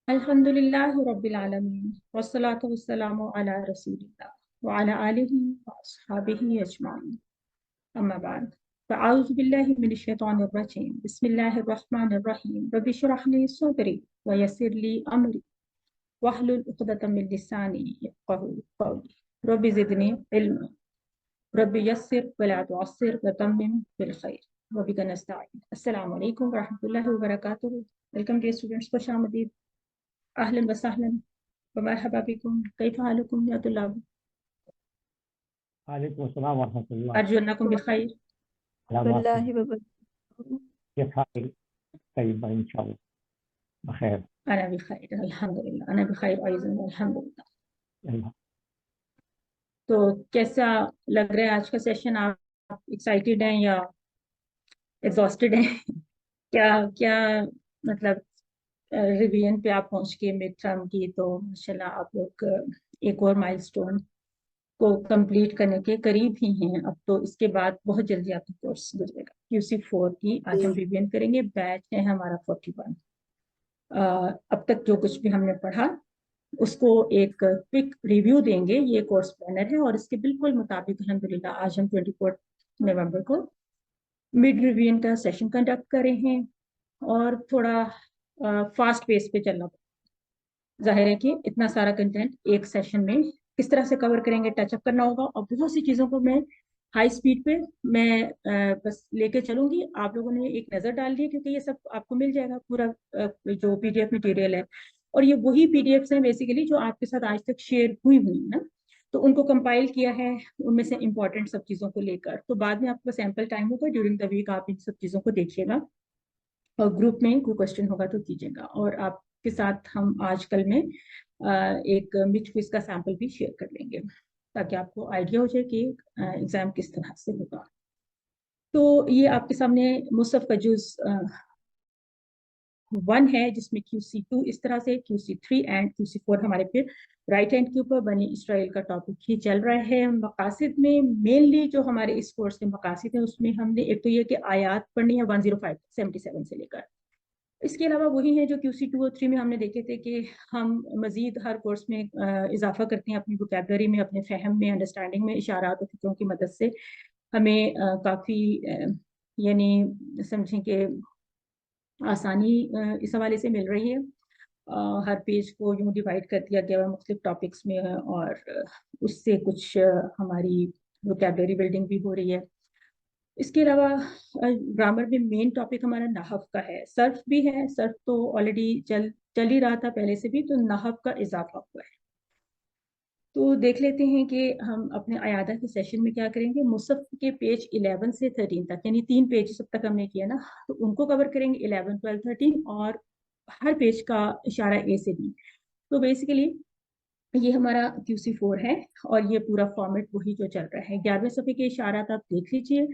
अल्हम्दुलिल्लाहि रब्बिल आलमीन वस्सलातु वस्सलामु अला रसूलिल्लाह व अला आलिहि व अस्हाबिहि अजमाइन अम्मा बाद फ़अऊज़ु बिल्लाहि मिनश शैतानिर रजीम बिस्मिल्लाहिर रहमानिर रहीम रब्बि इश्रह ली सदरी व यस्सिर ली अमरी वहलुल उक़दतम मिन लिसानी यफ़क़हू क़ौली रब्बि ज़िदनी इल्मा रब्बि यस्सिर व ला तुअस्सिर व तम्मिम बिल खैर व बिका नस्तईन। अस्सलामु अलैकुम व रहमतुल्लाहि व बरकातुहू। वेलकम डियर स्टूडेंट्स, खुश आमदीद, अहलन व सहलन व मरहबा बिकुम। कैफ हालुकुम या तुल्लाब? वालेकुम अस्सलाम वरहमतुल्लाह। अर्जु अन्नकुम बिखैर। बिल्लाहि व बरकातहू। तय्यबा इंशाअल्लाह बखैर। अना बिखैर अल्हम्दुलिल्लाह, अना बिखैर अयज़न अल्हम्दुलिल्लाह। तो कैसा लग रहा है आज का सेशन? आप एक्साइटेड हैं या एग्जॉस्टेड हैं? क्या क्या मतलब रिवीजन पे आप पहुंच के मिड टर्म की, तो माशाल्लाह आप लोग एक और माइलस्टोन को कंप्लीट करने के करीब ही हैं। अब तो इसके बाद बहुत जल्दी आपका कोर्स गुजरेगा। QC4 की आज हम रिवीजन करेंगे। बैच है हमारा 41। अब तक जो कुछ भी हमने पढ़ा उसको एक क्विक रिव्यू देंगे। ये कोर्स प्लानर है और इसके बिल्कुल मुताबिक अल्हम्दुलिल्लाह आज हम 24 नवंबर को मिड रिवीजन का सेशन कंडक्ट कर रहे हैं और थोड़ा फास्ट पेस पे चलना पड़ेगा। जाहिर है कि इतना सारा कंटेंट एक सेशन में किस तरह से कवर करेंगे, टचअप करना होगा और बहुत सी चीज़ों को मैं हाई स्पीड पे मैं बस लेके चलूंगी। आप लोगों ने एक नज़र डाल दी क्योंकि ये सब आपको मिल जाएगा पूरा जो PDF मटेरियल है, और ये वही PDFs हैं बेसिकली जो आपके साथ आज तक शेयर हुई ना, तो उनको कंपाइल किया है उनमें से इंपॉर्टेंट सब चीज़ों को लेकर। तो बाद में आपका सैम्पल टाइम होगा, ड्यूरिंग द वीक आप इन सब चीज़ों को देखिएगा और ग्रुप में कोई क्वेश्चन होगा तो कीजिएगा। और आपके साथ हम आजकल में एक मिड क्विज का सैंपल भी शेयर कर लेंगे ताकि आपको आइडिया हो जाए कि एग्जाम किस तरह से होगा। तो ये आपके सामने मुसफ़ का जुज़ 1 है जिसमें QC2 इस तरह से, QC3 एंड QC4 हमारे फिर राइट हैंड के ऊपर बनी इसराइल का टॉपिक ही चल रहा है। मकासिद में मेनली जो हमारे इस कोर्स के मकासिद है उसमें हमने एक तो ये कि आयात पढ़नी है 105-77 से लेकर। इसके अलावा वही है जो QC2 और 3 में हमने देखे थे कि हम मजीद हर कोर्स में इजाफा करते हैं अपनी वोकैबुलरी में, अपने फहम में, अंडरस्टैंडिंग में। इशारात और फिक्रों की मदद से हमें काफ़ी यानी समझें कि आसानी इस हवाले से मिल रही है। हर पेज को यूं डिवाइड कर दिया गया है मुख्तलिफ टॉपिक्स में और उससे कुछ हमारी वोकैबुलरी बिल्डिंग भी हो रही है। इसके अलावा ग्रामर में मेन टॉपिक हमारा नहव का है। सर्फ भी है, सर्फ तो ऑलरेडी चल ही रहा था पहले से भी, तो नहव का इजाफा हुआ है। तो देख लेते हैं कि हम अपने आयादा के सेशन में क्या करेंगे। मुसफ़ के पेज 11 से 13 तक, यानी 3 पेज अब तक हमने किया ना, तो उनको कवर करेंगे 11, 12, 13, और हर पेज का इशारा A से B। तो बेसिकली ये हमारा QC4 है और ये पूरा फॉर्मेट वही जो चल रहा है। 11वें सफ़े के इशारात आप देख लीजिए।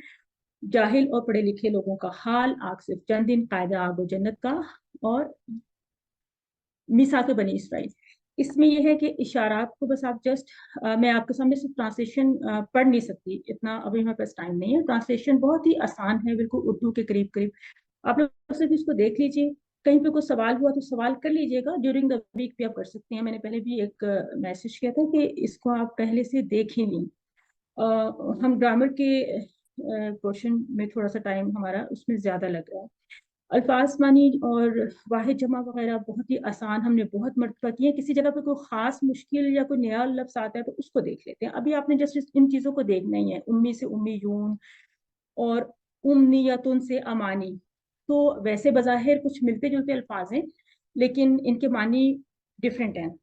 जाहिल और पढ़े लिखे लोगों का हाल, आग सिर्फ चंद दिन, कायदा आग जन्नत का, और मिसाक बनी इसराइल। इसमें यह है कि इशारात को बस आप जस्ट मैं आपके सामने सिर्फ ट्रांसलेशन पढ़ नहीं सकती, इतना अभी मेरे पास टाइम नहीं है। ट्रांसलेशन बहुत ही आसान है, बिल्कुल उर्दू के करीब करीब। आप लोग सिर्फ इसको देख लीजिए। कहीं पे कोई सवाल हुआ तो सवाल कर लीजिएगा, ड्यूरिंग द वीक भी आप कर सकते हैं। मैंने पहले भी एक मैसेज किया था कि इसको आप पहले से देख ही लें। हम ग्रामर के पोर्शन में थोड़ा सा टाइम हमारा उसमें ज़्यादा लग रहा है। अल्फाज मानी और वाहिद जमा वगैरह बहुत ही आसान हमने बहुत मरतबा किए। किसी जगह पे कोई ख़ास मुश्किल या कोई नया लफ्ज़ आता है तो उसको देख लेते हैं। अभी आपने जस्ट इन चीज़ों को देखना ही है। उम्मी से उम्मीयून और उमनियतुन से अमानी, तो वैसे बज़ाहिर कुछ मिलते जुलते अल्फाज हैं लेकिन इनके मानी डिफरेंट हैं।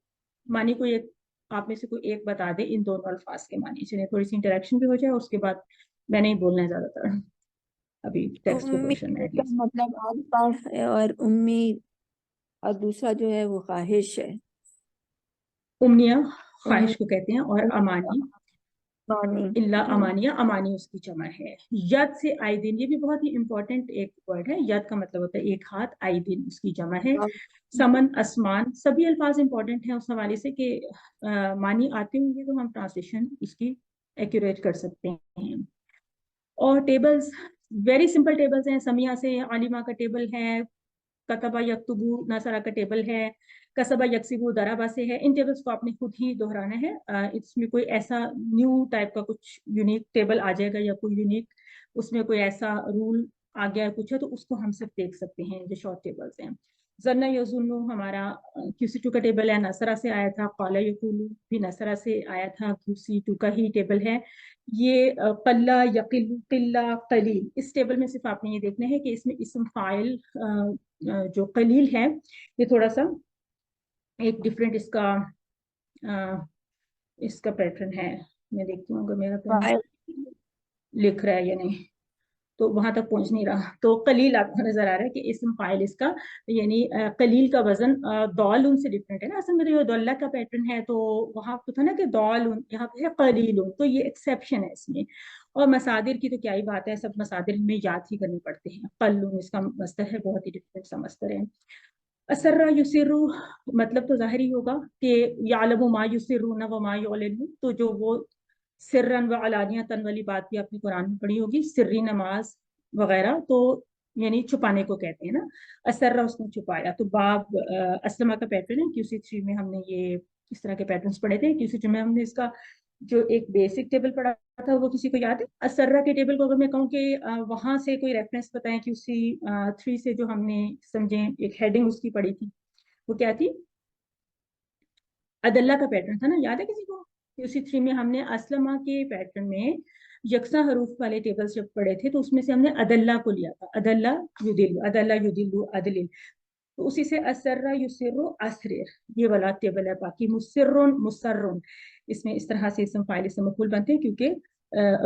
मानी कोई एक आप में से कोई एक बता दे इन दोनों अल्फाज के मानी। चलिए थोड़ी सी इंटरेक्शन भी हो जाए, उसके बाद मैंने ही बोलना है ज़्यादातर अभी टेक्स्ट को उम्मी पोर्शन में का एटलीस्ट। मतलब आसपास है और उम्मी और दूसरा जो है वो ख्वाहिश है। उम्निया ख्वाहिश उम्मी को कहते हैं और अमानी मानी। इल्ला अमानिया, अमानी उसकी जमा है। यद से आए दिन, ये भी बहुत ही इंपॉर्टेंट एक वर्ड है। यद का मतलब होता है एक हाथ, आए दिन उसकी जमा है। समन, आसमान, सभी अल्फाज इंपॉर्टेंट हैं उस हवाले से कि मानी आते होंगे तो हम ट्रांसलेशन इसकी एक्यूरेट कर सकते हैं। और टेबल्स वेरी सिंपल टेबल्स हैं। समिया से आलिमा का टेबल है, कतबा यक्तुबू नसरा का टेबल है, कसबा यक्सिबू दराबा से है। इन टेबल्स को आपने खुद ही दोहराना है। इसमें कोई ऐसा न्यू टाइप का कुछ यूनिक टेबल आ जाएगा या कोई यूनिक उसमें कोई ऐसा रूल आ गया कुछ है तो उसको हम सब देख सकते हैं जो शॉर्ट टेबल्स हैं। ज़न्ना यज़ुन्नु हमारा QC2 का टेबल है, नसरा से आया था। क़ाला यक़ूलु भी नसरा से आया था, QC2 का ही टेबल है। ये क़ल्ला यक़िल्लु क़िल्ला क़लील, इस टेबल में सिर्फ आपने ये देखना है कि इसमें इस्म फ़ाइल जो क़लील है ये थोड़ा सा एक डिफरेंट इसका पैटर्न है। मैं देखती हूँ अगर मेरा पेन लिख रहा है या नहीं, तो वहां तक पहुंच नहीं रहा। तो कलील आपको नजर आ रहा है कि इस्म फाइल इसका यानी कलील का वजन दौल उनसे डिफरेंट है ना। असल में तो ये दौल्ला का पैटर्न है, तो वहां तो था ना कि दौल यहाँ पे है कलील, तो ये एक्सेप्शन है इसमें। और मसादिर की तो क्या ही बात है, सब मसादिर हमें याद ही करने पड़ते हैं। कल्लुन इसका मस्तर है, बहुत ही डिफरेंट सा मस्तर है। असर्रा युसिरु मतलब तो जाहिर ही होगा कि यालमु मा युसिरुना व मा युलिनु, तो जो वो सिर्रन व अलानियतन वाली बात भी आपने कुरान में पढ़ी होगी, सिर्री नमाज वगैरह, तो यानी छुपाने को कहते हैं ना। असर्रा उसने छुपाया। तो बाब असलमा का पैटर्न है। QC3 में हमने ये इस तरह के पैटर्न्स पढ़े थे। QC2 में हमने इसका जो एक बेसिक टेबल पढ़ा था वो किसी को याद है? असर्रा के टेबल को अगर मैं कहूँ कि वहां से कोई रेफरेंस बताएं QC3 से, जो हमने समझे एक हेडिंग उसकी पढ़ी थी, वो क्या थी? अदल्ला का पैटर्न था ना, याद है किसी को? QC3 में हमने असलमा के पैटर्न में यकसा हरूफ वाले टेबल्स जब पढ़े थे तो उसमें से हमने अदल्ला को लिया था। अदल्ला युदिल्लु अदलिल, तो उसी से असर्रा युसिर्रु असरिर, ये वाला टेबल है। बाकी मुसिर्रुन मुसर्रुन, इसमें इस तरह से इसम फाइल इसम मफूल बनते हैं क्योंकि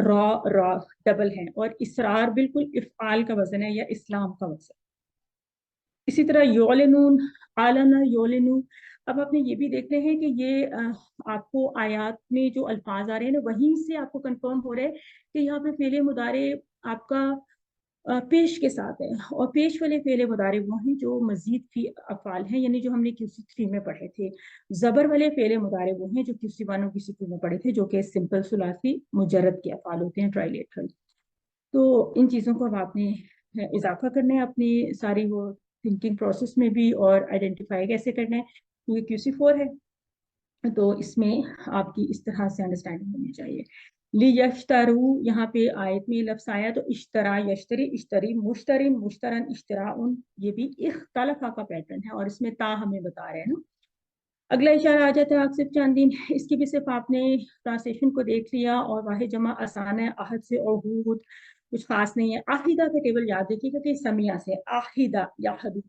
रॉ रॉ डबल है। और इसरार बिल्कुल इफ़आल का वजन है या इस्लाम का वजन। इसी तरह योलिनून आलना योलिनू। अब आपने ये भी देखते हैं कि ये आपको आयात में जो अल्फाज आ रहे हैं ना, वहीं से आपको कंफर्म हो रहा है कि यहाँ पे फेले मुदारे आपका पेश के साथ है। और पेश वाले फेले मुदारे वो हैं जो मजीद फी अफ़ाल हैं, यानी जो हमने QC3 में पढ़े थे। ज़बर वाले फेले मुदारे वो हैं जो QC1 और QC2 में पढ़े थे, जो कि सिंपल सुलासी मुजर्रद के अफ़ाल होते हैं, ट्राइलेटरल। तो इन चीज़ों को अब आपने इजाफा करना है अपनी सारी वो थिंकिंग प्रोसेस में भी, और आइडेंटिफाई कैसे करना है, क्योंकि QC4 है तो इसमें आपकी इस तरह से अंडरस्टैंडिंग होनी चाहिए। ली यश्तरू, यहाँ पे आयत में लफ्स आया तो इश्तरा यश्तरी इश्तरी मुश्तरिन मुश्तरन इश्तराउन, ये भी इख्तलफा का पैटर्न है और इसमें ता हमें बता रहे हैं ना। अगला इशारा आ जाता है आसिफ चांदीन, इसकी भी सिर्फ आपने ट्रांसलेशन को देख लिया और वाहिद जमा आसान है, आहद से अहूद कुछ खास नहीं है। आहिदा का टेबल याद रखिएगा कि समिया से आहिदा याहदू,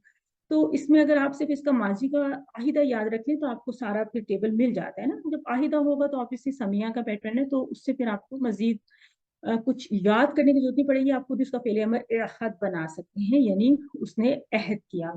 तो इसमें अगर आप सिर्फ इसका माजी का आहिदा याद रखें तो आपको सारा फिर टेबल मिल जाता है ना। जब आहिदा होगा तो ऑब्वियसली समिया का पैटर्न है, तो उससे फिर आपको मजीद कुछ याद करने की जरूरत नहीं पड़ेगी, आप खुद इसका फेले अमर अहद बना सकते हैं, यानी उसने अहद किया।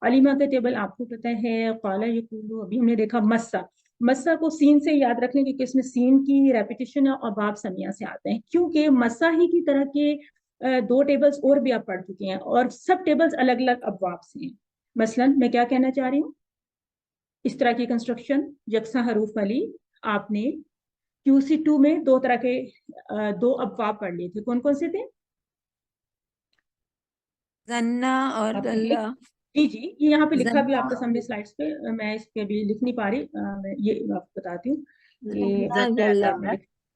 अलीमा का टेबल आपको पता है। काला यकूलू अभी हमने देखा। मस्सा, मस्सा को सीन से याद रखने क्योंकि इसमें सीन की रेपिटेशन है और बाब समिया से आते हैं, क्योंकि मस्सा ही की तरह के दो टेबल्स और भी आप पढ़ चुके हैं और सब टेबल्स अलग अलग अबवाब से हैं। मसलन मैं क्या कहना चाह रही हूँ, इस तरह की कंस्ट्रक्शन यकसा हरूफ वाली आपने QC2 में दो तरह के दो अबवाब पढ़ लिए थे। कौन कौन से थे? जन्ना और दल्ला। जी जी, ये यहाँ पे लिखा भी जन्ना आपके सामने स्लाइड्स पे, मैं इस पे भी लिख नहीं पा रही, मैं ये आपको बताती हूँ कि दल्ला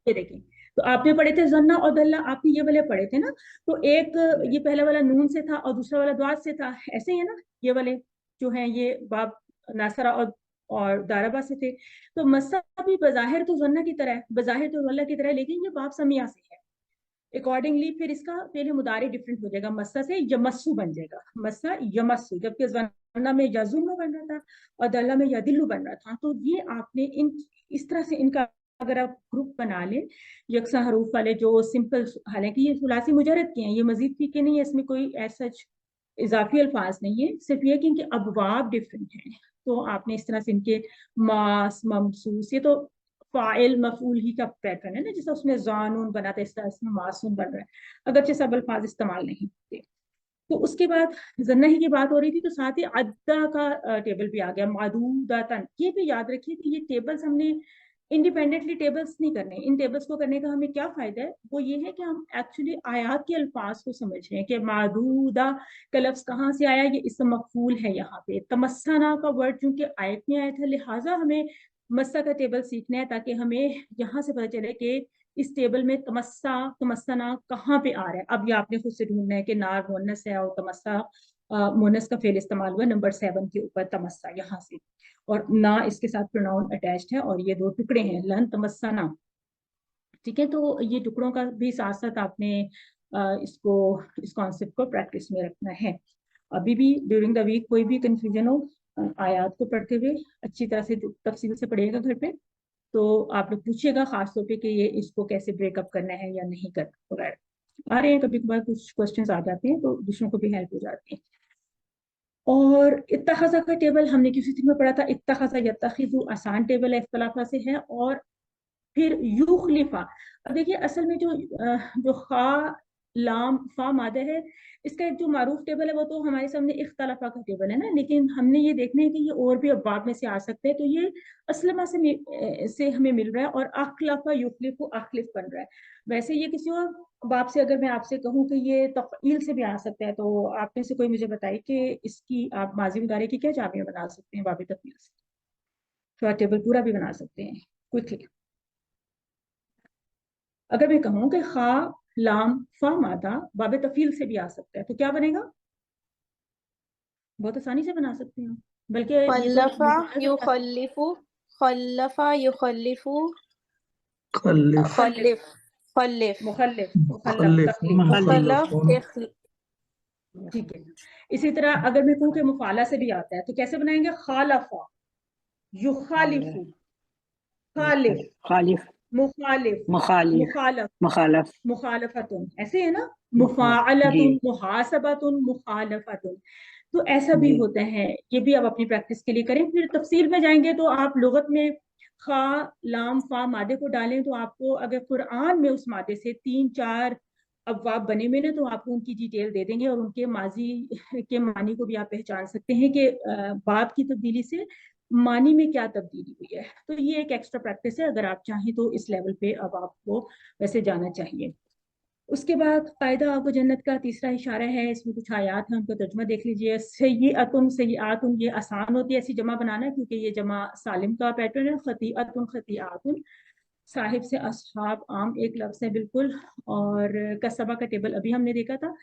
ये देखें। तो आपने पढ़े थे जन्ना और दल्ला, आपने ये वाले पढ़े थे ना। तो एक ये पहला वाला नून से था और दूसरा वाला द्वाद से था, ऐसे ही है ना। ये वाले जो हैं ये बाब नासरा और दाराबा से थे। तो मस्सा भी बज़ाहिर तो जन्ना की तरह है, बज़ाहिर तो दल्ला की तरह है, लेकिन ये बाब समिया से है। अकॉर्डिंगली फिर इसका पहले मुदारे डिफरेंट हो जाएगा, मस्सा से यमस्सु बन जाएगा, मस्सा यमस्सु, जबकि जन्ना में यजुल्लु बन रहा था और दल्ला में यदिल्लु बन रहा था। तो ये आपने इस तरह से इनका अगर आप ग्रुप बना लें यकसा हरूफ वाले जो सिंपल, हालांकि ये सुलासी मुजरद के हैं, ये मजीद फीके नहीं है, इसमें कोई ऐसा इजाफी अल्फाज नहीं है, सिर्फ ये कि इनके अबवाब डिफरेंट हैं। तो आपने इस तरह से इनके मास ममसूस, ये तो फाइल मफूल ही का पैटर्न है ना, जैसे उसमें जानून बना था इस तरह इसमें मासून बन रहा है, अगरचे सब अल्फाज इस्तेमाल नहीं होते। तो उसके बाद जन्ना ही की बात हो रही थी, तो साथ ही अद्दा का टेबल भी आ गया, मादूदातन। ये भी याद रखिए कि ये टेबल्स हमने इंडिपेंडेंटली टेबल्स नहीं करने। इन टेबल्स को करने का हमें क्या फायदा है, वो ये है कि हम एक्चुअली आयात के अल्फाज को समझ रहे हैं कि मादूदा का लफ्ज कहाँ से आया, ये इसम मफूल है। यहाँ पे तमस्सना का वर्ड चूंकि आयत में आया था, लिहाजा हमें मस्सा का टेबल सीखना है ताकि हमें यहाँ से पता चले कि इस टेबल में तमस्सा तमस्सना कहाँ पे आ रहा है। अब ये आपने खुद से ढूंढना है कि नार मुन्नस है और तमस्सा मुन्नस का फेल इस्तेमाल हुआ नंबर 7 के ऊपर, तमस्सा यहाँ से, और ना इसके साथ प्रोनाउन अटैच्ड है, और ये दो टुकड़े हैं, लन तमस्सना। ठीक है, तो ये टुकड़ों का भी साथ साथ आपने इस कॉन्सेप्ट को प्रैक्टिस में रखना है। अभी भी ड्यूरिंग द वीक कोई भी कंफ्यूजन हो, आयात को पढ़ते हुए अच्छी तरह से तफसील से पढ़िएगा घर पे, तो आप लोग पूछिएगा खास तौर पे कि ये इसको कैसे ब्रेकअप करना है या नहीं करना वगैरह। आ रहे हैं कभी कभार कुछ क्वेश्चंस आ जाते हैं तो दूसरों को भी हेल्प हो जाती है। और इत्तखज़ा का टेबल हमने किसी चीज में पढ़ा था, इत्तखज़ा यत्तखिज़ु आसान टेबल है, इख्तिलाफा से है। और फिर युखलिफा, अब देखिए असल में जो खा लाम फा मादा है, इसका एक जो मारूफ टेबल है वो तो हमारे सामने इख्तिलाफा का टेबल है ना, लेकिन हमने ये देखना है कि ये और भी अब्वाब में से आ सकते हैं। तो ये असलमा से हमें मिल रहा है, और अखलफा युखलिफु अखलिफ बन रहा है। वैसे ये किसी और बाब से अगर मैं आपसे कहूँ कि ये तफ़ईल से भी आ सकता है, तो आप में से कोई मुझे बताए कि इसकी आप माजी मुदारे की क्या जामिया बना सकते हैं बाब तफ़ईल से, तो टेबल पूरा भी बना सकते हैं क्विकली। अगर मैं कहूँ कि खा लाम फा मादा बाब तफील से भी आ सकता है, तो क्या बनेगा? बहुत आसानी से बना सकते हैं, बल्कि ये तो खल्लफा युखल्लिफु, खल्लफा युखल्लिफु, खल्लिफ खल्लिफ, खल्लिफ, मुखल्लिफ, मुखल्लिफ मुखल्लफ, ठीक है। इसी तरह अगर मैं कहूँ कि मुफाला से भी आता है, तो कैसे बनाएंगे? खालफा युखालिफु, खालिफ, खालिफ, मुखालिफ, मुखालिफ, मुखालफ, मुखालफ, मुखालफतुन, ऐसे है ना, जी मुफाअलतुन, मुहासबतुन, मुखालफतुन। तो ऐसा भी जी होता है, ये भी आप अपनी प्रैक्टिस के लिए करें। फिर तफसील में जाएंगे तो आप लुगत में खा लाम फा मादे को डालें, तो आपको अगर कुरान में उस मादे से 3-4 अबवाब बने हुए ना, तो आपको उनकी डिटेल दे देंगे, और उनके माजी के मानी को भी आप पहचान सकते हैं कि बाब की तब्दीली से मानी में क्या तब्दीली हुई है। तो ये एक एक्स्ट्रा प्रैक्टिस है, अगर आप चाहें तो इस लेवल पे अब आपको वैसे जाना चाहिए। उसके बाद कायदा आपको जन्नत का तीसरा इशारा है, इसमें कुछ आयात है, उनको तर्जुमा देख लीजिए। सय्यअतुन सय्यातुन, ये आसान होती है ऐसी जमा बनाना, क्योंकि ये जमा सालिम का पैटर्न है। खतीअतुन खतीआतुन, साहिब से असहाब आम एक लफ्ज है बिल्कुल। और कसबा का टेबल अभी हमने देखा था।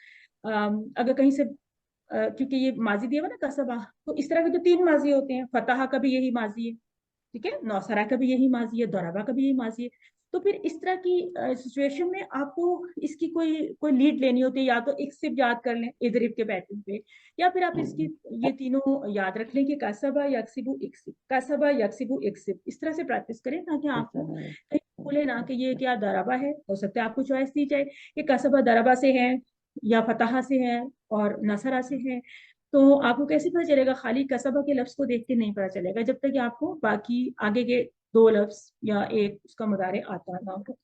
अगर कहीं से क्योंकि ये माजी दिया हुआ ना कसबा, तो इस तरह के तो 3 माजी होते हैं, फतह का भी यही माजी है, ठीक है, नौसरा का भी यही माजी है, दौराबा का भी यही माजी है। तो फिर इस तरह की सिचुएशन में आपको इसकी कोई लीड लेनी होती है, या तो इक्सिब याद कर लें इदरिब के पैटर्न पे, या फिर आप इसकी ये तीनों याद रख लें कि कसबा यक्सिबु इक्सिब, कसबा यक्सिबु इक्सिब, इस तरह से प्रैक्टिस करें ताकि आपको कहीं बोले ना कि ये क्या दराबा है। हो सकता है आपको चॉइस दी जाए कि कसबा दराबा से है या फतहा से है और नसरा से है, तो आपको कैसे पता चलेगा? खाली कसबा के लफ्ज को देख के नहीं पता चलेगा जब तक कि आपको बाकी आगे के 2 लफ्ज या एक उसका मुदारे आता ना हो।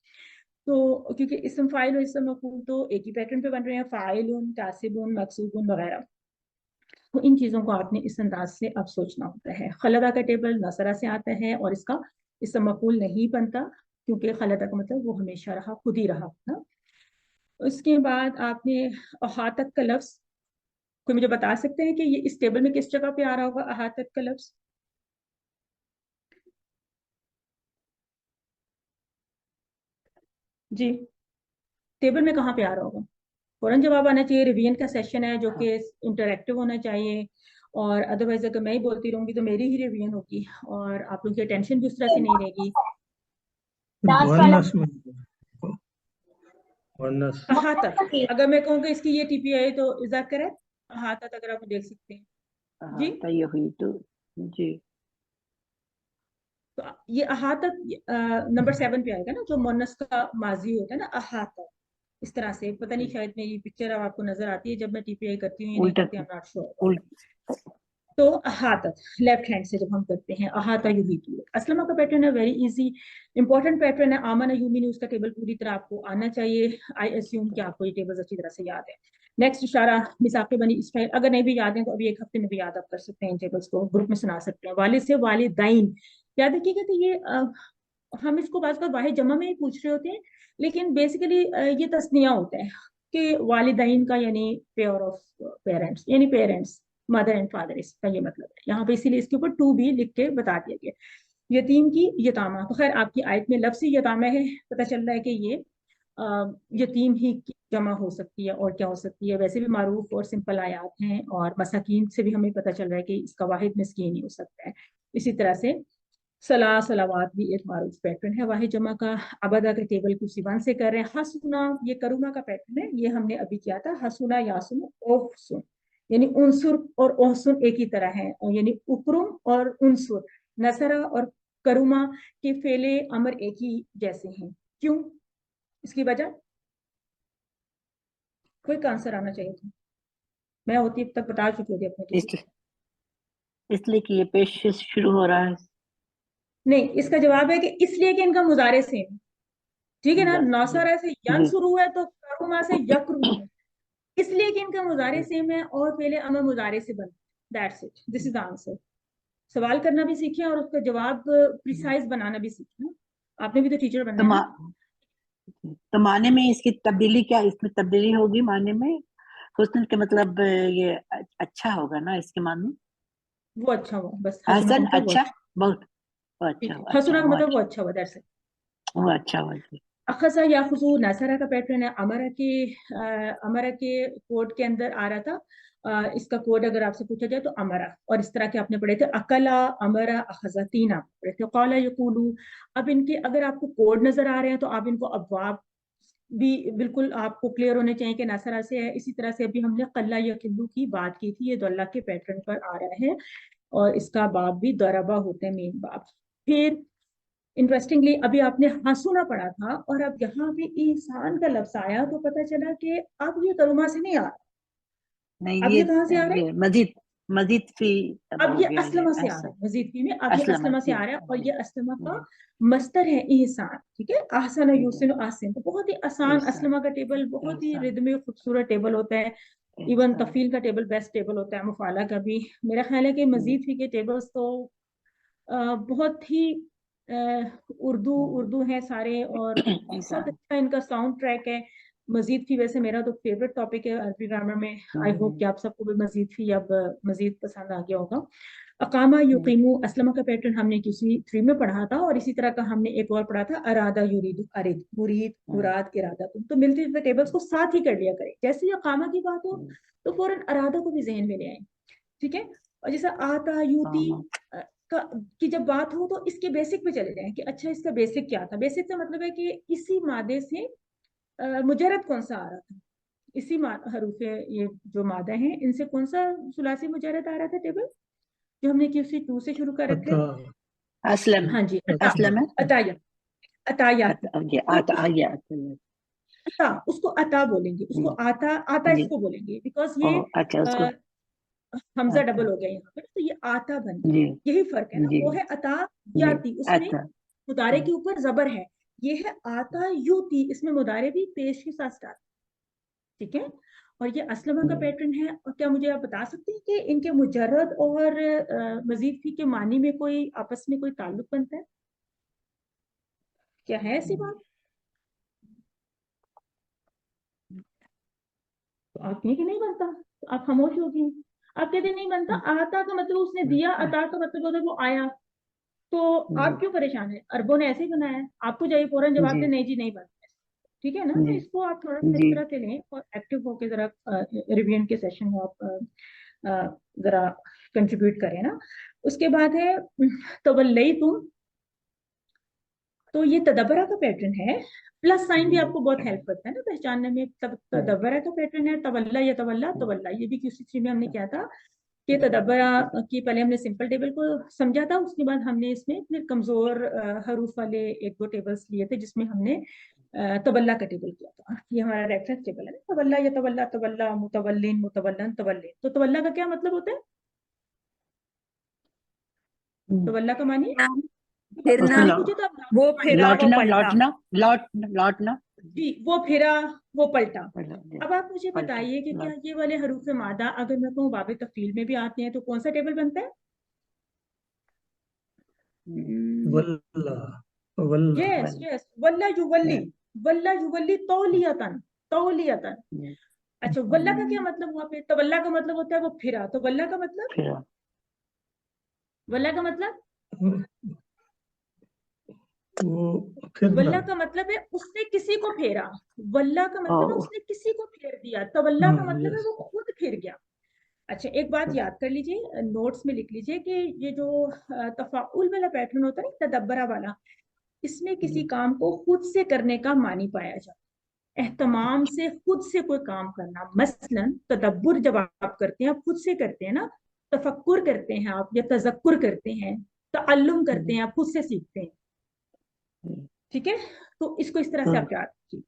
तो क्योंकि इसम फाइल और इसम मफूल तो एक ही पैटर्न पे बन रहे हैं, फाइलुन, कासिबुन, मकसूबुन वगैरह। तो इन चीजों को आपने इस अंदाज से अब सोचना होता है। खलदा का टेबल नसरा से आता है और इसका इसम मफूल नहीं बनता, क्योंकि खलदा का मतलब वो हमेशा रहा, खुद ही रहा ना। उसके बाद आपने अहातत का लफ्ज, कोई मुझे बता सकते हैं कि ये इस टेबल में किस जगह पे आ रहा होगा अहातत का लफ्ज? जी, टेबल में कहाँ पे आ रहा होगा? फौरन जवाब आना चाहिए। रिवीजन का सेशन है जो कि इंटरेक्टिव होना चाहिए, और अदरवाइज अगर मैं ही बोलती रहूंगी तो मेरी ही रिवीजन होगी और आप लोगों की अटेंशन भी उस तरह से नहीं रहेगी। अहातत, अगर मैं कहूँ कि इसकी ये टीपीआई, तो इज दैट करेक्ट? अहातत अगर आप देख सकते हैं जी, तो जी, तो ये अहातत नंबर 7 पे आएगा ना, जो मोनस का माजी होता है ना, अहातत। इस तरह से पता नहीं, शायद मेरी पिक्चर अब आपको नजर आती है जब मैं टीपीआई करती हूँ या नहीं उल्टा करती, आई एम नॉट श्योर। उल्टा तो अहातत लेफ्ट हैंड से जब हम करते हैं, अहाता युहीतु, असलमा का पैटर्न है, वेरी इजी इंपॉर्टेंट पैटर्न है। आमना युमिनु, उसका टेबल पूरी तरह आपको आना चाहिए। आई अस्यूम कि आपको ये टेबल्स अच्छी तरह से याद है। नेक्स्ट इशारा मिसाके बनी इस्माइल, अगर नहीं भी याद है तो अभी एक हफ्ते में भी याद आप कर सकते हैं, इन टेबल्स को ग्रुप में सुना सकते हैं। वालिद से वालिदैन याद रखिएगा, तो ये हम इसको बाज़ का वाहिद जमा में ही पूछ रहे होते हैं, लेकिन बेसिकली ये तस्निया होता है कि वालिदैन का यानी पेयर ऑफ पेरेंट्स, यानी पेरेंट्स मदर एंड फादर, इसका ये मतलब है यहाँ पे, इसीलिए इसके ऊपर टू भी लिख के बता दिया गया। यतीम की यतामा, तो खैर आपकी आयत में लफ्ज़ी यतामा है, पता चल रहा है कि ये यतीम ही की जमा हो सकती है और क्या हो सकती है। वैसे भी मारूफ और सिंपल आयात हैं, और मसाकीन से भी हमें पता चल रहा है कि इसका वाहिद मिस्कीन ही हो सकता है। इसी तरह से सलावात भी एक मारूफ पैटर्न है वाहिद जमा का। अबदा के टेबल को सिवान से कर रहे हैं। हसुना ये करुमा का पैटर्न है, ये हमने अभी किया था। हसुना यासुन ओहसुन, यानी उनसुर और ओहसुन एक ही तरह है, और यानी उकरुम और उनसुर, नसरा और करुमा के फेले अमर एक ही जैसे हैं। क्यों? इसकी वजह कोई आंसर आना चाहिए था, मैं होती अब तक बता चुकी होती अपने किसी। इसलिए कि ये पेश शुरू हो रहा है। नहीं, इसका जवाब है कि इसलिए कि इनका मुजारे सेम है, ठीक है ना। नौसरा से यन शुरू है तो करुमा से यकरुम है, इसलिए कि इनका मुजारे सेम है और पहले अमर मुजारे से बना। That's it, this is the answer. सवाल करना भी सीखे और उसका जवाब प्रिसाइज बनाना भी सीखे। आपने भी तो टीचर बनना है। तो माने में इसकी तब्दीली क्या, इसमें तब्दीली होगी माने में? हुस्न के मतलब ये अच्छा होगा ना इसके माने? वो अच्छा हुआ, बस हसन अच्छा, बहुत अच्छा, हसुना का मतलब वो अच्छा हुआ, दैट्स इट, वो अच्छा हुआ। अखसा या खुजू नसरा का पैटर्न है। अमरा के कोड के अंदर आ रहा था। इसका कोड अगर आपसे पूछा जाए तो अमरा, और इस तरह के आपने पढ़े थे अकला अमरा अखजा, तीन आप पढ़े थे। कौला यकूलू, अब इनके अगर आपको कोड नजर आ रहे हैं तो आप इनको अबवाब भी बिल्कुल आपको क्लियर होने चाहिए कि नसरा से है। इसी तरह से अभी हमने कल्ला या किल्लू की बात की थी, ये दौल्ला के पैटर्न पर आ रहा है, और इसका बाब भी दरबा होते हैं, मेन बाब। फिर इंटरेस्टिंगली अभी आपने हंसुना पढ़ा था, और अब यहाँ पे इंसान का लफ्ज आया तो पता चला कि अब ये करुमा से नहीं आ रहा। नहीं, अब ये कहाँ से आ रहा है? मजीद मजीद फी अब ये असलमा से आ रहा है, मजीद फी में अब ये असलमा से आ रहा है, और ये असलमा का मस्तर है इंसान, ठीक है। आसन यूसिन आसिन, तो बहुत ही आसान असलमा का टेबल, बहुत ही रिदमी खूबसूरत टेबल होता है। इवन तफील का टेबल बेस्ट टेबल होता है, मुफाला का भी। मेरा ख्याल है कि मजीद फी के टेबल्स तो बहुत ही उर्दू हैं सारे, और बहुत अच्छा इनका साउंड ट्रैक है। मजीद फी वैसे मेरा तो फेवरेट टॉपिक है अरबी ग्रामर में। आई होप कि आप सबको भी मजीद फी अब मजीद पसंद आ गया होगा। अकामा युकीमु असलमा का पैटर्न हमने किसी 3 में पढ़ा था, और इसी तरह का हमने एक और पढ़ा था अरादा युरीदु, अरिद मुरीद मुराद इरादा। तो मिलते जुलते टेबल्स को साथ ही कर लिया करें। जैसे ही अकामा की बात हो तो फौरन अरादा को भी जहन में ले आए, ठीक है। और जैसे आता यूती की जब बात हो तो इसके बेसिक पे चले जाएं कि अच्छा इसका बेसिक क्या था। बेसिक का मतलब है कि इसी मादे से मुजर्रद कौन सा आ रहा था, इसी हरूफ ये जो मादा है इनसे कौन सा सुलासी मुजर्रद आ रहा था टेबल, जो हमने किसी 2 से शुरू कर रखे। असलम, हाँ जी, असलम है, अताया, अताया, अता, उसको अता बोलेंगे, उसको आता इसको बोलेंगे, बिकॉज ये अच्छा उसको हमजा डबल हो गया यहाँ पर, तो ये आता बन गया। यही फर्क है ना, वो है अता याती, उसमें मुदारे के ऊपर जबर है। ये है आता यूती, इसमें मुदारे भी पेश के साथ स्टार्ट, ठीक है। और ये असलमा का पैटर्न है। और क्या मुझे आप बता सकते हैं कि इनके मुजर्रद और मजीद फी के मानी में कोई आपस में कोई ताल्लुक बनता है? क्या है ऐसी बात? तो आप कहें कि नहीं बनता, तो आप खामोश हो गई। आप कहते नहीं बनता, आता का मतलब उसने दिया, अता का मतलब होता है वो आया। तो आप क्यों परेशान है? अरबों ने ऐसे ही बनाया है, आपको चाहिए फौरन जवाब दे नहीं जी नहीं बनता, ठीक है ना। तो इसको आप थोड़ा सा इस तरह से लें और एक्टिव होकर जरा रिवीजन के सेशन में आप जरा कंट्रीब्यूट करें ना। उसके बाद है तवल्लई तुम, तो ये तदब्बरा का पैटर्न है। प्लस साइन भी आपको बहुत हेल्प करता है ना पहचानने में। तदब्बरा का पैटर्न है तवल्ला या तवल्ला तवल्ला, ये भी किसी चीज में हमने किया था कि तदब्बरा की पहले हमने सिंपल टेबल को समझा था, उसके बाद हमने इसमें फिर कमजोर हरूफ वाले 1-2 टेबल्स लिए थे जिसमें हमने तवल्ला का टेबल किया था। ये हमारा रेफरेंस टेबल है ना, तवल्ला या तवल्ला तवल्ला मुतवल्लिन मुतवल्लन तवल्लिन। तो तवल्ला का क्या मतलब होता है? तवल्ला का मानी फिरना, मुझे तो आप वो फिरा, वो लौटना, पलटा। लौटना जी, वो फिरा वो पलटा। अब आप मुझे बताइए कि क्या ये वाले हरूफ मादा अगर मैं कहूँ बाब तफील में भी आते हैं तो कौन सा टेबल बनता है? वल्ला वल्ला यस यस, वल्ला युवल्ली तौलियतन, तौलियतन। अच्छा, वल्ला का क्या मतलब हुआ पे? तो वल्ला का मतलब होता है वो फिरा, तो वल्ला का मतलब, फिर वल्ला का मतलब, वो फिरना। वल्ला का मतलब है उसने किसी को फेरा, वल्ला का मतलब है ओ उसने किसी को फेर दिया, तवल्ला का मतलब है यस, वो खुद फिर गया। अच्छा, एक बात याद कर लीजिए, नोट्स में लिख लीजिए कि ये जो तफाउल वाला पैटर्न होता है ना, तदब्बरा वाला, इसमें किसी काम को खुद से करने का मानी पाया जाता है। एहतमाम से खुद से कोई काम करना, मसलन तदब्बुर जब आप करते हैं, आप खुद से करते हैं ना, तफक्कुर करते हैं आप, या तजक्कुर करते हैं, तअल्लुम करते हैं, आप खुद से सीखते हैं, ठीक है। तो इसको इस तरह से आप याद रखिए।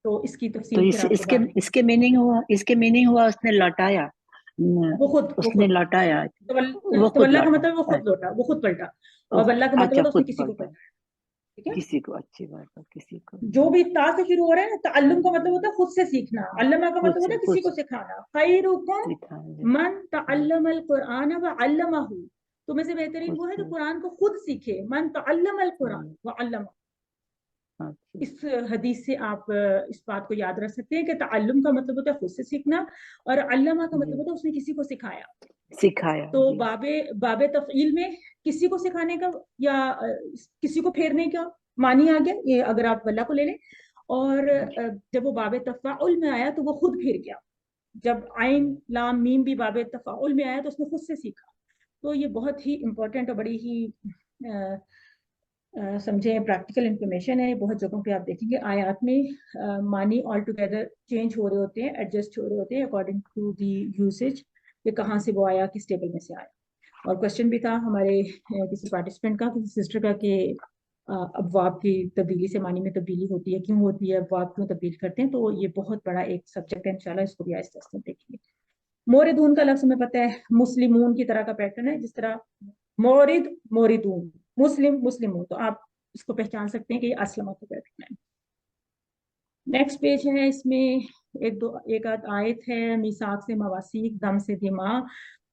तो इसकी तो तफसील फिर आपको इसके बाद में, इसके मीनिंग हुआ उसने लौटाया, वो उसने खुद लौटाया, वो खुद तवल्ला का लौटा। मतलब वो खुद लौटा, वो खुद पलटा, और ओह, वल्ला का मतलब अच्छा, होता है उसने खुद किसी को पलटा, पलटा, ठीक है। किसी को, अच्छी बात है, किसी को जो भी ता से शुरू हो रहा है ना, तअल्लुम का मतलब होता है खुद से सीखना, अल्लमा का मतलब होता है खुद किसी को से सिखाना। खैरुकुम सिखाएंगे, मन तअल्लमल कुरआन व अल्लमहु, तुम्हें से बेहतरीन खुद वो है जो से। कुरान को खुद सीखे। मन तअल्लमल कुरआन व अल्लमहु, अच्छा, इस हदीस से आप इस बात को याद रख सकते हैं कि तअल्लुम का मतलब होता है खुद से सीखना, और अल्लमा का मतलब जी, होता है उसने किसी को सिखाया। सिखाया तो जी, बाबे तफईल में किसी को सिखाने का या किसी को फेरने का मानी आ गया, ये अगर आप वल्ला को ले लें। और जब वो बाबे तफाउल में आया तो वो खुद फिर गया। जब आइन लाम मीम भी बाबे तफाउल में आया तो उसने खुद से सीखा। तो ये बहुत ही इम्पोर्टेंट और बड़ी ही समझे प्रैक्टिकल इंफॉर्मेशन है। बहुत जगहों पे आप देखेंगे आयात में मानी ऑल टुगेदर चेंज हो रहे होते हैं, एडजस्ट हो रहे होते हैं अकॉर्डिंग टू दी यूसेज, कि कहाँ से वो आया, किस टेबल में से आया। और क्वेश्चन भी था हमारे किसी पार्टिसिपेंट का, किसी सिस्टर का, कि अबवाब की तब्दीली से मानी में तब्दीली होती है, क्यों होती है, अबवाब क्यों तब्दील करते हैं। तो ये बहुत बड़ा एक सब्जेक्ट है, इंशाल्लाह इसको भी आहिस्ते आहिस्ते देखेंगे। मोरिदून का लफ्ज हमें पता है मुस्लिमून की तरह का पैटर्न है, जिस तरह मोरिद मोरिदून, मुस्लिम मुस्लिमून, तो आप इसको पहचान सकते हैं कि ये असलमा का पैटर्न है। नेक्स्ट पेज है, इसमें एक आध आयत है, मिसाक से मवासीक, दम से दिमाग,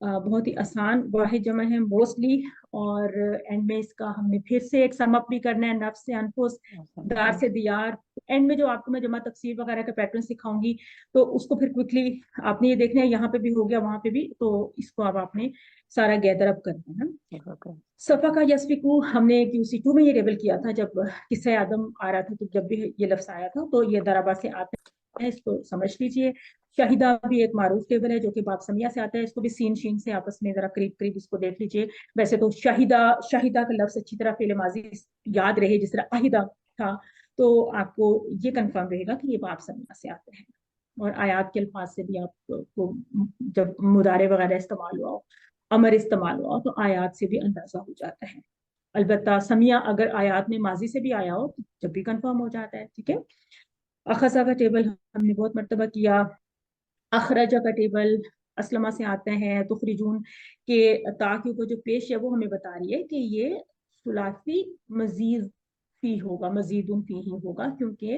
बहुत ही आसान, वाहिद जमा है मोस्टली। और एंड में इसका हमने फिर से एक समअप भी करना है, नफ्स से अनफुस, दार से दियार। एंड में जो आपको मैं जमा तकसीर वगैरह का पैटर्न सिखाऊंगी, तो उसको फिर क्विकली आपने ये देखना है, यहाँ पे भी हो गया, वहां पे भी, तो इसको अब आपने सारा गैदर अप करना है। सफा का यस्फिकू हमने QC2 में ये लेबल किया था, जब किस्सा आदम आ रहा था, तो जब भी ये लफ्ज आया था, तो ये दराबा से आता है, इसको समझ लीजिए। शाहिदा भी एक मारूफ टेबल है जो कि बाप समिया से आता है, इसको भी सीन शीन से आपस में जरा करीब करीब इसको देख लीजिए। वैसे तो शाहिदा शाहिदा का लफ्ज अच्छी तरह फेले माजी याद रहे, जिस तरह आहिदा था, तो आपको ये कंफर्म रहेगा कि ये बाप समिया से आते हैं। और आयात के अल्फाज से भी आपको जब मुदारे वगैरह इस्तेमाल हुआ, अमर इस्तेमाल हुआ, तो आयात से भी अंदाजा हो जाता है। अलबत्ता समिया अगर आयात में माजी से भी आया हो तो जब भी कंफर्म हो जाता है, ठीक है। अखजा का टेबल हमने बहुत मर्तबा किया। अखरजा का टेबल असलमा से आता है, तुखरिजून के ताकि ऊपर जो पेश है वो हमें बता रही है कि ये सुलासी मजीद फी होगा, मजीदुन फी ही होगा, क्योंकि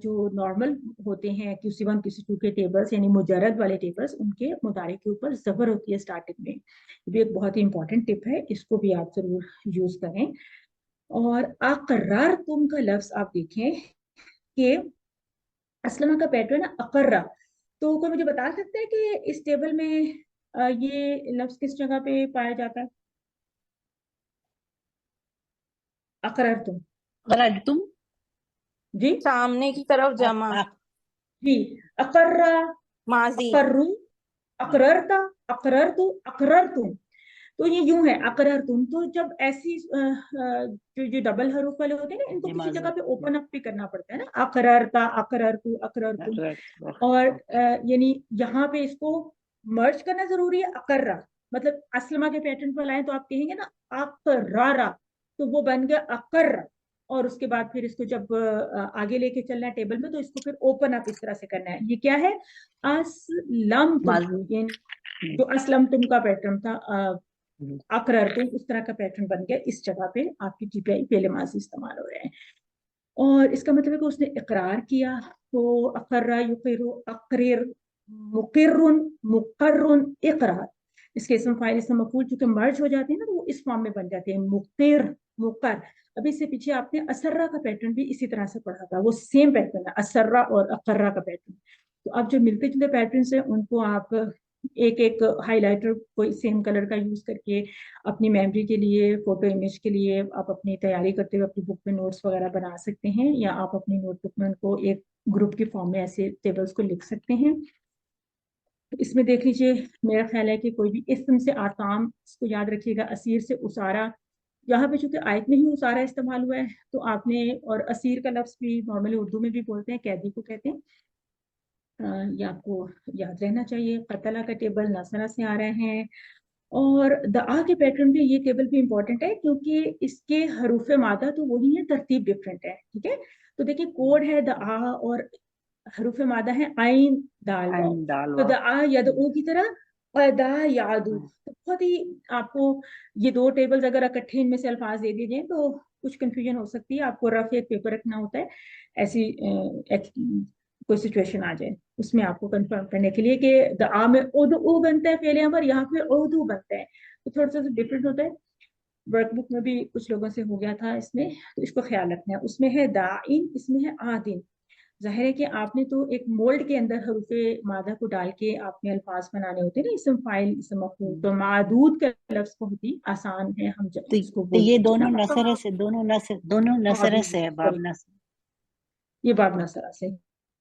जो नॉर्मल होते हैं QC1 QC2 के टेबल्स, यानी मुजरद वाले टेबल्स, उनके मुदारे के ऊपर जबर होती है स्टार्टिंग में। ये भी एक बहुत ही इंपॉर्टेंट टिप है, इसको भी आप जरूर यूज करें। और अकर्रार तुम का लफ्ज आप देखें कि असलमा का पैटर्न है अकर्रा। तो कोई मुझे बता सकता है कि इस टेबल में ये लफ्ज किस जगह पे पाया जाता है? अकरर तुम, तुम जी सामने की तरफ जमा, जी, अकर्रा, माजी। अकर्रू, अकररता, अकररतु, अकररतुम। तो ये यूं है अकरर तुम। तो जब ऐसी जो डबल हरूफ वाले होते हैं ना, इनको किसी जगह पे ओपन अप भी करना पड़ता है ना, अकररता, अकररतु, अकररतुम। और यानी यहाँ पे इसको मर्ज करना जरूरी है, अकर्रा, मतलब असलमा के पैटर्न पर लाए तो आप कहेंगे ना अकरारा, तो वो बन गया अकर्रा। और उसके बाद फिर इसको जब आगे लेके चलना है टेबल में, तो इसको फिर ओपन अप इस तरह से करना है। ये क्या है? असलम तुम, यानी जो असलम तुम का पैटर्न था, अकरर तुम, उस तरह का पैटर्न बन गया। इस जगह पे आपकी TPI पहले माजी इस्तेमाल हो रहे हैं। और इसका मतलब है कि उसने इकरार किया, तो अकर्रा युकिरु, अकरीर, मुकिर्रुन, मुकर्रुन, इकरार। इसके इसम फाइल इसम मफूल चूंकि मर्ज हो जाते हैं ना, तो वो इस फॉर्म में बन जाते हैं, मुकिर मुकर। अभी इससे पीछे आपने असर्रा का पैटर्न भी इसी तरह से पढ़ा था, वो सेम पैटर्न है, असर्रा और अकर्रा का पैटर्न। तो अब जो मिलते जुलते पैटर्न्स हैं उनको आप एक एक हाइलाइटर कोई सेम कलर का यूज करके अपनी मेमोरी के लिए, फोटो इमेज के लिए आप अपनी तैयारी करते हुए अपनी बुक में नोट्स वगैरह बना सकते हैं, या आप अपनी नोटबुक में उनको एक ग्रुप के फॉर्म में ऐसे टेबल्स को लिख सकते हैं। इसमें देख लीजिए, मेरा ख्याल है कि कोई भी इस्म से आसाम, इसको याद रखिएगा, असीर से उसारा, यहाँ पे चूंकि आयत में ही उसारा इस्तेमाल हुआ है तो आपने, और असीर का लफ्ज भी नॉर्मली उर्दू में भी बोलते हैं, कैदी को कहते हैं, ये आपको याद रहना चाहिए। कतला का टेबल नसरा से आ रहे हैं। और दआ के पैटर्न भी, ये टेबल भी इंपॉर्टेंट है क्योंकि इसके हरूफ मादा तो वही है, तरतीब डिफरेंट है, ठीक है। तो देखिए कोड है दआ और हरूफ मादा है आइन दाल वाव। आइन दाल तो वाव। दआ यदऊ की तरह, और दा यादू, तो बहुत ही आपको ये दो टेबल्स अगर इकट्ठे इनमें से अल्फाज दे दिए जाए तो कुछ कंफ्यूजन हो सकती है, आपको रफ एक पेपर रखना होता है, ऐसी कोई सिचुएशन आ जाए उसमें आपको कंफर्म करने के लिए कि दआ में उदू बनता है पहले पर, यहाँ पे उदू बनता है, तो थोड़ा सा डिफरेंट होता है। वर्कबुक में भी कुछ लोगों से हो गया था इसमें, तो इसको ख्याल रखना है। उसमें है दाइन, इसमें है आदिन। जाहिर है कि आपने तो एक मोल्ड के अंदर हरूफे मादा को डाल के आपने अल्फाज बनाने होते हैं ना, इसम फाइल, इसम मफूल। तो मादूद का लफ्ज बहुत ही आसान है, हम जब तो इसको ये बोलते दोनों हैं नसर से, दोनों नसर से है, बाब नसर। ये बाब नसरा से,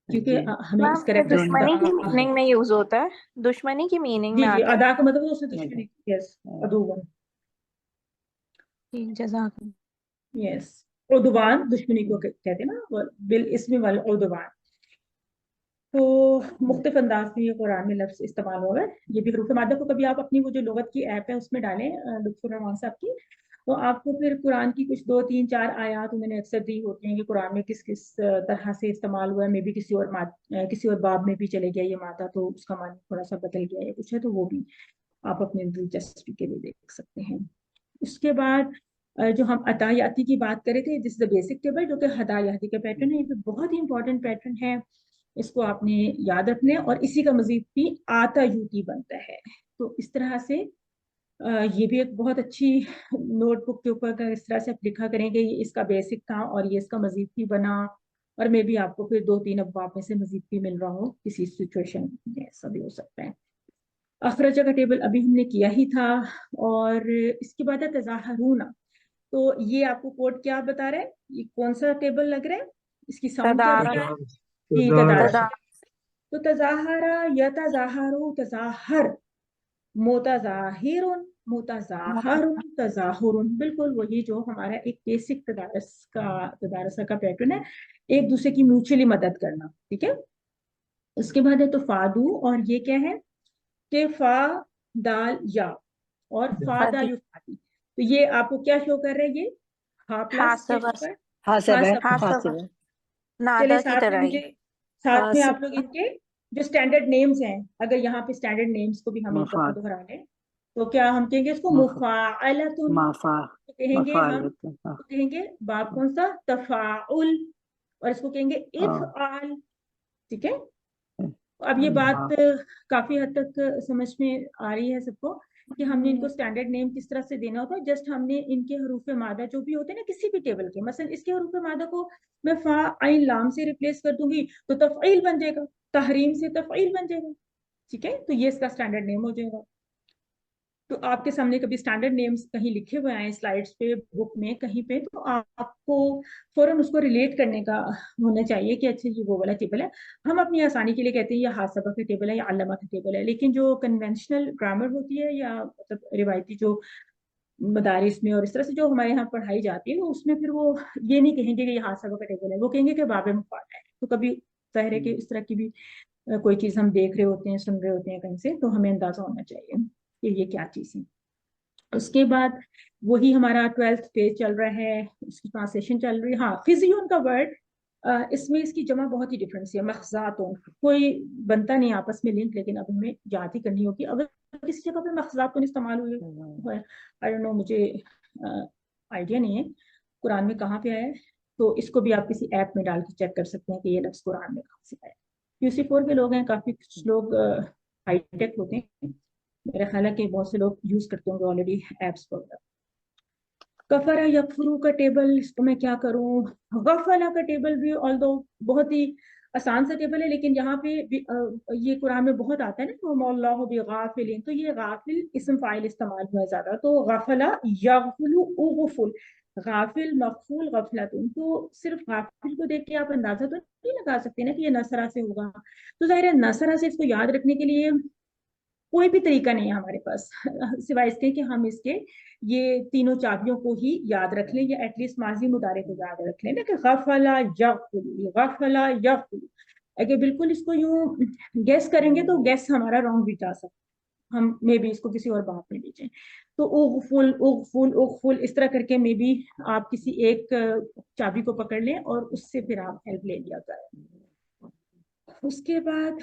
क्योंकि जी हमें मैम इसका ये रेफरेंस दुश्मनी की मीनिंग में यूज होता है, दुश्मनी की मीनिंग में जी आता है। अदा का मतलब उसने दुश्मनी, यस अदुवन, जी जज़ाक। यस उदवान दुश्मनी को कहते हैं ना, बिल इसमें वाल उदवान। तो मुख्तलिफ अंदाज में ये कुरान में लफ्ज इस्तेमाल हुआ है। ये भी हरूफ मादा को कभी आप अपनी वो जो लुगत की ऐप है उसमें डालें, लुत्फुर रहमान साहब की, तो आपको फिर कुरान की कुछ 2 3 4 आयात उन्होंने अक्सर दी होती हैं कि कुरान में किस किस तरह से इस्तेमाल हुआ है, मे भी किसी और बाब में भी चले गया ये मादा, तो उसका माना थोड़ा सा बदल गया है कुछ है, तो वो भी आप अपने दिलचस्पी के लिए देख सकते हैं। उसके बाद जो हम अतायाती की बात करे थे, दिस द बेसिक टेबल, जो कि हदायती का पैटर्न है, ये भी बहुत ही इंपॉर्टेंट पैटर्न है, इसको आपने याद रखना है। और इसी का मजीद भी आतायूती बनता है। तो इस तरह से ये भी एक बहुत अच्छी नोटबुक के ऊपर अगर इस तरह से आप लिखा करेंगे, ये इसका बेसिक था और ये इसका मजीद भी बना, और मे भी आपको फिर 2 3 अब्वाब में से मजीद भी मिल रहा हो किसी सिचुएशन में, ऐसा भी हो सकता है। अखरजा का टेबल अभी हमने किया ही था। और इसके बाद है तज़ाहरून। तो ये आपको कोड क्या बता रहा है, ये कौन सा टेबल लग रहा है, इसकी साउंड क्या बता रहा है, जी तदारस। तो तज़ाहरा या तज़ाहरु, तज़ाहर, मुतज़ाहिरुन, मुतज़ाहरुन, तज़ाहुरुन, बिल्कुल वही जो हमारा एक बेसिक तदारस का पैटर्न है, एक दूसरे की म्यूचुअली मदद करना, ठीक है। उसके बाद है तो फादू, और ये क्या है कि फा दाल या, और फादा युफादी। तो ये आपको क्या शो कर रहे हैं, ये हा प्लस क्या शो कर, हासिब है, हाँ सब। हासिब है। नादा की साथ में तरह ही। मुझे, साथ में आप लोग इनके जो स्टैंडर्ड नेम्स हैं, अगर यहाँ पे स्टैंडर्ड नेम्स को भी हम एक दफा मफाद, दोहरा लें, तो क्या हम कहेंगे इसको, मुफाअलतुन, माफा, तो कहेंगे हम, मफालत, तो कहेंगे बाब कौन सा, तफाउल, और इसको कहेंगे इफ़आल, ठीक है। अब ये बात काफी हद तक समझ में आ रही है सबको कि हमने इनको स्टैंडर्ड नेम किस तरह से देना होता है। जस्ट हमने इनके हरूफ मादा जो भी होते हैं ना किसी भी टेबल के, मसलन इसके हरूफ मादा को मैं फा आइन लाम से रिप्लेस कर दूंगी तो तफईल बन जाएगा, तहरीम से तफईल बन जाएगा, ठीक है। तो ये इसका स्टैंडर्ड नेम हो जाएगा। तो आपके सामने कभी स्टैंडर्ड नेम्स कहीं लिखे हुए आए स्लाइड्स पे, बुक में कहीं पे, तो आपको फौरन उसको रिलेट करने का होना चाहिए कि अच्छा ये वो वाला टेबल है। हम अपनी आसानी के लिए कहते हैं ये हासबा का टेबल है या अल्लमा का टेबल है, लेकिन जो कन्वेंशनल ग्रामर होती है या मतलब रिवायती जो मदारिस में और इस तरह से जो हमारे यहाँ पढ़ाई जाती है, उसमें फिर वो ये नहीं कहेंगे कि ये हासबा का टेबल है, वो कहेंगे कि बाबे मुफादा है। तो कभी जाहिर है कि इस तरह की भी कोई चीज हम देख रहे होते हैं, सुन रहे होते हैं कहीं से, तो हमें अंदाजा होना चाहिए कि ये क्या चीज है। उसके बाद वही हमारा 12th पेज चल रहा है, उसकी ट्रांसलेशन चल रही है। हाँ, फिजियोन का वर्ड, इसमें इसकी जमा बहुत ही डिफरेंस है, मखजातों, कोई बनता नहीं आपस में लिंक, लेकिन अब हमें याद ही करनी होगी। अगर किसी जगह पे मखजातों इस्तेमाल हुए, आई डोंट नो, मुझे आइडिया नहीं है कुरान में कहाँ पे आया है, तो इसको भी आप किसी ऐप में डाल के चेक कर सकते हैं कि ये लफ्ज कुरान में कहाँ से आया है। QC4 के लोग हैं, काफी कुछ लोग हाईटेक होते हैं, मेरा ख्याल है कि बहुत से लोग यूज करते होंगे ऑलरेडी एप्स वगैरह। कफरा यकफुरू का टेबल, इसको मैं क्या करूं? गफला का टेबल भी ऑल्दो बहुत ही आसान सा टेबल है, लेकिन यहाँ पे ये कुरान में बहुत आता है ना, तो मौल्लाहु बिगाफिलिन, तो ये गाफिल इस्म फाइल इस्तेमाल हुआ है ज्यादा, तो गफला यगफुलु उगफुल, गाफिल मगफूल गफलतुन, तो सिर्फ गाफिल को देख के आप अंदाजा तो नहीं लगा सकते ना कि ये नसरा से होगा। तो जाहिर है नसरा से इसको याद रखने के लिए कोई भी तरीका नहीं है हमारे पास सिवाय इसके कि हम इसके ये तीनों चाबियों को ही याद रख लें, या एटलीस्ट माजी मुदारे को याद रख लें ना, कि गफला यगफुलु, गफला यगफुलु। अगर बिल्कुल इसको यूं गेस करेंगे तो गेस हमारा रॉन्ग भी जा सकता है, हम मे बी इसको किसी और बात में लीजिए। तो उगफुल उगफुल उगफुल इस तरह करके मे बी आप किसी एक चाबी को पकड़ लें और उससे फिर आप हेल्प ले लिया जाए। उसके बाद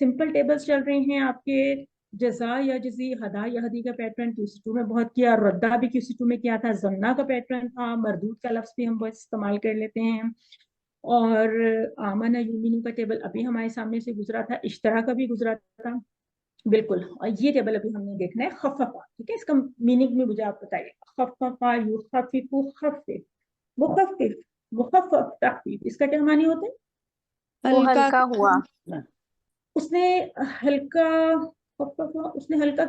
सिंपल टेबल्स चल रहे हैं आपके, जजा या जजी, हदा या हदी का पैटर्न QC2 में बहुत किया, रद्दा भी QC2 में किया था, जन्ना का पैटर्न था, मरदूद का लफ्ज भी हम बहुत इस्तेमाल कर लेते हैं, और आमना यूमिनु का टेबल अभी हमारे सामने से गुजरा था, इश्तरा का भी गुजरा था, बिल्कुल। और ये टेबल अभी हमने देखना है खफफा, ठीक है, इसका मीनिंग में मुझे आप बताइए। खफफा युखफिफु खफ्फिफ, मुखफ्फिफ मुखफ्फफ तखफीफ, इसका क्या मानी होता है? वो हल्का हल्का हुआ, उसने हल्का, उसने हल्का,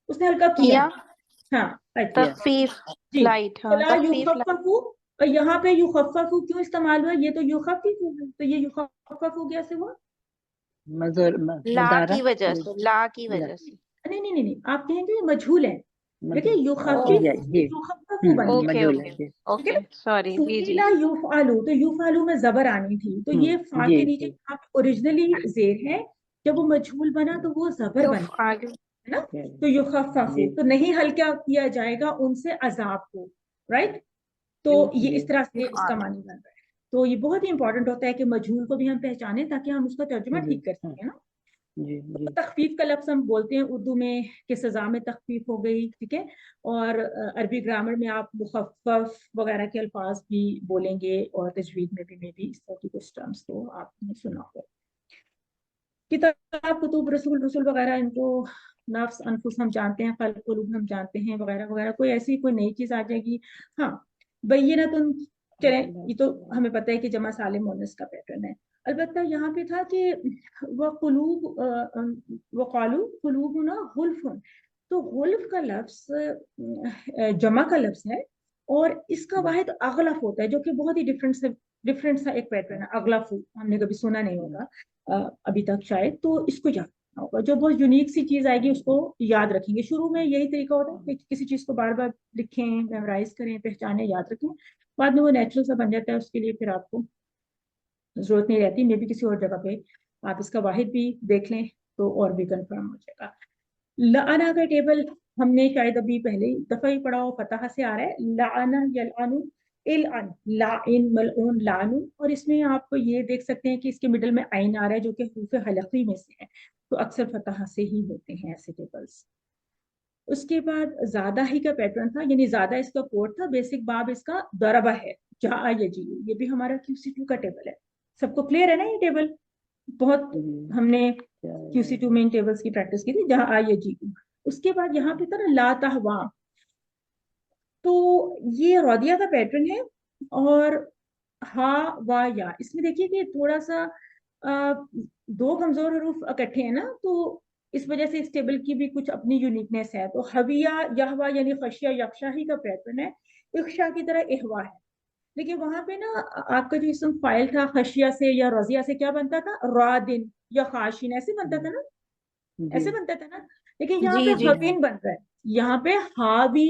उसने हल्का किया, किया, हाँ अच्छा तखफीफ, जी। लाइट, हाँ फला तखफीफ लाइट। युखफ्फफु, और यहाँ पे युखफ्फफु क्यों इस्तेमाल हुआ? ये तो युखफ्फिफु है, तो ये युखफ्फफु कैसे हुआ? ला की वजह से, ला की वजह से। नहीं नहीं नहीं नहीं, आप कहेंगे ये मजहूल है, देखिए ओ, युखफ्फिफु बन ओके गया, ओके ठीक है ओके, ना? सॉरी जी जी। फुइला युफअलु, तो युफअलु में जबर आनी थी, तो ये फा के नीचे यहाँ पे ओरिजिनली जेर है, जब वो मजहूल बना तो वो जबर बन गया, आगे है ना? तो युखफ्फफु, तो नहीं हल्का किया जाएगा उनसे अजाब को, राइट? तो ये इस तरह से इसका मानी बन रहा है। तो ये बहुत ही इंपॉर्टेंट होता है कि मजहूल को भी हम पहचाने ताकि हम उसका तर्जुमा ठीक कर सकें ना। तो तखफीफ का लफ्ज हम बोलते हैं उर्दू में कि सजा में तखफीफ हो गई, ठीक है, और अरबी ग्रामर में आप मुखफ़फ़ वगैरह के अल्फाज भी बोलेंगे, और तजवीद में भी इस तरह की कुछ टर्म्स तो आपने सुना होगा। किताब कुतुब रसूल रसूल वगैरह, इनको नफ्स अनफुस हम जानते हैं, खल्क़ क़ुलूब हम जानते हैं वगैरह वगैरह, कोई ऐसी कोई नई चीज आ जाएगी। हाँ बय्यिनतुन, चले ये तो हमें पता है कि जमा सालिम मुअन्नस का पैटर्न है। अलबत्ता यहाँ पे था कि वक़ालू क़ुलूबुना गुल्फ़ुन, तो गुल्फ का लफ्ज जमा का लफ्ज है, और इसका वाहिद अगलफ होता है, जो कि बहुत ही डिफरेंट सा एक पैटर्न है। अगलफ हमने कभी सुना नहीं होगा अभी तक शायद, तो इसको याद रखना होगा। जो बहुत यूनिक सी चीज आएगी उसको याद रखेंगे। शुरू में यही तरीका होता है कि किसी चीज को बार बार लिखें, मेमोराइज करें, पहचाने, याद रखें, बाद में वो नेचुरल सा बन जाता है, उसके लिए फिर आपको जरूरत नहीं रहती। मे भी किसी और जगह पे आप इसका वाहिद भी देख लें तो और भी कंफर्म हो जाएगा। लाना का टेबल हमने शायद अभी पहले ही दफा ही पढ़ा हो, फतह से आ रहा है, लाना यलअनु इलन, लाइन मलऊन लानु, और इसमें आप ये देख सकते हैं कि इसके मिडल में आइन आ रहा है जो कि हुरूफ हलकी में से है, तो अक्सर फतह से ही होते हैं ऐसे टेबल्स। उसके बाद ज्यादा ही का पैटर्न था, यानी ज्यादा इसका कोड था, बेसिक बाब इसका दरबा है, जा यजी, ये भी हमारा QC2 का टेबल है। सबको क्लियर है ना ये टेबल? बहुत हमने QC2 में इन टेबल्स की प्रैक्टिस की थी, जहाँ आ ये जी। उसके बाद यहाँ पे था ना ला तहवा, तो ये रौदिया का पैटर्न है, और हा वा या, इसमें देखिए कि थोड़ा सा दो कमजोर हरूफ इकट्ठे हैं ना, तो इस वजह से इस टेबल की भी कुछ अपनी यूनिकनेस है। तो हविया यहवा यानी खशिया यक्षा ही का पैटर्न है, इख्शा की तरह इहवा है, लेकिन वहां पे ना आपका जो इसम फाइल था खशिया से या रजिया से क्या बनता था? रादिन या खाशिन, ऐसे बनता था ना, ऐसे बनता था ना, लेकिन यहाँ जी पे जी हवीन बन रहा है, यहाँ पे हावी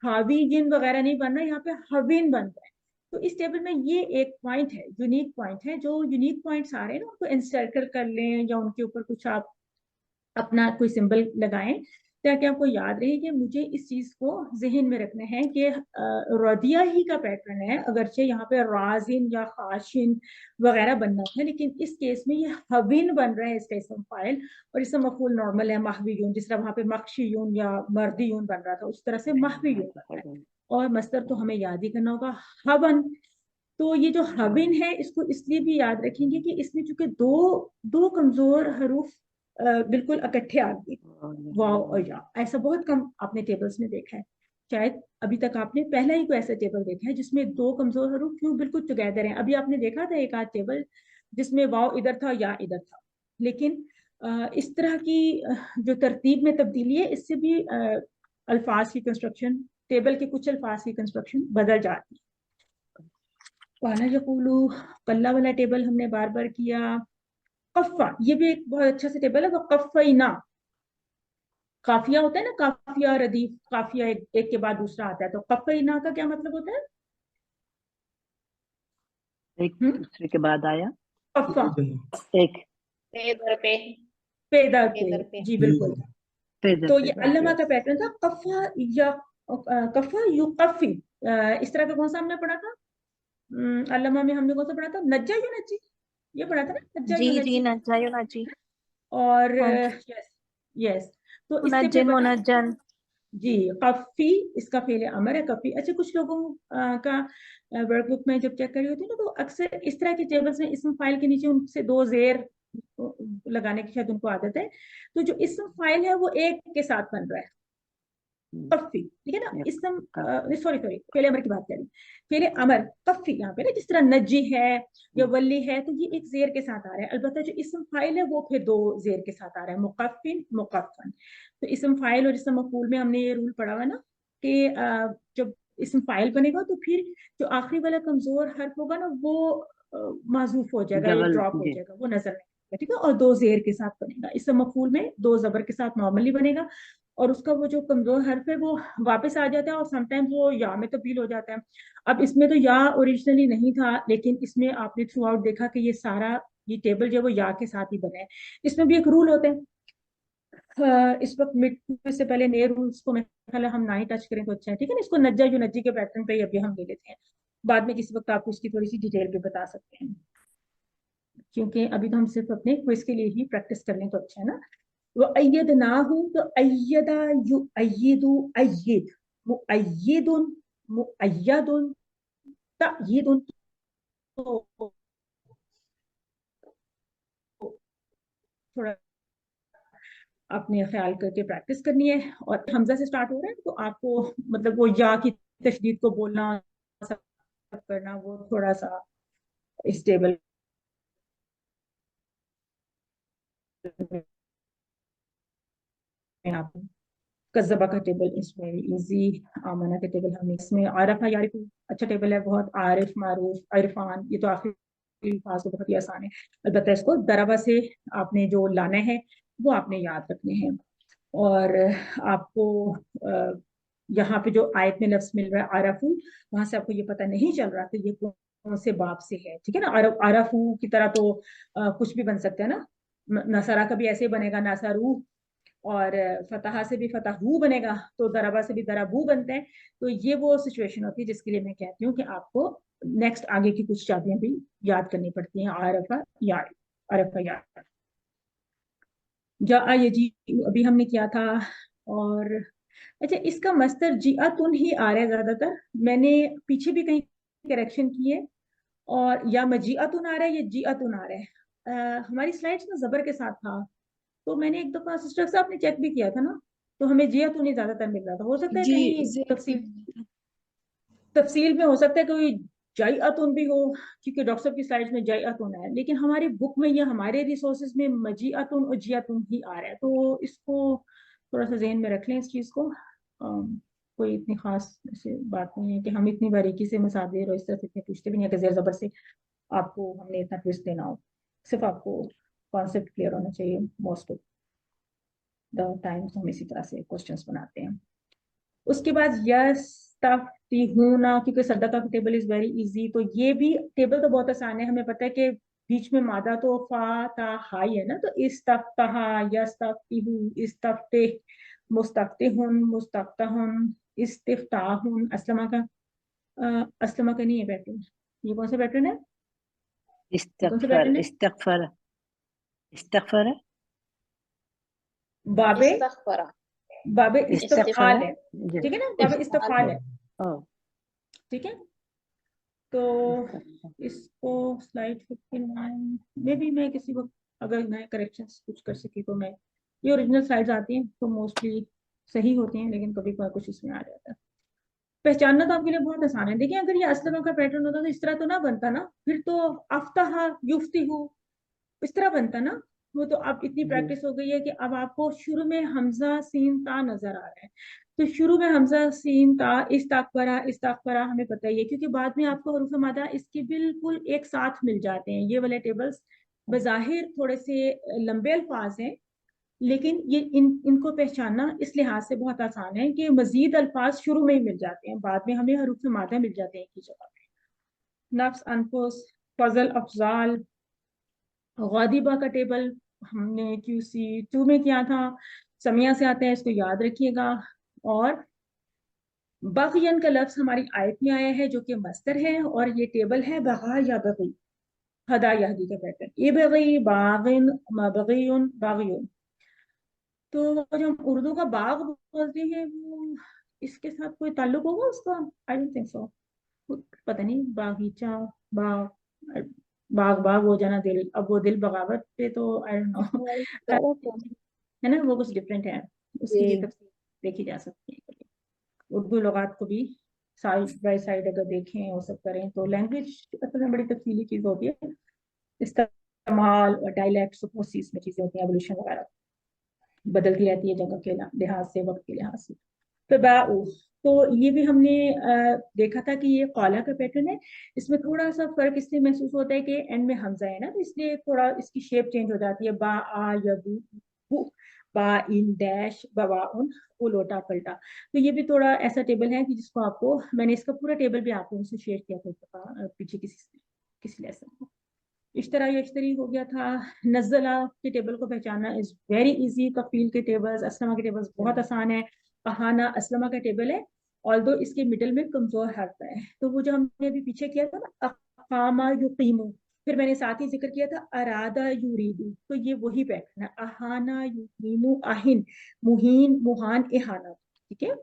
हावी जिन वगैरह नहीं बन रहा है, यहाँ पे हवीन बन रहा है। तो इस टेबल में ये एक पॉइंट है, यूनिक पॉइंट है। जो यूनिक पॉइंट्स आ रहे हैं ना उनको इंसर्कल कर लें, या उनके ऊपर कुछ आप अपना कोई सिंबल लगाएं, ताकि आपको याद रहे कि मुझे इस चीज को जहन में रखना है कि रदिया ही का पैटर्न है, अगरचे यहाँ पे राजिन या खाशिन वगैरह बनना था, लेकिन इस केस में ये हविन बन रहा है इसका इसम फाइल, और इसका मफूल नॉर्मल है महवीयून, जिस तरह वहां पे मख्शियून या मर्दियून बन रहा था उस तरह से महवीयून बन रहा है। और मस्तर तो हमें याद ही करना होगा, हवन। तो ये जो हविन है इसको इसलिए भी याद रखेंगे कि इसमें चूंकि दो दो कमजोर हरूफ बिल्कुल इकट्ठे आ गए, वाव और या, ऐसा बहुत कम आपने टेबल्स में देखा है। शायद अभी तक आपने पहला ही कोई ऐसा टेबल देखा है जिसमें दो कमजोर हरूफ क्यों बिल्कुल टुगेदर हैं। अभी आपने देखा था एक आध टेबल जिसमें वाव इधर था या इधर था, लेकिन इस तरह की जो तरतीब में तब्दीली है, इससे भी अल्फाज की कंस्ट्रक्शन, टेबल के कुछ अल्फाज की कंस्ट्रक्शन बदल जाती है। वाला यकूलू, कल्ला वाला टेबल हमने बार बार किया। कफ़ा, ये भी एक बहुत अच्छा सा टेबल है। वो कफ़ईना, काफिया होता है ना, काफिया रदीफ, काफिया एक के बाद दूसरा आता है, तो कफ़ईना का क्या मतलब होता है? एक दूसरे के बाद आया, कफ़ा, एक पे दर पे, पे दर पे दर पे, पे। जी बिल्कुल। पेदर तो ये पे अल्लमा का पैटर्न था, कफ़ा या कफ़ा युक़फ़ी। इस तरह का कौन सा हमने पढ़ा था? अल्लमा में हमने कौन सा पढ़ा था? नज्जा यू नज्जी, ये पढ़ा था ना, नज्जा यू जी नज्जी। नज्जा नज्जी, और हाँ। यस यस, तो इससे फिर मुनज्जिन बता मुनज्जन। जी, कफ़ी इसका फेल अमर है, कफ़ी। अच्छा, कुछ लोगों का वर्कबुक में जब चेक करी होती है ना, तो अक्सर इस तरह के टेबल्स में इसम फाइल के नीचे उनसे दो जेर लगाने की शायद उनको आदत है। तो जो इसम फाइल है वो एक के साथ बन रहा है, कफ़ी, ठीक है ना। इसम सॉरी फेले अमर की बात करें, फेले अमर कफ़ी यहाँ पे ना, जिस तरह नज्जी है या वली है, तो ये एक जेर के साथ आ रहा है। अलबत्ता जो इसम फाइल है वो फिर दो जेर के साथ आ रहा है, मुक़फ़िन मुक़फ़न। तो इसम फाइल और इसम मफ़ूल में हमने ये रूल पढ़ा हुआ ना कि जब इसम फाइल बनेगा तो फिर जो आखिरी वाला कमजोर हर्फ होगा ना वो माजूफ हो जाएगा या डबल ड्रॉप हो जी जाएगा, वो नजर नहीं आएगा, ठीक है। और दो जेर के साथ बनेगा। इसम मफ़ूल में दो जबर के साथ नॉर्मली बनेगा, और उसका वो जो कमजोर हर्फ है वो वापस आ जाता है, और समटाइम्स वो या में तब्दील हो जाता है। अब इसमें तो या ओरिजिनली नहीं था, लेकिन इसमें आपने थ्रू आउट देखा कि ये सारा ये टेबल जो है वो या के साथ ही बना है। इसमें भी एक रूल होता है, इस वक्त मिड से पहले नए रूल्स को मैं ख्याल है हम ना ही टच करें तो अच्छा है, ठीक है ना। इसको नज्जा यू नज्जी के पैटर्न पे ही अभी हम ले लेते हैं, बाद में किसी वक्त आपको इसकी थोड़ी सी डिटेल भी बता सकते हैं, क्योंकि अभी तो हम सिर्फ अपने क्विज के लिए ही प्रैक्टिस कर लें तो अच्छा है ना। वो अय्यद ना हूं तो अय्यदा यु अय्यदु अय्यद, मुअय्यदुन मुअय्यदुन तअय्यदुन। तो थोड़ा अपने ख्याल करके प्रैक्टिस करनी है। और हमजा से स्टार्ट हो रहा है तो आपको मतलब वो या की तशदीद को बोलना सब करना, वो थोड़ा सा इस टेबल में आप कज़्ज़बा का टेबल इज वेरी इजी, आमना का टेबल हमें इसमें आरफा यारिफू अच्छा टेबल है बहुत, आरिफ मारूफ इरफान, ये तो आखिरी अल्फाज तो बहुत ही आसान है। अलबत्ता इसको दरबा से आपने जो लाना है वो आपने याद रखने हैं। और आपको यहाँ पे जो आयत में लफ्ज मिल रहा है आरफू, वहां से आपको ये पता नहीं चल रहा कि ये कौन से बाब से है, ठीक है ना। आरफू की तरह तो कुछ भी बन सकता है ना, नसरा का भी ऐसे बनेगा नसरू, और फतहा से भी फतहू बनेगा, तो दरबा से भी दरबू बनते हैं। तो ये वो सिचुएशन होती है जिसके लिए मैं कहती हूँ कि आपको नेक्स्ट आगे की कुछ चाबियां भी याद करनी पड़ती हैं। आरफा या अरफा या जा ये जी अभी हमने किया था। और अच्छा, इसका मस्तर जियातुन ही आ रहा है ज्यादातर, मैंने पीछे भी कहीं करेक्शन की है, और या मजीअतुन आ रहा है या जियातुन आ रहा है। हमारी स्लाइड्स में जबर के साथ था, तो मैंने एक दफा सिस्टर साहब ने चेक भी किया था ना, तो हमें जियातुन ही ज्यादातर मिल रहा था। हो सकता है जी कहीं जी तफसील में हो सकता है कोई जाइअतुन भी हो, क्योंकि डॉक्टर साहब की स्लाइड्स में जाइअतुन है, लेकिन हमारी बुक में या हमारे रिसोर्सेज में मजीअतुन और जियातुन ही आ रहा है। तो इसको थोड़ा सा जहन में रख लें इस चीज को। कोई इतनी खास ऐसे बात नहीं है कि हम इतनी बारीकी से मसादिर और इस तरह से इतने पूछते भी नहीं है कि जेर जबर से आपको हमने इतना ट्विस्ट देना हो। सिर्फ आपको कॉन्सेप्ट क्लियर होना चाहिए। मोस्ट ऑफ द टाइम्स हम इसी तरह से क्वेश्चंस बनाते हैं। उसके बाद यस्तफ्तिहूना, क्योंकि सदका का टेबल इज वेरी इजी, तो ये भी टेबल तो बहुत आसान है। हमें पता है कि बीच में मादा तो फा ता हाई है ना, तो इस्तफ्तहा यस्तफ्तिहु इस्तफ्तिह मुस्तफ्तिहुन मुस्तफ्तहुन इस्तिफ्ताहुन। अस्लमा का नहीं है पैटर्न, ये कौन सा पैटर्न है? कौन सा इस्तगफर पैटर्न है? इस्तगफर इस्तगफर बाबे इस्तगफरा, बाबे इस्तगफर इस्तफाल है, जी ठीक है ना, बाबे इस्तफाल है, ओ ठीक है। तो इसको स्लाइड 59 में भी मैं किसी वक्त अगर नए करेक्शंस कुछ कर सकी तो मैं, ये ओरिजिनल स्लाइड्स आती हैं तो मोस्टली सही होती हैं, लेकिन कभी कभार कुछ इसमें आ जाता है। पहचानना तो आपके लिए बहुत आसान है। देखिए अगर ये असलमा का पैटर्न होता तो इस तरह तो ना बनता ना, फिर तो अफ्ताहा युफ्तिहु इस तरह बनता ना। वो तो अब इतनी प्रैक्टिस हो गई है कि अब आपको शुरू में हमजा सीन ता नजर आ रहा है। तो शुरू में हमजा सीन ता इस्ताकबरा हमें पता ही है, क्योंकि बाद में आपको हरूफ मादा इसके बिल्कुल एक साथ मिल जाते हैं। ये वाले टेबल्स बज़ाहिर थोड़े से लंबे अल्फाज हैं, लेकिन ये इनको पहचानना इस लिहाज से बहुत आसान है कि मजीद अल्फाज शुरू में ही मिल जाते हैं, बाद में हमें हरूफ मादा मिल जाते हैं एक ही जगह पे। नफ्स, अनफुस, फजल, अफजाल, गादिबा का टेबल हमने QC2 में किया था, समिया से आता है, इसको याद रखिएगा। और बगियन का लफ्ज हमारी आयत में आया है जो कि मस्तर है, और ये टेबल है बगा या बगी, हदा यहदी का पैटर्न, ये बगी बागिन मबगीयुन बागियुन। तो जो हम उर्दू का बाग बोलते हैं वो इसके साथ कोई ताल्लुक होगा उसका? I don't think so. पता नहीं, बागीचा, बाग, बाग बाग हो जाना दिल, अब वो दिल बगावत पे तो आई डोंट नो, है ना, वो कुछ डिफरेंट है, उसकी भी तफसीर देखी जा सकती है। उर्दू लुगात को भी साइड बाय साइड अगर देखें और सब करें तो लैंग्वेज असल में बड़ी तफसीली चीज होती है, इस्तेमाल और डायलैक्ट्स उस चीज में चीजें होती हैं, एवोल्यूशन वगैरह बदलती रहती है जगह के लिहाज से, वक्त के लिहाज से। तो ये भी हमने देखा था कि ये कौला का पैटर्न है। इसमें थोड़ा सा फर्क इसलिए महसूस होता है कि एंड में हमजा है ना, तो इसलिए थोड़ा इसकी शेप चेंज हो जाती है। बा आ या बू, बा इन डैश बवा उन, उलोटा पलटा। तो ये भी थोड़ा ऐसा टेबल है कि जिसको आपको, मैंने इसका पूरा टेबल भी आप लोगों से शेयर किया था पीछे किसी लेसन में। इश्तरी हो गया था। नज़ला के टेबल को पहचानना इज वेरी इजी। कफील के टेबल्स, असलमा के टेबल्स बहुत आसान है। अहाना असलमा का टेबल है, ऑल्दो इसके मिडल में कमजोर हर्फ है। तो वो जो हमने अभी पीछे किया था ना, अकामा युकीमु, फिर मैंने साथ ही जिक्र किया था अरादा युरीदु, तो ये वही पैटर्न है। अहाना युकीमु आहिन, मुहीन मुहान इहाना। ठीक है,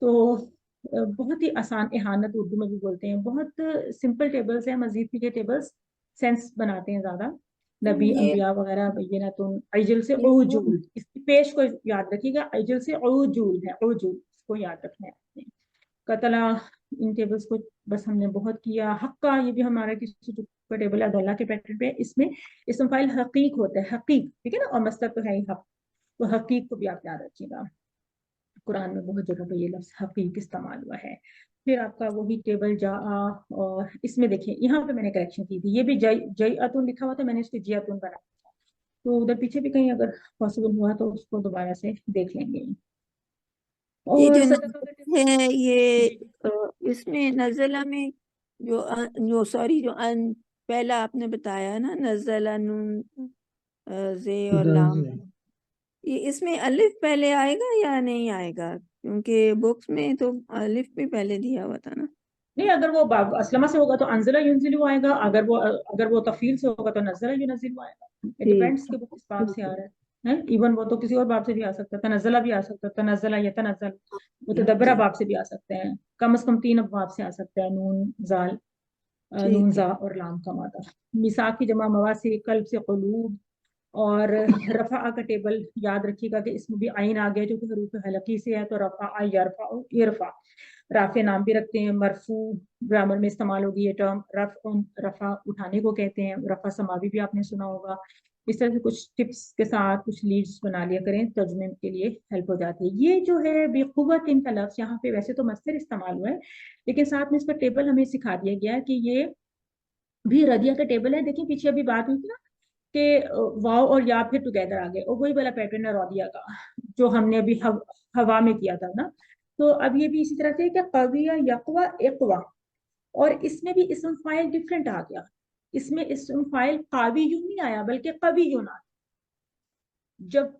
तो बहुत ही आसान, इहानत उर्दू में भी बोलते हैं। बहुत सिंपल टेबल्स हैं। मजीद के टेबल्स सेंस बनाते हैं ज्यादा, नबी ये अंबिया वगैरह बैना। तो अजल से ये उजूल, इसकी पेश को याद रखिएगा, अजल से उजूल है, उजूल इसको याद रखना है आपने। कतला, इन टेबल्स को बस हमने बहुत किया। हक्का, ये भी हमारा किसी का टेबल है अल्लाह के पैटर्न पे। इसमें इसम फाइल हकीक होता है, हकीक, ठीक है ना, और मस्तर तो है ही हक, तो हकीक को भी आप याद रखिएगा। कुरान में बहुत जगह पे ये लफ्ज हकीक इस्तेमाल हुआ है। फिर आपका वही टेबल जा, और इसमें देखिए यहाँ पे मैंने करेक्शन की थी, ये भी जय अतुन लिखा हुआ था, मैंने इसको जियातुन बनाया था। तो उधर पीछे भी कहीं अगर पॉसिबल हुआ तो उसको दोबारा से देख लेंगे। ये और जो सदका का टेबल, है ये इसमें नज़ला में जो सॉरी जो पहला आपने बताया ना, नज़ला नून जे और लाम, ये इसमें अलिफ पहले आएगा या नहीं आएगा? क्योंकि बुक्स में तो अलिफ भी पहले दिया हुआ था ना। नहीं, अगर वो असलमा से होगा तो अंजला युनजिलु आएगा, अगर वो तफील से होगा तो नज़ला युनजिलु आएगा। इट डिपेंड्स कि वो किस बाब से आ रहा है। इवन वो तो किसी और बाब से भी आ सकता है, तनज़ला भी आ सकता है, तनज़ला या तनज़ल, मुतदब्बरा बाब से भी आ सकते हैं। कम से कम 3 बाब से आ सकता है, नून जाल, नून ठीक है। जा और लाम का मादा। मिसाक की जमा मवासी, कल्ब से कुलूब। और रफा का टेबल याद रखिएगा कि इसमें भी आइन आ गया जो कि हरूफ हलकी से है, तो रफा यरफा इरफा। राफे नाम भी रखते हैं, मरफू ग्रामर में इस्तेमाल होगी ये टर्म। रफा उठाने को कहते हैं, रफा समावी भी आपने सुना होगा। इस तरह से कुछ टिप्स के साथ कुछ लीड्स बना लिया करें, तर्जुमे के लिए हेल्प हो जाती है। ये जो है बेखुवत इनका लफ्ज यहाँ पे वैसे तो मस्तर इस्तेमाल हुआ है, लेकिन साथ में इसका टेबल हमें सिखा दिया गया है कि ये भी रदिया का टेबल है। देखिए पीछे अभी बात हुई थी ना कि वाव और या फिर टुगेदर आ गए, और वही वाला पैटर्न है रदिया का जो हमने अभी हवा में किया था ना। तो अब ये भी इसी तरह से क्या, कविया यकवा इकवा। और इसमें भी इसम फाइल डिफरेंट आ गया। इसमें इसम फाइल कावी यूं नहीं आया बल्कि कवि यूं आया। जब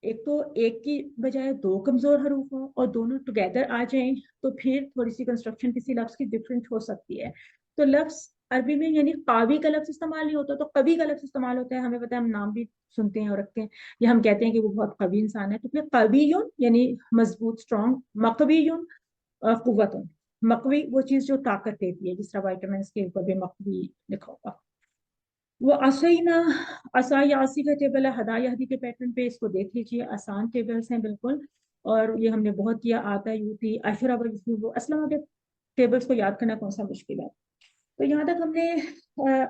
एक तो एक की बजाय 2 कमजोर हरूफ हो और दोनों टुगेदर आ जाएं, तो फिर थोड़ी सी कंस्ट्रक्शन किसी लफ्ज की डिफरेंट हो सकती है। तो लफ्ज अरबी में यानी कावी का लफ्ज इस्तेमाल नहीं होता, तो कवि का लफ्ज इस्तेमाल होता है। हमें पता है, हम नाम भी सुनते हैं और रखते हैं, या हम कहते हैं कि वो बहुत कवि इंसान है, तो फिर कवियुन यानी मजबूत स्ट्रॉन्ग, मकवियुन कुव्वतुन। मकवी वो चीज जो ताकत देती है, जिस तरह वाइटामिन के ऊपर भी मकवी लिखा होगा। वो असैना, असाई आसी का टेबल है हदायहदी के पैटर्न पे, इसको देख लीजिए, आसान टेबल्स हैं बिल्कुल। اور یہ ہم نے بہت کیا، آتا یوتی عشرہ وہ اسلم کے ٹیبلز کو یاد کرنا کون سا مشکل ہے. تو یہاں تک ہم نے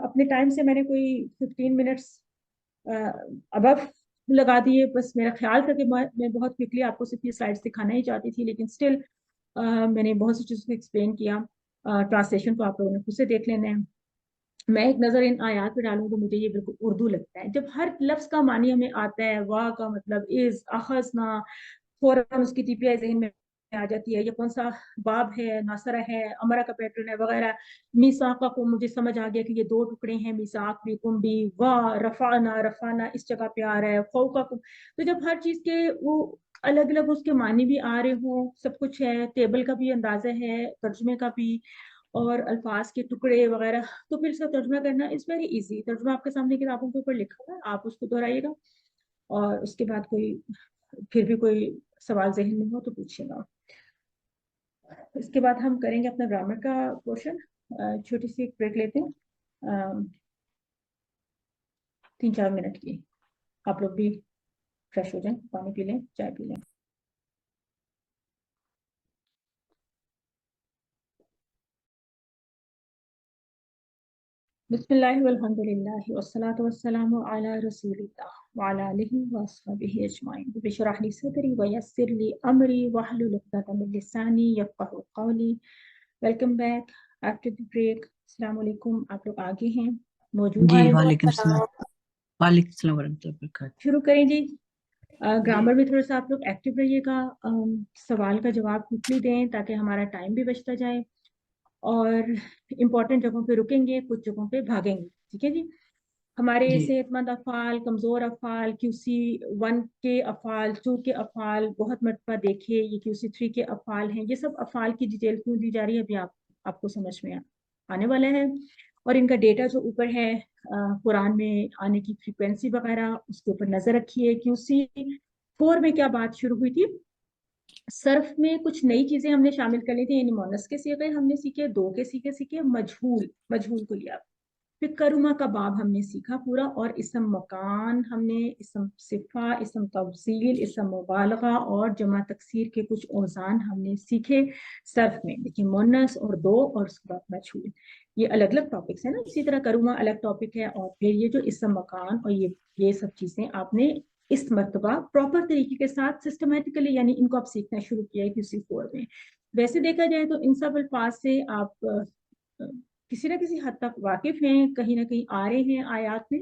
اپنے ٹائم سے میں نے کوئی 15 منٹس ابو لگا دیے. بس میرا خیال تھا کہ میں بہت کوئکلی آپ کو صرف یہ سلائڈس دکھانا ہی چاہتی تھی، لیکن اسٹل میں نے بہت سی چیزوں کو ایکسپلین کیا. ٹرانسلیشن کو آپ لوگوں نے خود سے دیکھ لینا ہے. میں ایک نظر ان آیات پہ ڈالوں تو مجھے یہ بالکل اردو لگتا ہے. جب ہر لفظ کا معنی ہمیں آتا ہے، واہ کا مطلب از، اخذنا، فوراً اس کی ٹی پی آئی ذہن میں آ جاتی ہے، یہ کون سا باب ہے، ناصرہ ہے، امرا کا پیٹرن ہے وغیرہ. میثاقہ کو مجھے سمجھ آ گیا کہ یہ 2 ٹکڑے ہیں، میثاق بھی، کم بھی، واہ، رفعنا اس جگہ پہ آ رہا ہے، فوقکم. تو جب ہر چیز کے وہ الگ الگ اس کے معنی بھی آ رہے ہوں، سب کچھ ہے، ٹیبل کا بھی اندازہ ہے، ترجمے کا بھی، اور الفاظ کے ٹکڑے وغیرہ، تو پھر اس کا ترجمہ کرنا از ویری ایزی. ترجمہ آپ کے سامنے کتابوں کے اوپر لکھا ہوا ہے، آپ اس کو دہرائیے گا، اور اس کے بعد پھر بھی کوئی سوال ذہن میں ہو تو پوچھیے گا. اس کے بعد ہم کریں گے اپنا گرامر کا پورشن. چھوٹی سی ایک بریک لیتے ہیں 3-4 منٹ کی. آپ لوگ بھی فریش ہو جائیں، پانی پی لیں، چائے پی لیں. بسم اللہ والحمد للہ والصلاة والسلام علی رسول اللہ وعلی آلہ وصحبہ اجمعین. رب اشرح لی صدری ویسر لی امری واحلل عقدۃ من لسانی یفقہوا قولی. Welcome back after the break. السلام علیکم. آپ لوگ آگے ہیں، موجود جی ہیں. وعلیکم السلام. وعلیکم السلام ورحمۃ اللہ وبرکاتہ. شروع کریں جی. گرامر میں تھوڑا سا آپ لوگ ایکٹیو رہیے گا، سوال کا جواب کوئکلی دیں تاکہ ہمارا ٹائم بھی بچتا جائے، اور امپورٹنٹ جگہوں پہ رکیں گے، کچھ جگہوں پہ بھاگیں گے. ٹھیک ہے جی. ہمارے جی صحت مند افعال، کمزور افعال، QC 1 کے افعال، 2 کے افعال بہت مرتبہ دیکھے، یہ QC 3 کے افعال ہیں. یہ سب افعال کی ڈیٹیل کیوں دی جا رہی ہے ابھی آپ کو سمجھ میں آنے والا ہے. اور ان کا ڈیٹا جو اوپر ہے قرآن میں آنے کی فریکوینسی وغیرہ، اس کے اوپر نظر رکھیے. QC 4 میں کیا بات شروع ہوئی تھی؟ صرف میں کچھ نئی چیزیں ہم نے شامل کر لی تھی، یعنی مونس کے صیغے ہم نے سیکھے، 2 کے صیغے سیکھے، مجہول کو لیا. پھر کرما کا باب ہم نے سیکھا پورا، اور اسم مکان ہم نے، اسم صفہ، اسم تفضیل، اسم مبالغہ اور جمع تکسیر کے کچھ اوزان ہم نے سیکھے صرف میں. لیکن مونس اور 2 اور اس کے بعد مجہول، یہ الگ الگ ٹاپکس ہیں نا. اسی طرح کرما الگ ٹاپک ہے، اور پھر یہ جو اسم مکان اور یہ سب چیزیں آپ نے اس مرتبہ پراپر طریقے کے ساتھ سسٹمیٹیکلی، یعنی ان کو آپ سیکھنا شروع کیا ہے QC 4 میں. ویسے دیکھا جائے تو ان سب الفاظ سے آپ کسی نہ کسی حد تک واقف ہیں، کہیں نہ کہیں آ رہے ہیں آیات میں،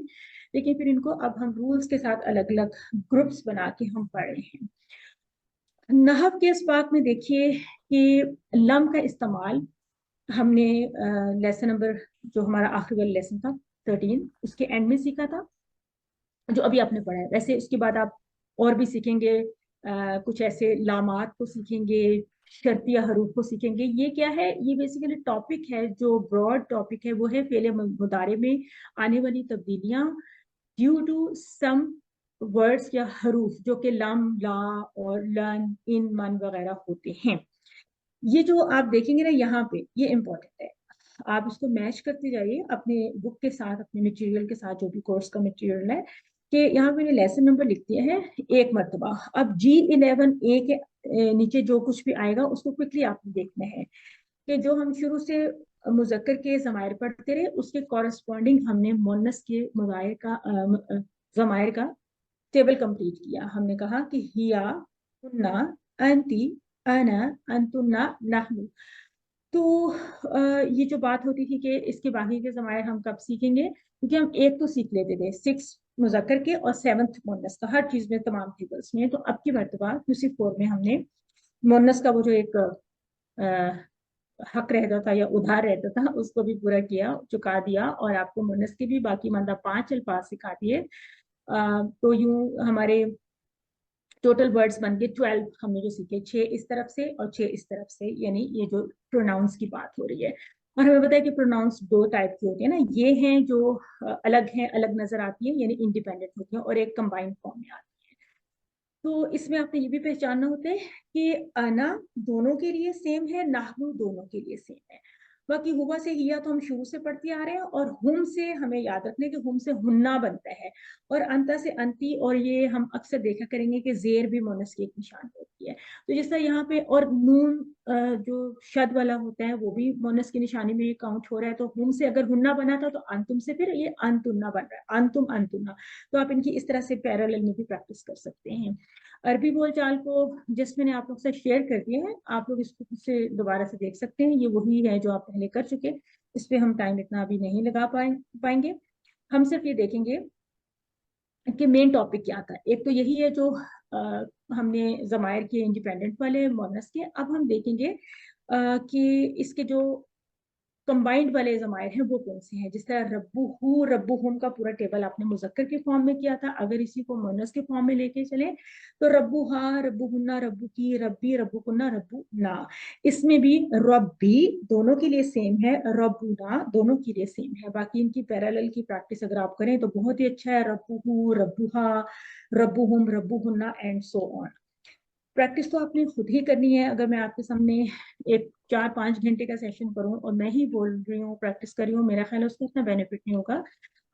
لیکن پھر ان کو اب ہم رولز کے ساتھ الگ الگ گروپس بنا کے ہم پڑھ رہے ہیں. نحو کے اسباق میں دیکھیے کہ لم کا استعمال ہم نے لیسن نمبر جو ہمارا آخری والا لیسن تھا 13 اس کے اینڈ میں سیکھا تھا، جو ابھی آپ نے پڑھا ہے. ویسے اس کے بعد آپ اور بھی سیکھیں گے، کچھ ایسے لامات کو سیکھیں گے، شرطیہ حروف کو سیکھیں گے. یہ کیا ہے؟ یہ بیسیکلی ٹاپک ہے، جو براڈ ٹاپک ہے وہ ہے فعل مضارع میں آنے والی تبدیلیاں ڈیو ٹو سم ورڈز یا حروف جو کہ لم، لا اور لن، ان، من وغیرہ ہوتے ہیں. یہ جو آپ دیکھیں گے نا یہاں پہ، یہ امپورٹنٹ ہے. آپ اس کو میچ کرتے جائیے اپنے بک کے ساتھ، اپنے مٹیریل کے ساتھ، جو بھی کورس کا مٹیریل ہے، کہ یہاں میں نے لیسن نمبر لکھ دیا ہے 1 مرتبہ. اب G11A کے نیچے جو کچھ بھی آئے گا اس کو کوئکلی آپ نے دیکھنا ہے کہ جو ہم شروع سے مذکر کے ضمائر پڑھتے رہے اس کے کورسپونڈنگ ہم نے مونس کے ضمائر کا ٹیبل کمپلیٹ کیا. ہم نے کہا کہ ہیا، کننا، انتی، انا، انتنا، نحن. تو یہ جو بات ہوتی تھی کہ اس کے باقی کے ضمائر ہم کب سیکھیں گے، کیونکہ ہم 1 تو سیکھ لیتے تھے 6 مذکر کے اور 7 مونس کا، ہر چیز میں تمام ٹیبلز میں. تو اب کی مرتبہ QC 4 میں ہم نے مونس کا وہ جو ایک حق رہتا تھا یا ادھار رہتا تھا اس کو بھی پورا کیا، چکا دیا، اور آپ کو مونس کے بھی باقی ماندہ 5 الفاظ سکھا دیے. تو یوں ہمارے ٹوٹل ورڈز بن گئے 12. ہم نے جو سیکھے 6 اس طرف سے اور 6 اس طرف سے، یعنی یہ جو پروناؤنس کی بات ہو رہی ہے. اور ہمیں پتا ہے کہ پروناؤنس 2 ٹائپ کی ہوتی ہیں نا، یہ ہیں جو الگ ہیں، الگ نظر آتی ہیں، یعنی انڈیپینڈنٹ ہوتی ہیں، اور ایک کمبائنڈ فارم میں آتی ہے. تو اس میں آپ نے یہ بھی پہچاننا ہوتا ہے کہ انا دونوں کے لیے سیم ہے، نحو دونوں کے لیے سیم ہے. बाकी हुआ से हिया तो हम शुरू से पढ़ते आ रहे हैं, और हुम से हमें याद रखने कि हुम से हुन्ना बनता है, और अंता से अंती, और ये हम अक्सर देखा करेंगे कि जेर भी मोनस की एक निशान होती है। तो जिस तरह यहाँ पे, और नून जो शद वाला होता है वो भी मोनस की निशानी में काउंट हो रहा है। तो हुम से अगर हुन्ना बना था तो अंतुम से फिर ये अंतुन्ना बन रहा है, अंतुम अंतुन्ना। तो आप इनकी इस तरह से पैरेलल में भी प्रैक्टिस कर सकते हैं। अरबी बोलचाल को जस्ट मैंने आप लोग से शेयर कर दिया है, आप लोग इसको से दोबारा से देख सकते हैं, ये वही है जो आप पहले कर चुके। इस पे हम टाइम इतना अभी नहीं लगा पाएंगे। हम सिर्फ ये देखेंगे कि मेन टॉपिक क्या था। एक तो यही है जो हमने जमायर के इंडिपेंडेंट वाले मोनस के। अब हम देखेंगे कि इसके जो कंबाइंड वाले जमायर हैं वो कौन से हैं। जिस तरह रब्बुहु रब्बुहुम का पूरा टेबल आपने मुजक्कर के फॉर्म में किया था, अगर इसी को मोनस के फॉर्म में लेके चले तो रब्बुहा रब्बुहुन्ना रब्बुकी रब्बी रब्बुकुन्ना रब्बुना। इसमें भी रब्बी दोनों के लिए सेम है, रब्बुना दोनों के लिए सेम है। बाकी इनकी पैरेलल की प्रैक्टिस अगर आप करें तो बहुत ही अच्छा है। रब्बुहु रब्बुहा रब्बुहुम रब्बुहुन्ना एंड सो ऑन। प्रैक्टिस तो आपने खुद ही करनी है। अगर मैं आपके सामने एक 4-5 घंटे का सेशन करूं और मैं ही बोल रही हूँ, प्रैक्टिस कर रही हूँ, मेरा ख्याल है उसका इतना बेनिफिट नहीं होगा।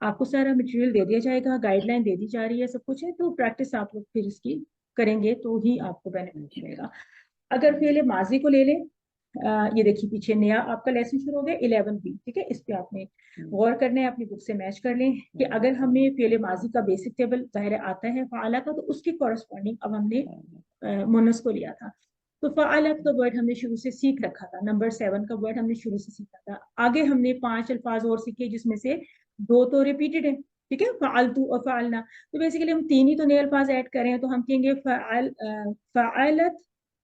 आपको सारा मटेरियल दे दिया जाएगा, गाइडलाइन दे दी जा रही है, सब कुछ है, तो प्रैक्टिस आप लोग फिर इसकी करेंगे तो ही आपको बेनिफिट मिलेगा। अगर फेल माजी को ले लें, ये देखिए पीछे नया आपका लेसन शुरू हो गया 11B, ठीक है। इस पे आपने गौर करना है, अपनी बुक से मैच कर लें कि अगर हमें फेल माजी का बेसिक टेबल ज़ाहिर आता है फ़ाला का, तो उसकी कॉरस्पॉन्डिंग अब हमने मोनस को लिया था। तो फ़ालत का वर्ड हमने शुरू से सीख रखा था, नंबर 7 का वर्ड हमने शुरू से सीखा था। आगे हमने 5 अल्फाज और सीखे जिसमें से 2 तो रिपीटेड है, ठीक है, फ़ालतू और फ़ालना। तो बेसिकली हम 3 ही तो नए अल्फाज ऐड कर रहे हैं, तो हम कहेंगे फ़ालत,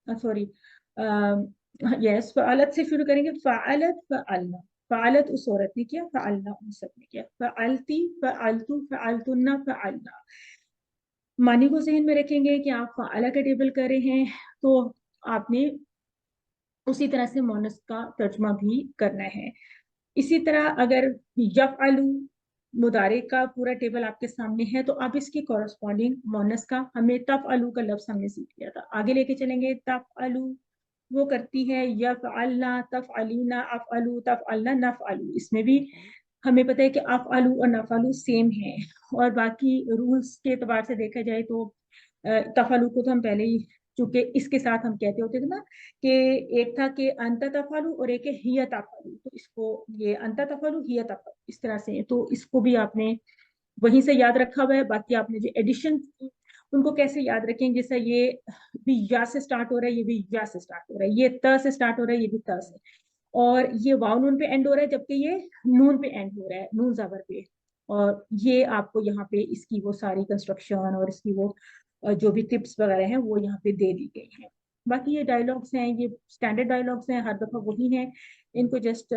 सॉरी यस, फ़ालत से शुरू करेंगे, फ़ालत फ़अलना। फ़ालत उस औरत ने किया, फ़अलना उन सब ने किया, फ़अलती फ़अलतु फ़अलतुन्ना फ़अलना। मानी को ज़हन में रखेंगे कि आप फ़अला का टेबल कर रहे हैं तो आपने उसी तरह से मोनस का तर्जुमा भी करना है। इसी तरह अगर यफ़अलु मुदारे का पूरा टेबल आपके सामने है तो अब इसकी कॉरस्पॉन्डिंग मोनस का, हमें तफ़अलु का लफ्ज़ हमने सीख लिया था, आगे लेके चलेंगे। तफ़अलु वो करती है, यफ़अलना तफ़अलीना अफ़अलु तफ़अलना नफ़अलु। इसमें भी हमें पता है कि अफ़अलु और नफ़अलु सेम है। और बाकी रूल्स के एतबार से देखा जाए तो तफ़अलु को तो हम पहले ही, चूंकि इसके साथ हम कहते होते थे ना कि एक था कि अंता तफ़अलु और एक है हिया तफ़अलु, तो इसको ये अंता तफ़अलु हिया तफ़अलु इस तरह से, तो इसको भी आपने वहीं से याद रखा हुआ है। बाकी आपने जो एडिशन उनको कैसे याद रखेंगे, जैसे ये भी या से स्टार्ट हो रहा है, ये भी या से स्टार्ट हो रहा है, ये त से स्टार्ट हो रहा है, ये भी त से, और ये वाव नून पे एंड हो रहा है जबकि ये नून पे एंड हो रहा है, नून ज़बर पे। और ये आपको यहाँ पे इसकी वो सारी कंस्ट्रक्शन और इसकी वो जो भी टिप्स वगैरह हैं वो यहाँ पे दे दी गई हैं। बाकी ये डायलॉग्स हैं, ये स्टैंडर्ड डायलॉग्स हैं, हर दफा वही हैं, इनको जस्ट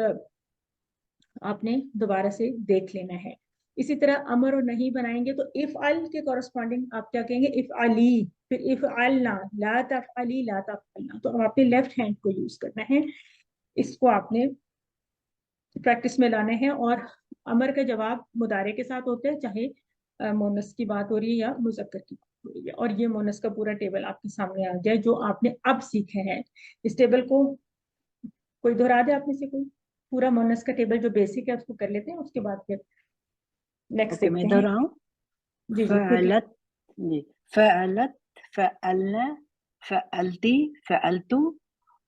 आपने दोबारा से देख लेना है। इसी तरह अमर और नहीं बनाएंगे तो इफ अल के कॉरस्पॉन्डिंग आप क्या कहेंगे, इफ अली, फिर इफ अलना, ला तफअली ला तफअलना। तो अब आपने लेफ्ट हैंड को यूज करना है, इसको आपने प्रैक्टिस में लाना है। और अमर का जवाब मुदारे के साथ होता है, चाहे मोनस की बात हो रही है या मुजक्कर की बात हो रही है। और ये मोनस का पूरा टेबल आपके सामने आ गया जो आपने अब सीखे हैं। इस टेबल को कोई दोहरा दे आप में से कोई, पूरा मोनस का टेबल जो बेसिक है उसको कर लेते हैं, उसके बाद फिर नेक्स्ट ओके, मैं देखते हैं। दोहराऊं। जी जी फ़अलत, जी, फ़अलत फ़अलना फ़अलती फ़अलतु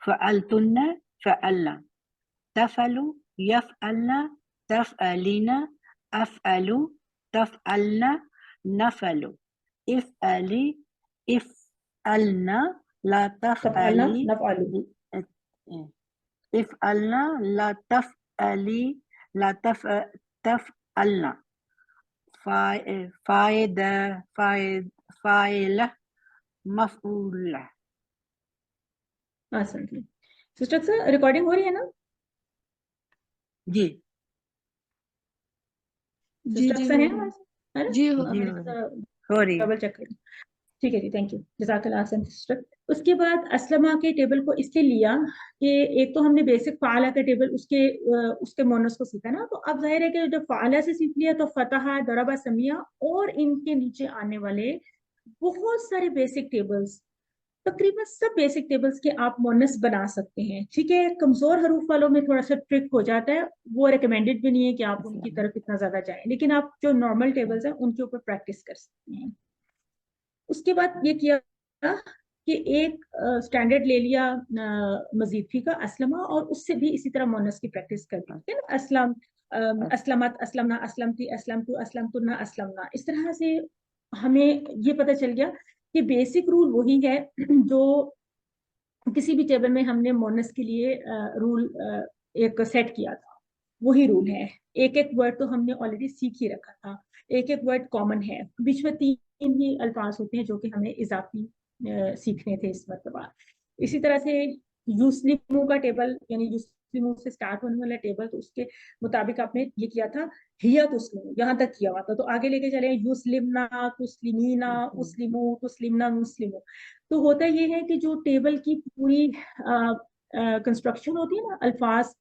फ़अलतुन्ना फ़अलना तफ़अलु यफ़अलना तफ़अलीना अफ़अलु तफ़अलना नफ़अलु इफ़अली इफ़अलना ला तफअलना तफ़अली नफअलु। इफ़अलना ला तफ़अली ला तफ़अलना फायदा फाइला मफ़ऊला। सिस्टर सर रिकॉर्डिंग हो रही है ना? जी जी सिस्टर जी सर हो है रही ना? है ना? जी हो जी, रही हो रही है। डबल चेक करें। ठीक है जी, थैंक यू, जज़ाकल्लाह हसन सिस्टर। उसके बाद असलमा के टेबल को इसलिए लिया कि एक तो हमने बेसिक फ़ाला का टेबल उसके मोनस को सीखा ना, तो अब जाहिर है कि जब फ़ाला से सीख लिया तो फतहा दरबा समिया और इनके नीचे आने वाले बहुत सारे बेसिक टेबल्स तकरीबन सब बेसिक टेबल्स के आप मोनस बना सकते हैं, ठीक है। कमजोर हरूफ वालों में थोड़ा सा ट्रिक हो जाता है, वो रिकमेंडेड भी नहीं है कि आप उनकी तरफ इतना ज्यादा जाएं, लेकिन आप जो नॉर्मल टेबल्स हैं उनके ऊपर प्रैक्टिस कर सकते हैं। उसके बाद ये किया कि एक स्टैंडर्ड ले लिया मजीदफी का असलमा, और उससे भी इसी तरह मोनस की प्रैक्टिस कर दी, ठीक है ना। असलम, असलमत, असलमना, असलमती, असलमतु, असलमतुन्ना, असलमना। इस तरह से हमें ये पता चल गया कि बेसिक रूल वही है जो किसी भी टेबल में हमने मोनस के लिए रूल एक सेट किया था, वही रूल है। एक एक वर्ड तो हमने ऑलरेडी सीख ही रखा था, एक एक वर्ड कॉमन है, बीच में 3 ही अल्फाज होते हैं जो कि हमें इजाफी सीखने थे इस मरतबा। इसी तरह से यूस्लिमू का टेबल, यानी यूस्लिमू से स्टार्ट होने वाला टेबल, तो उसके मुताबिक आपने ये किया था हिया तुस्लिमू, यहाँ तक किया हुआ था। तो आगे लेके चले यूस्लिमना, तुस्लिमीना, उस्लिमू, तुस्लिमना, मुस्लिमू। तो होता ये है कि जो टेबल की पूरी कंस्ट्रक्शन होती है ना, अल्फाज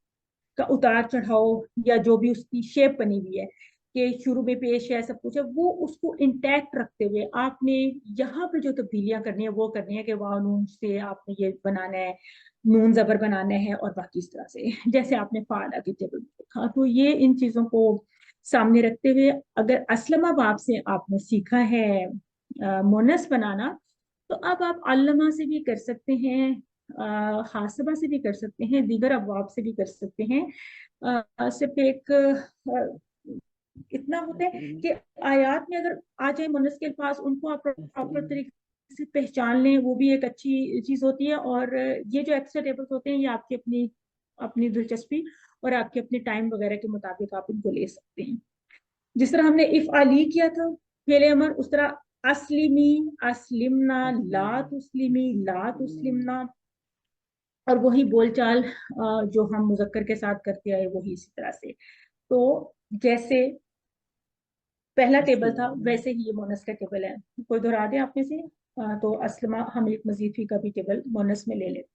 का उतार चढ़ाव या जो भी उसकी शेप बनी हुई है कि शुरू में पेश है सब कुछ है, वो उसको इंटैक्ट रखते हुए आपने यहाँ पे जो तब्दीलियां करनी है वो करनी है कि वाव नून से आपने ये बनाना है, नून जबर बनाना है, और बाकी इस तरह से जैसे आपने फाला के टेबल में देखा। तो ये इन चीजों को सामने रखते हुए अगर असलमा बाब से आपने सीखा है मोनस बनाना, तो अब आप अल्लमा से भी कर सकते हैं, हासबा से भी कर सकते हैं, दीगर अबवाब से भी कर सकते हैं। सिर्फ एक इतना होता है कि आयात में अगर आ जाए मुनस के अल्फाज, उनको आप प्रॉपर तरीके से पहचान लें, वो भी एक अच्छी चीज होती है। और ये जो एक्स्ट्रा टेबल्स होते हैं ये आपकी अपनी अपनी दिलचस्पी और आपके अपने टाइम वगैरह के मुताबिक आप इनको ले सकते हैं। जिस तरह हमने इफ आली किया था फेले अमर, उस तरह असलिमी, असलिमना, ला तुस्लिमी, ला तुस्लिमना, और वही बोलचाल जो हम मुजक्कर के साथ करते आए वही इसी तरह से। तो जैसे पहला टेबल था वैसे ही ये मोनस का टेबल है। कोई दोहरा दे आप में से? तो असलमा हम एक मजीदफी का भी टेबल मोनस में ले लेते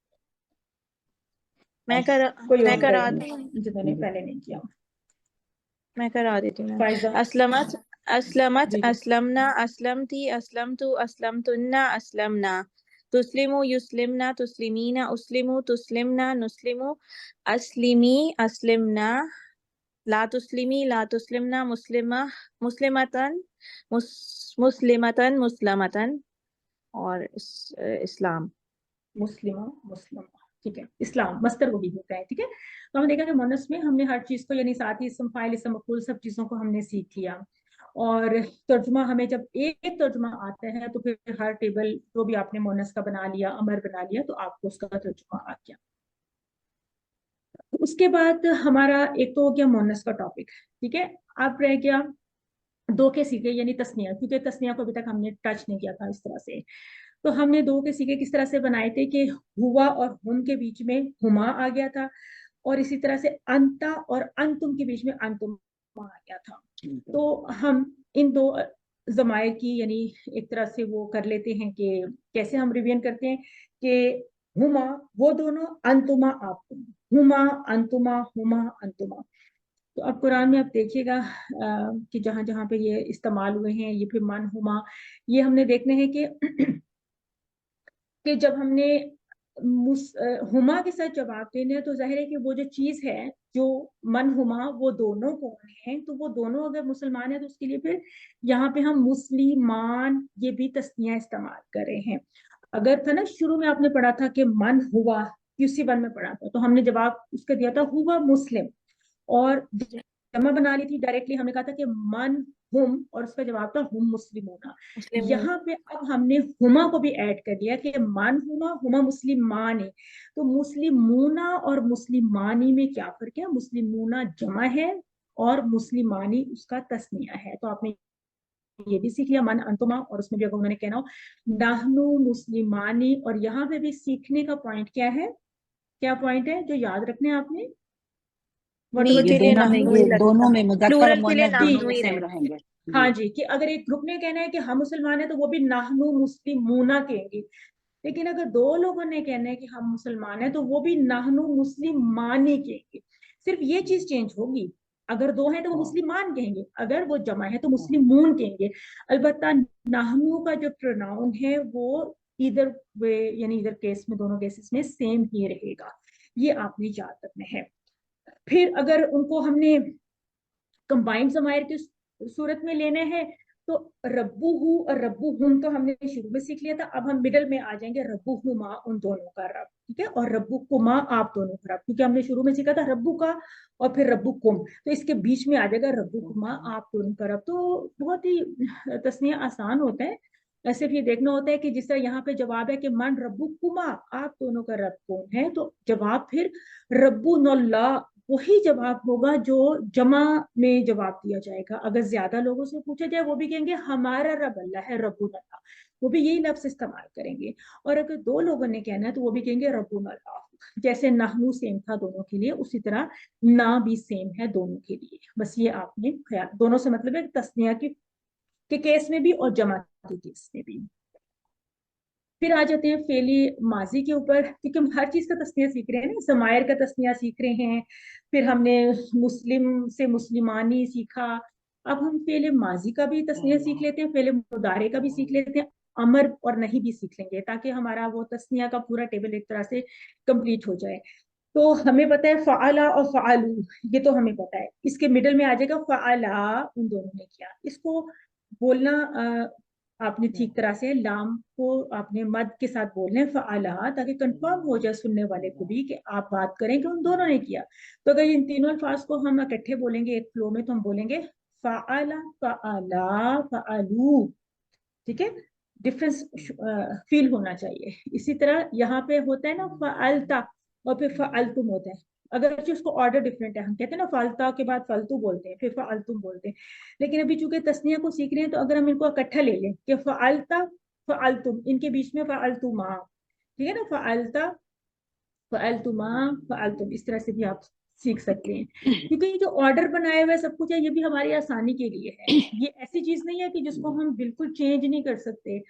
मैं कोई करा और दूं? जिन्होंने पहले नहीं किया। मैं करा देती हूँ। फायजा असलमत, असलमत, जी जी। असलमना, असलमती, असलमतु, असलमतुन्ना, असलमना। तुस्लिमु, युस्लिमना, तुस्लिमीना, उसलिमु, तुस्लिमना, नुस्लिमु। अस्लिमी, अस्लिमना। ला तुस्लिमी, ला तुस्लिमना, मुस्लिमा, मुस्लिमतन, मुस्लिमतन, मुस्लिमतन। और इस्लाम। मुस्लिमा, मुस्लिमा, ठीक है। इस्लाम मस्तर वही होता है, ठीक है। तो हमने देखा कि मोनस में हमने हर चीज को, यानी साथ ही इसम फाइल, इसम मफूल, सब चीजों को हमने सीख लिया। और तर्जुमा, हमें जब एक तर्जुमा आता है तो फिर हर टेबल जो भी आपने मोनस का बना लिया, अमर बना लिया, तो आपको उसका तर्जुमा आ गया। उसके बाद हमारा एक तो हो गया मोनस का टॉपिक, ठीक है। अब रह गया दो के सीखे यानी तस्निया, क्योंकि तस्निया को अभी तक हमने टच नहीं किया था इस तरह से। तो हमने दो के सीखे किस तरह से बनाए थे कि हुआ और हुम के बीच में हुमा आ गया था, और इसी तरह से अंता और अंतुम के बीच में अंतुमा आ गया था। तो हम इन दो जमायर की यानी एक तरह से वो कर लेते हैं कि कैसे हम रिवीजन करते हैं कि हुमा वो दोनों, अंतुमा आप, हुमा अंतुमा, हुमा अंतुमा। तो अब कुरान में आप देखिएगा कि जहां जहां पे ये इस्तेमाल हुए हैं, ये फिर मन हुमा, ये हमने देखने हैं कि जब हमने हुमा के साथ जवाब देना है तो जाहिर है कि वो जो चीज है जो मन हुमा, वो दोनों कौन है, तो वो दोनों अगर मुसलमान है तो उसके लिए फिर यहाँ पे हम मुस्लिमान ये भी तस्निया इस्तेमाल कर रहे हैं। अगर था ना शुरू में आपने पढ़ा था कि मन हुआ, QC1 में पढ़ा था, तो हमने जवाब उसका दिया था हुआ मुस्लिम, और जमा बना ली थी डायरेक्टली, हमने कहा था कि मन हुम, और उसका जवाब था हुम मुस्लिमूना। यहाँ पे अब हमने हुमा को भी ऐड कर दिया कि मन हुमा, हुमा मुस्लिमान है। तो मुस्लिमूना और मुस्लिमानी में क्या फर्क है? मुस्लिमूना जमा है और मुस्लिमानी उसका तस्निया है। तो आपने ये भी सीख लिया मन अंतुमा, और उसमें भी अगर उन्होंने कहना हो नाहनु मुस्लिमानी। और यहाँ पे भी सीखने का पॉइंट क्या है, क्या पॉइंट है जो याद रखने आपने? मी के लिए नाहनु ही दोनों में लगेगा, मुज़क्कर और प्लूरल के लिए मुअन्नस दोनों नाहनु में ही सेम रहेगा। रहेंगे। हाँ जी, कि अगर एक ग्रुप ने कहना है कि हम मुसलमान है तो वो भी नाहनु मुस्लिमूना कहेंगे, लेकिन अगर दो लोगों ने कहना है कि हम मुसलमान है तो वो भी नाहनु मुस्लिमानी कहेंगे। सिर्फ ये चीज चेंज होगी, अगर दो हैं तो वो मुस्लिमान कहेंगे, अगर वो जमा है तो मुस्लिमून कहेंगे। अलबत्ता नाहनु का जो प्रोनाउन है वो ईदर वे यानी ईदर केस में, दोनों केसेस में सेम ही रहेगा, ये आपने याद रखना है। फिर अगर उनको हमने कंबाइंड ज़मायर की सूरत में लेने हैं तो रब्बुहु और रब्बुहुम तो हमने शुरू में सीख लिया था, अब हम मिडल में आ जाएंगे रब्बुहुमा उन दोनों का रब, ठीक है, और रब्बुकुमा आप दोनों का रब, क्योंकि हमने शुरू में सीखा था रब्बु का और फिर रब्बुकुम, तो इसके बीच में आ जाएगा रब्बुकुमा आप दोनों का रब। तो बहुत ही तस्निया आसान होता है, सिर्फ ये देखना होता है कि जिस तरह यहाँ पे जवाब है कि मन रब्बुकुमा आप दोनों का रब कौन है, तो जवाब फिर रब्बुनल्ला वही जवाब होगा जो जमा में जवाब दिया जाएगा। अगर ज्यादा लोगों से पूछा जाए वो भी कहेंगे हमारा रब अल्लाह है, रब्बुन अल्लाह, वो भी यही लफ्ज इस्तेमाल करेंगे। और अगर दो लोगों ने कहना है तो वो भी कहेंगे रब्बुन अल्लाह। जैसे नहनु सेम था दोनों के लिए, उसी तरह ना भी सेम है दोनों के लिए। बस ये आपने ख्याल, दोनों से मतलब है तस्निया के केस में भी और जमा के केस में भी। फिर आ जाते हैं फेली माजी के ऊपर, क्योंकि हम हर चीज का तस्निया सीख रहे हैं ना, ज़मायर का तस्निया सीख रहे हैं, फिर हमने मुस्लिम से मुस्लिमानी सीखा, अब हम फेले माजी का भी तस्निया सीख लेते हैं, फेले मुदारे का भी सीख लेते हैं, अमर और नहीं भी सीख लेंगे, ताकि हमारा वो तस्निया का पूरा टेबल एक तरह से कंप्लीट हो जाए। तो हमें पता है फ़अला और फ़अलू, ये तो हमें पता है। इसके मिडल में आ जाएगा फ़अला उन दोनों ने किया। इसको बोलना आपने ठीक तरह से लाम को आपने मद के साथ बोलना है फ़अला, ताकि कंफर्म हो जाए सुनने वाले को भी कि आप बात करें कि उन दोनों ने किया। तो अगर इन तीनों अल्फाज को हम इकट्ठे बोलेंगे एक फ्लो में तो हम बोलेंगे फ़अला फ़अला फ़अलू, ठीक है, डिफरेंस फील होना चाहिए। इसी तरह यहाँ पे होता है ना फ़अलता और फिर फ़अलतुम होता है, अगर उसको ऑर्डर डिफरेंट है, हम कहते हैं ना फ़अलता के बाद फ़अलतु बोलते हैं, फिर फ़अलतुम बोलते हैं, लेकिन अभी चूंकि तस्निया को सीख रहे हैं तो अगर हम इनको इकट्ठा ले लें कि फ़अलता फ़अलतुम, इनके बीच में फ़अलतुमा, ठीक है ना, फ़अलता फ़अलतुमा फ़अलतुम, इस तरह से भी आप सीख सकते हैं, क्योंकि ये जो ऑर्डर बनाया हुआ है सब कुछ है, ये भी हमारी आसानी के लिए है। ये ऐसी चीज नहीं है कि जिसको हम बिल्कुल चेंज नहीं कर सकते।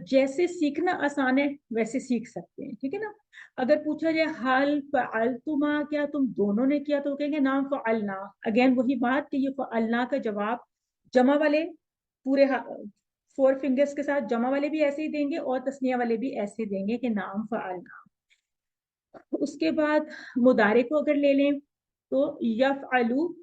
जैसे सीखना आसान है वैसे सीख सकते हैं, ठीक है ना। अगर पूछा जाए हाल फ़अलतुमा, क्या तुम दोनों ने किया, तो कहेंगे नाम फ़अलना। अगेन वही बात कि ये फ़अलना का जवाब जमा वाले पूरे 4 फिंगर्स के साथ जमा वाले भी ऐसे ही देंगे और तस्निया वाले भी ऐसे देंगे कि नाम फ़अलना। उसके बाद मुदारे को अगर ले लें तो यफ़अलु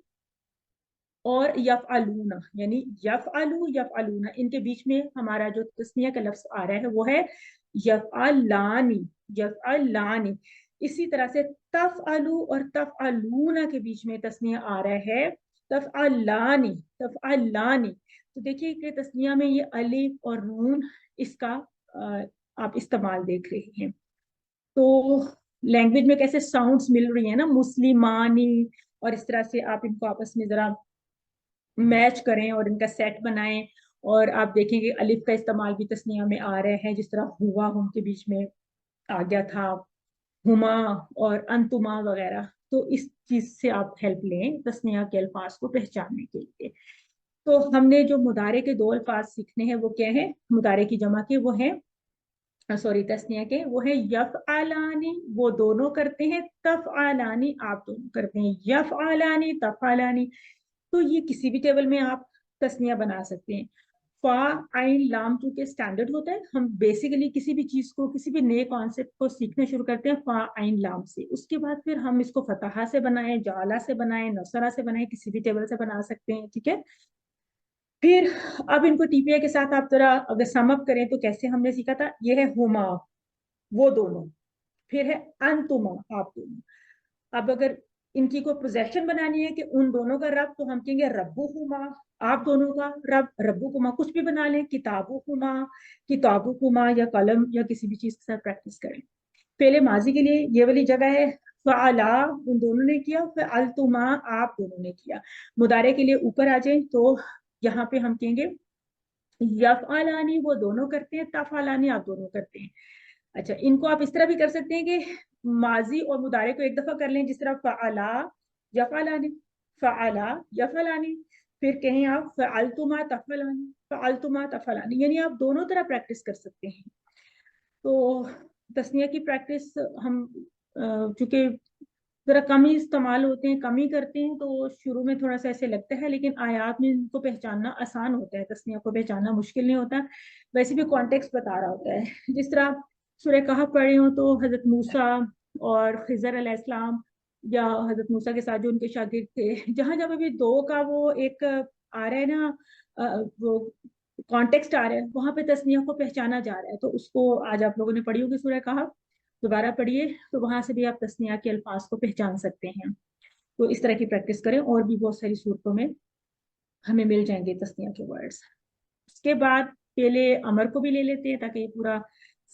और यफ़अलूना, यानी यफ़अलु यफ़अलूना, इनके बीच में हमारा जो तस्निया का लफ्ज आ रहा है वो है यफ़अलानी यफ़अलानी। इसी तरह से तफ़अलु और तफ़अलूना के बीच में तस्निया आ रहा है तफ़अलानी तफ़अलानी। तो देखिए कि तस्निया में ये अलिफ और नून इसका आप इस्तेमाल देख रहे हैं। तो लैंग्वेज में कैसे साउंड्स मिल रही है ना, मुस्लिमानी, और इस तरह से आप इनको आपस में जरा मैच करें और इनका सेट बनाएं, और आप देखेंगे अलिफ का इस्तेमाल भी तस्निया में आ रहा है, जिस तरह हुआ हम के बीच में आ गया था, हुमा और अंतुमा वगैरह। तो इस चीज से आप हेल्प लें तस्निया के अल्फाज को पहचानने के लिए। तो हमने जो मुदारे के 2 अल्फाज सीखने हैं वो क्या है, मुदारे की जमा के वो है, सॉरी तस्निया के वो है यफ़अलानी वो दोनों करते हैं, तफ़अलानी आप दोनों करते हैं, यफ़अलानी तफ़अलानी। तो ये किसी भी टेबल में आप तस्निया बना सकते हैं। फा आइन लाम चूंकि स्टैंडर्ड होता है, हम बेसिकली किसी भी चीज को, किसी भी नए कॉन्सेप्ट को सीखना शुरू करते हैं फा आइन लाम से, उसके बाद फिर हम इसको फतहा से बनाएं, जाला से बनाएं, नसरा से बनाएं, किसी भी टेबल से बना सकते हैं, ठीक है। फिर अब इनको टीपीआई के साथ आप जरा अगर सम अप करें तो कैसे हमने सीखा था, ये है हुमा वो दोनों, फिर है अंतुमा आप दोनों। अब अगर इनकी को पोजेशन बनानी है कि उन दोनों का रब, तो हम कहेंगे रब्बुहुमा आप दोनों का रब, रब्बुकुमा कुछ भी बना लें, किताबुकुमा किताबुकुमा, या कलम या किसी भी चीज के साथ प्रैक्टिस करें। पहले माजी के लिए ये वाली जगह है फ़अला उन दोनों ने किया, फ़अलतुमा आप दोनों ने किया। मुदारे के लिए ऊपर आ जाए तो यहाँ पे हम कहेंगे यफ़अलानी वो दोनों करते हैं, तफ़अलानी आप दोनों करते हैं। अच्छा, इनको आप इस तरह भी कर सकते हैं कि माजी और मुदारे को एक दफा कर लें, जिस तरह फ़अला यफ़अलानी फ़अला यफ़अलानी, फिर कहें आप फ़अलतुमा तफ़अलानी फ़अलतुमा तफ़अलानी, यानी आप दोनों तरह प्रैक्टिस कर सकते हैं। तो तस्निया की प्रैक्टिस हम चूंकि ذرا کم ہی استعمال ہوتے ہیں, کم ہی کرتے ہیں, تو شروع میں تھوڑا سا ایسے لگتا ہے, لیکن آیات میں ان کو پہچاننا آسان ہوتا ہے, تسنیہ کو پہچاننا مشکل نہیں ہوتا. ویسے بھی کانٹیکسٹ بتا رہا ہوتا ہے. جس طرح سورہ کہف پڑھے ہوں تو حضرت موسیٰ اور خضر علیہ السلام, یا حضرت موسیٰ کے ساتھ جو ان کے شاگرد تھے, جہاں جب ابھی دو کا وہ ایک آ رہا ہے نا, وہ کانٹیکسٹ آ رہا ہے, وہاں پہ تسنیہ کو پہچانا جا رہا ہے. تو اس کو آج آپ لوگوں نے پڑھی ہوگی سورہ کہف, دوبارہ پڑھیے تو وہاں سے بھی آپ تسنیہ کے الفاظ کو پہچان سکتے ہیں. تو اس طرح کی پریکٹس کریں, اور بھی بہت ساری صورتوں میں ہمیں مل جائیں گے تسنیہ کے ورڈز. اس کے بعد پہلے امر کو بھی لے لیتے ہیں تاکہ یہ پورا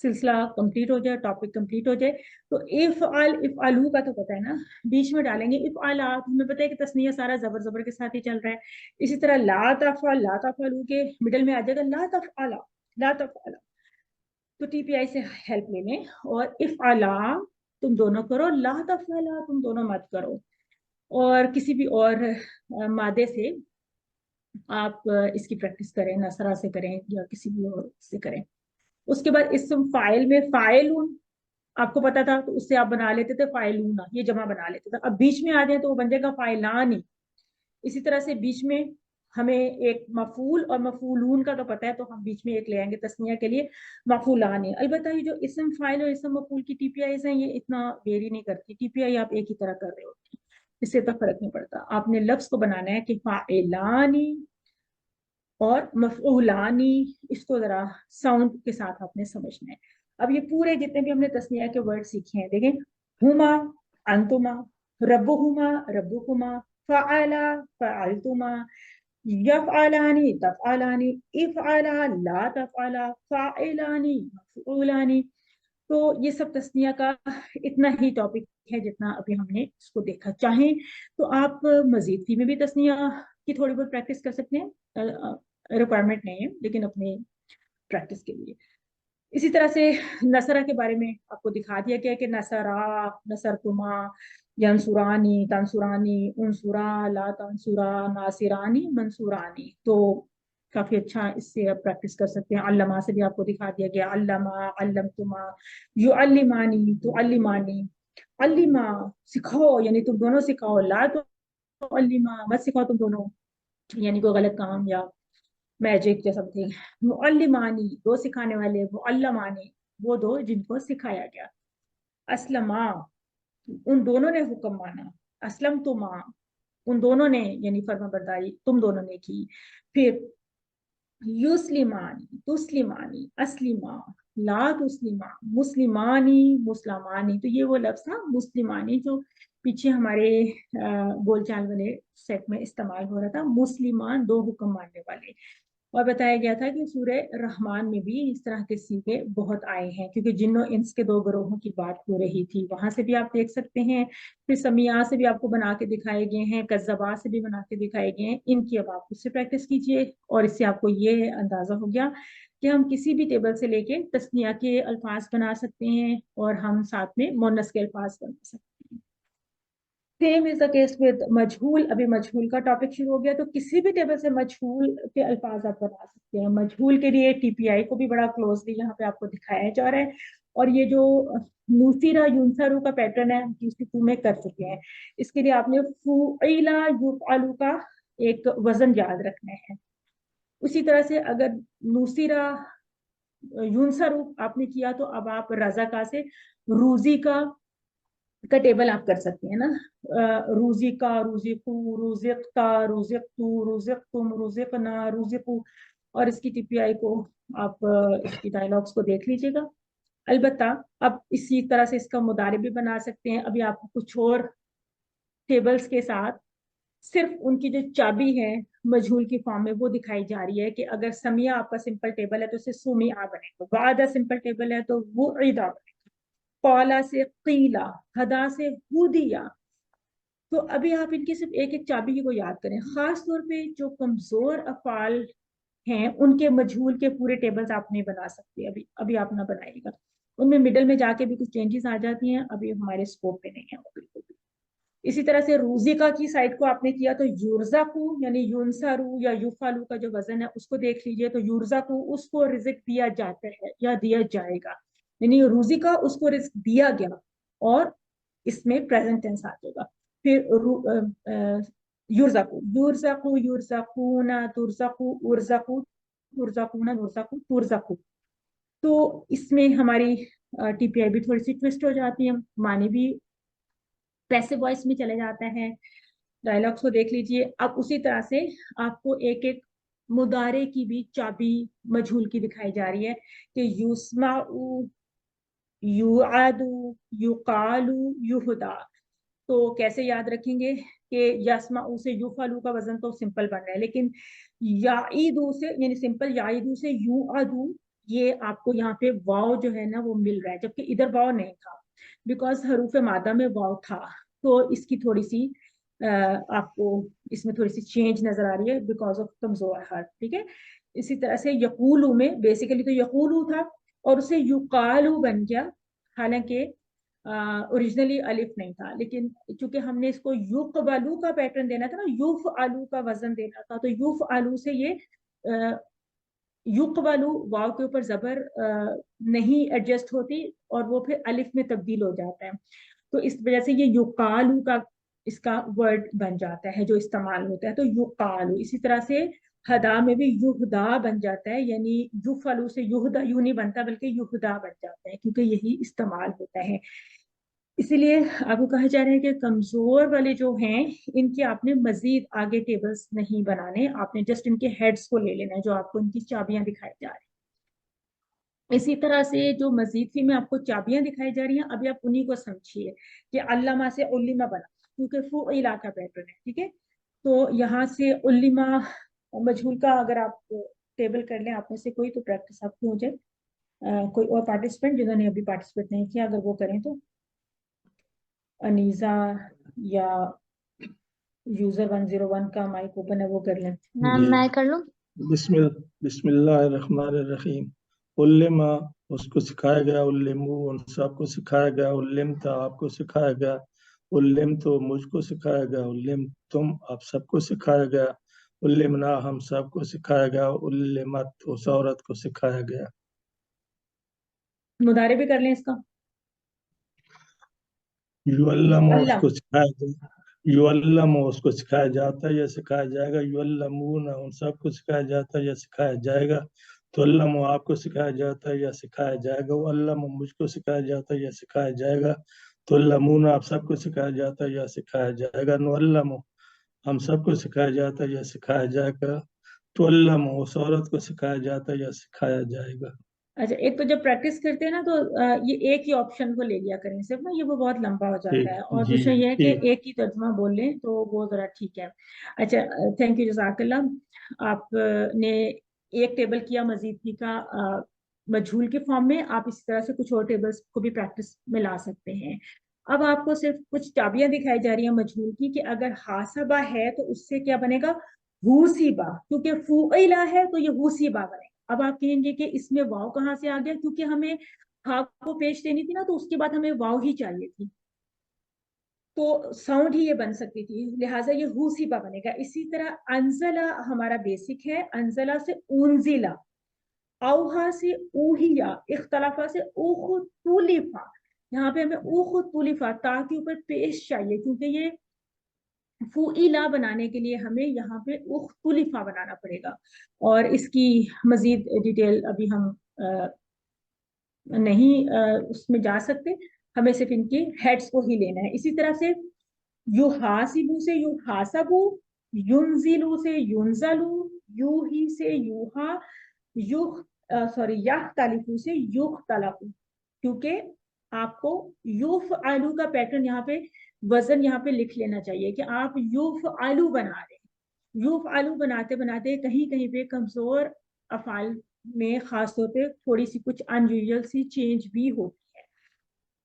سلسلہ کمپلیٹ ہو جائے, ٹاپک کمپلیٹ ہو جائے. تو افعل, افعلو کا تو پتہ ہے نا, بیچ میں ڈالیں گے افعلات. ہمیں پتہ ہے کہ تسنیہ سارا زبر زبر کے ساتھ ہی چل رہا ہے. اسی طرح لا تفعل, لا تفعلو کے مڈل میں آ جائے گا لا تفعلا, لا تفعلا. تو ٹی پی آئی سے ہیلپ لے لیں, اور افعلا تم دونوں کرو, لا تفعلا تم دونوں مت کرو. اور کسی بھی اور مادے سے آپ اس کی پریکٹس کریں, نصرہ سے کریں یا کسی بھی اور سے کریں. اس کے بعد اسم فاعل میں فاعلون آپ کو پتا تھا, تو اس سے آپ بنا لیتے تھے فاعلون, یہ جمع بنا لیتے تھے. اب بیچ میں آ جائیں تو وہ بن جائے گا فاعلانی. اسی طرح سے بیچ میں ہمیں ایک مفعول اور مفعولون کا تو پتہ ہے, تو ہم بیچ میں ایک لے آئیں گے تسنیہ کے لیے, مفعولانی. البتہ یہ جو اسم فاعل اور اسم مفعول کی ٹی پی آئیز ہیں, یہ اتنا ویری نہیں کرتی. ٹی پی آئی آپ ایک ہی طرح کر رہے ہوتے ہیں, اس سے تو فرق نہیں پڑتا. آپ نے لفظ کو بنانا ہے کہ فاعلانی اور مفعولانی, اس کو ذرا ساؤنڈ کے ساتھ آپ نے سمجھنا ہے. اب یہ پورے جتنے بھی ہم نے تسنیہ کے ورڈ سیکھے ہیں, دیکھیں, ہما انتما, ربہما ربکما, فعلا فعلتما, یفعلانی تفعلانی, افعلا لا تفعلا, فاعلانی مفعولانی. تو یہ سب تسنیہ کا اتنا ہی ٹاپک ہے جتنا ابھی ہم نے اس کو دیکھا. چاہیں تو آپ مزید فی میں بھی تسنیہ کی تھوڑی بہت پریکٹس کر سکتے ہیں, ریکوائرمنٹ نہیں ہے, لیکن اپنے پریکٹس کے لیے. اسی طرح سے نصرہ کے بارے میں آپ کو دکھا دیا گیا کہ نصرہ, نصرتما, ینصرانی, تنصرانی, انصرا, لا تنصرا, ناصرانی, منصورانی. تو کافی اچھا اس سے آپ پریکٹس کر سکتے ہیں. علمہ سے بھی آپ کو دکھا دیا گیا, علمہ, علمتما, یعلمانی, تعلمانی. علمہ سکھاؤ یعنی تم دونوں سکھاؤ, لا تعلمہ مت سکھاؤ تم دونوں, یعنی کوئی غلط کام یا میجک یا سم تھنگ. معلمانی دو سکھانے والے, معلمانی وہ دو جن کو سکھایا گیا. اسلما ان دونوں نے حکم مانا, اسلمتما ان دونوں نے یعنی فرما برداری تم دونوں نے کی. پھر یسلمانی, تسلمانی, اسلما, لا تسلما, مسلمانی, مسلمانی. تو یہ وہ لفظ تھا مسلمانی جو پیچھے ہمارے بول چال والے سیٹ میں استعمال ہو رہا تھا. مسلمان دو حکم ماننے والے. اور بتایا گیا تھا کہ سورہ رحمان میں بھی اس طرح کے سیغے بہت آئے ہیں, کیونکہ جن و انس کے دو گروہوں کی بات ہو رہی تھی. وہاں سے بھی آپ دیکھ سکتے ہیں. پھر سمیعہ سے بھی آپ کو بنا کے دکھائے گئے ہیں, کذبا سے بھی بنا کے دکھائے گئے ہیں. ان کی اب آپ اس سے پریکٹس کیجئے, اور اس سے آپ کو یہ اندازہ ہو گیا کہ ہم کسی بھی ٹیبل سے لے کے تسنیہ کے الفاظ بنا سکتے ہیں, اور ہم ساتھ میں مونس کے الفاظ بنا سکتے ہیں. Same as the case with مجہول. ابھی مجہول کا ٹاپک شروع ہو گیا, تو کسی بھی ٹیبل سے مجہول کے الفاظ آپ بنا سکتے ہیں. مجہول کے لیے ٹی پی آئی کو بھی بڑا کلوزلی یہاں پہ آپ کو دکھایا جا رہا ہے, اور یہ جو نوسیرا یونسرو کا پیٹرن ہے ہم QC2 میں کر چکے ہیں. اس کے لیے آپ نے فعیلا یفعلو کا ایک وزن یاد رکھنا ہے. اسی طرح سے اگر نوسیرا یونسرو آپ نے کیا, تو اب آپ رزقا سے روزی کا ٹیبل آپ کر سکتے ہیں نا. روزی کا, روزقو, روزقتا, روزقتو, روزقتم, روزقنا, روزقو. اور اس کی ٹی پی آئی کو آپ اس کی ڈائلاگس کو دیکھ لیجئے گا. البتہ اب اسی طرح سے اس کا مضارع بھی بنا سکتے ہیں. ابھی آپ کو کچھ اور ٹیبلز کے ساتھ صرف ان کی جو چابی ہے مجہول کی فارم میں وہ دکھائی جا رہی ہے, کہ اگر سمیہ آپ کا سمپل ٹیبل ہے تو اسے سمیہ بنے گا, وعدہ سمپل ٹیبل ہے تو وعدہ بنے گا, قولا سے قیلا, ہدا سے ہدیہ. تو ابھی آپ ان کی صرف ایک ایک چابی کو یاد کریں. خاص طور پہ جو کمزور افعال ہیں ان کے مجہول کے پورے ٹیبلز آپ نہیں بنا سکتے, ابھی آپ نہ بنائیے گا. ان میں مڈل میں جا کے بھی کچھ چینجز آ جاتی ہیں, ابھی ہمارے اسکوپ پہ نہیں ہے وہ بالکل بھی. اسی طرح سے روزیکا کی سائڈ کو آپ نے کیا تو یورزقو یعنی یونسرو یا یفعلو کا جو وزن ہے اس کو دیکھ لیجئے. تو یورزقو اس کو رزق دیا جاتا ہے یا دیا جائے گا, یعنی روزی کا اس کو رزق دیا گیا, اور اس میں پریزنٹ ٹینس آ جائے گا. پھر یرزقو یرزقو یرزقونا ترزقو ارزقو ترزقونا نرزقو ترزقو. تو اس میں ہماری ٹی پی آئی بھی تھوڑی سی ٹوسٹ ہو جاتی ہے, معنی بھی پیسو وائس میں چلے جاتا ہے. ڈائلاگس کو دیکھ لیجئے. اب اسی طرح سے آپ کو ایک ایک مضارع کی بھی چابی مجہول کی دکھائی جا رہی ہے کہ یسمعو یعدو یقالو یہدا. تو کیسے یاد رکھیں گے کہ یسمعو سے یفعلو کا وزن تو سمپل بن رہا ہے, لیکن یعیدو سے یعنی سمپل یعیدو سے یعدو یہ آپ کو یہاں پہ واو جو ہے نا وہ مل رہا ہے, جبکہ ادھر واو نہیں تھا بیکاز حروف مادہ میں واو تھا. تو اس کی تھوڑی سی آپ کو اس میں تھوڑی سی چینج نظر آ رہی ہے بیکاز آف کمزور حرف. ٹھیک ہے. اسی طرح سے یقولو میں بیسیکلی تو یقولو تھا اور اسے یقالو بن گیا, حالانکہ اوریجنلی الف نہیں تھا, لیکن چونکہ ہم نے اس کو یقبلو کا پیٹرن دینا تھا نا, یفعلو کا وزن دینا تھا, تو یفعلو سے یہ یقبلو واو کے اوپر زبر نہیں ایڈجسٹ ہوتی اور وہ پھر الف میں تبدیل ہو جاتا ہے. تو اس وجہ سے یہ یقالو کا اس کا ورڈ بن جاتا ہے جو استعمال ہوتا ہے, تو یقالو. اسی طرح سے ہدا میں بھی یہدا بن جاتا ہے, یعنی یفعلو سے یہدا یوں نہیں بنتا بلکہ یہدا بن جاتا ہے کیونکہ یہی استعمال ہوتا ہے. اسی لیے آپ کو کہا جا رہا ہے کہ کمزور والے جو ہیں ان کے آپ نے مزید آگے ٹیبلز نہیں بنانے, آپ نے جسٹ ان کے ہیڈز کو لے لینا ہے جو آپ کو ان کی چابیاں دکھائی جا رہی ہیں. اسی طرح سے جو مزید فی میں آپ کو چابیاں دکھائی جا رہی ہیں, ابھی آپ انہی کو سمجھیے کہ علامہ سے علمہ بنا کیونکہ فعلا کا پیٹرن ہے. ٹھیک ہے. تو یہاں سے علمہ مجہول کا اگر آپ ٹیبل کر لیں آپ میں سے کوئی, تو پریکٹس آپ کی ہو جائے. کوئی اور پارٹیسپینٹ جنہوں نے ابھی پارٹیسپیٹ نہیں کیا اگر وہ کریں تو, انیزا یا یوزر 101 کا مائک اوپن ہے وہ کر لیں. میم میں کر لوں. بسم اللہ الرحمن الرحیم. علمہ اس کو سکھایا گیا, علمو ان سب کو سکھایا گیا, علمتا آپ کو سکھایا گیا, علم تو مجھ کو سکھایا گیا, علم تم آپ سب کو سکھایا گیا, علمنا ہم سب کو سکھایا گیا, علمت اس عورت کو سکھایا گیا. مضارع بھی کر لیں اس کا. یعلم اس کو سکھایا گیا, یعلم اس کو سکھایا جاتا ہے یا سکھایا جائے گا, یعلمون ان سب کو سکھایا جاتا ہے یا سکھایا جائے گا, تعلم آپ کو سکھایا جاتا ہے یا سکھایا جائے گا, علم مجھ کو سکھایا جاتا ہے یا سکھایا جائے گا, تعلمون آپ سب کو سکھایا جاتا ہے یا سکھایا جائے گا, نعلم ہم سب کو سکھایا جاتا ہے یا سکھایا جائے گا, تعلم اس عورت کو سکھایا جاتا ہے یا سکھایا جائے گا. اچھا, ایک تو جب پریکٹس کرتے ہیں نا تو یہ ایک ہی آپشن کو لے لیا کریں صرف نا, یہ وہ بہت لمبا ہو جاتا ہے, اور دوسرا یہ ہے کہ ایک ہی ترجمہ بول لیں تو وہ ذرا ٹھیک ہے. اچھا, تھینک یو جزاک اللہ. آپ نے ایک ٹیبل کیا مزید کی کا مجہول کے فارم میں, آپ اسی طرح سے کچھ اور ٹیبلز کو بھی پریکٹس میں لا سکتے ہیں. اب آپ کو صرف کچھ چابیاں دکھائی جا رہی ہیں مجہول کی کہ اگر حاسبہ ہے تو اس سے کیا بنے گا, حوسیبہ, کیونکہ فعلا ہے تو یہ حوسیبہ بنے گا. اب آپ کہیں گے کہ اس میں واو کہاں سے آ گیا, کیونکہ ہمیں ہا کو پیش دینی تھی نا, تو اس کے بعد ہمیں واو ہی چاہیے تھی, تو ساؤنڈ ہی یہ بن سکتی تھی, لہٰذا یہ حوسیبہ بنے گا. اسی طرح انزلہ ہمارا بیسک ہے, انزلہ سے انزلہ, اوہا سے اوہیا, اختلافہ سے اوختلفہ. یہاں پہ ہمیں اوختلفہ تا کے اوپر پیش چاہیے کیونکہ یہ فعلا بنانے کے لیے ہمیں یہاں پہ اختلفہ بنانا پڑے گا, اور اس کی مزید ڈیٹیل ابھی ہم نہیں اس میں جا سکتے, ہمیں صرف ان کے ہیڈز کو ہی لینا ہے. اسی طرح سے یحاسبو سے یحاسبو, ینزلو سے ینزلو, یوہی سے یوہا, یختلفو سے یختلفو, کیونکہ آپ کو یفعلو کا پیٹرن یہاں پہ وزن یہاں پہ لکھ لینا چاہیے کہ آپ یفعلو بنا رہے ہیں. یفعلو بناتے بناتے کہیں کہیں پہ کمزور افعال میں خاص طور پہ تھوڑی سی کچھ انیوژل سی چینج بھی ہوتی ہے.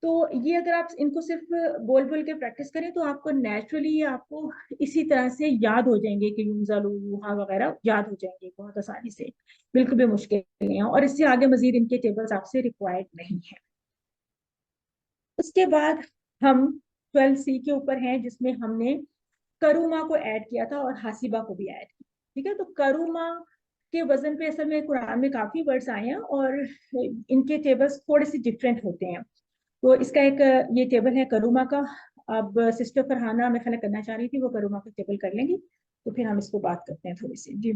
تو یہ اگر آپ ان کو صرف بول بول کے پریکٹس کریں تو آپ کو نیچرلی آپ کو اسی طرح سے یاد ہو جائیں گے کہ ینزلو یوہا وغیرہ یاد ہو جائیں گے بہت آسانی سے, بالکل بھی مشکل نہیں ہے, اور اس سے آگے مزید ان کے ٹیبلز آپ سے ریکوائرڈ نہیں ہیں. اس کے بعد ہم 12C کے اوپر ہیں جس میں ہم نے کروما کو ایڈ کیا تھا اور حاسبہ کو بھی ایڈ کیا. ٹھیک ہے, تو کروما کے وزن پہ اصل میں قرآن میں کافی ورڈز آئے ہیں اور ان کے ٹیبلز تھوڑے سے ڈفرینٹ ہوتے ہیں. تو اس کا ایک یہ ٹیبل ہے کروما کا. اب سسٹر فرحانہ میں خیال کرنا چاہ رہی تھی, وہ کروما کا ٹیبل کر لیں گی تو پھر ہم اس کو بات کرتے ہیں تھوڑی سی. جی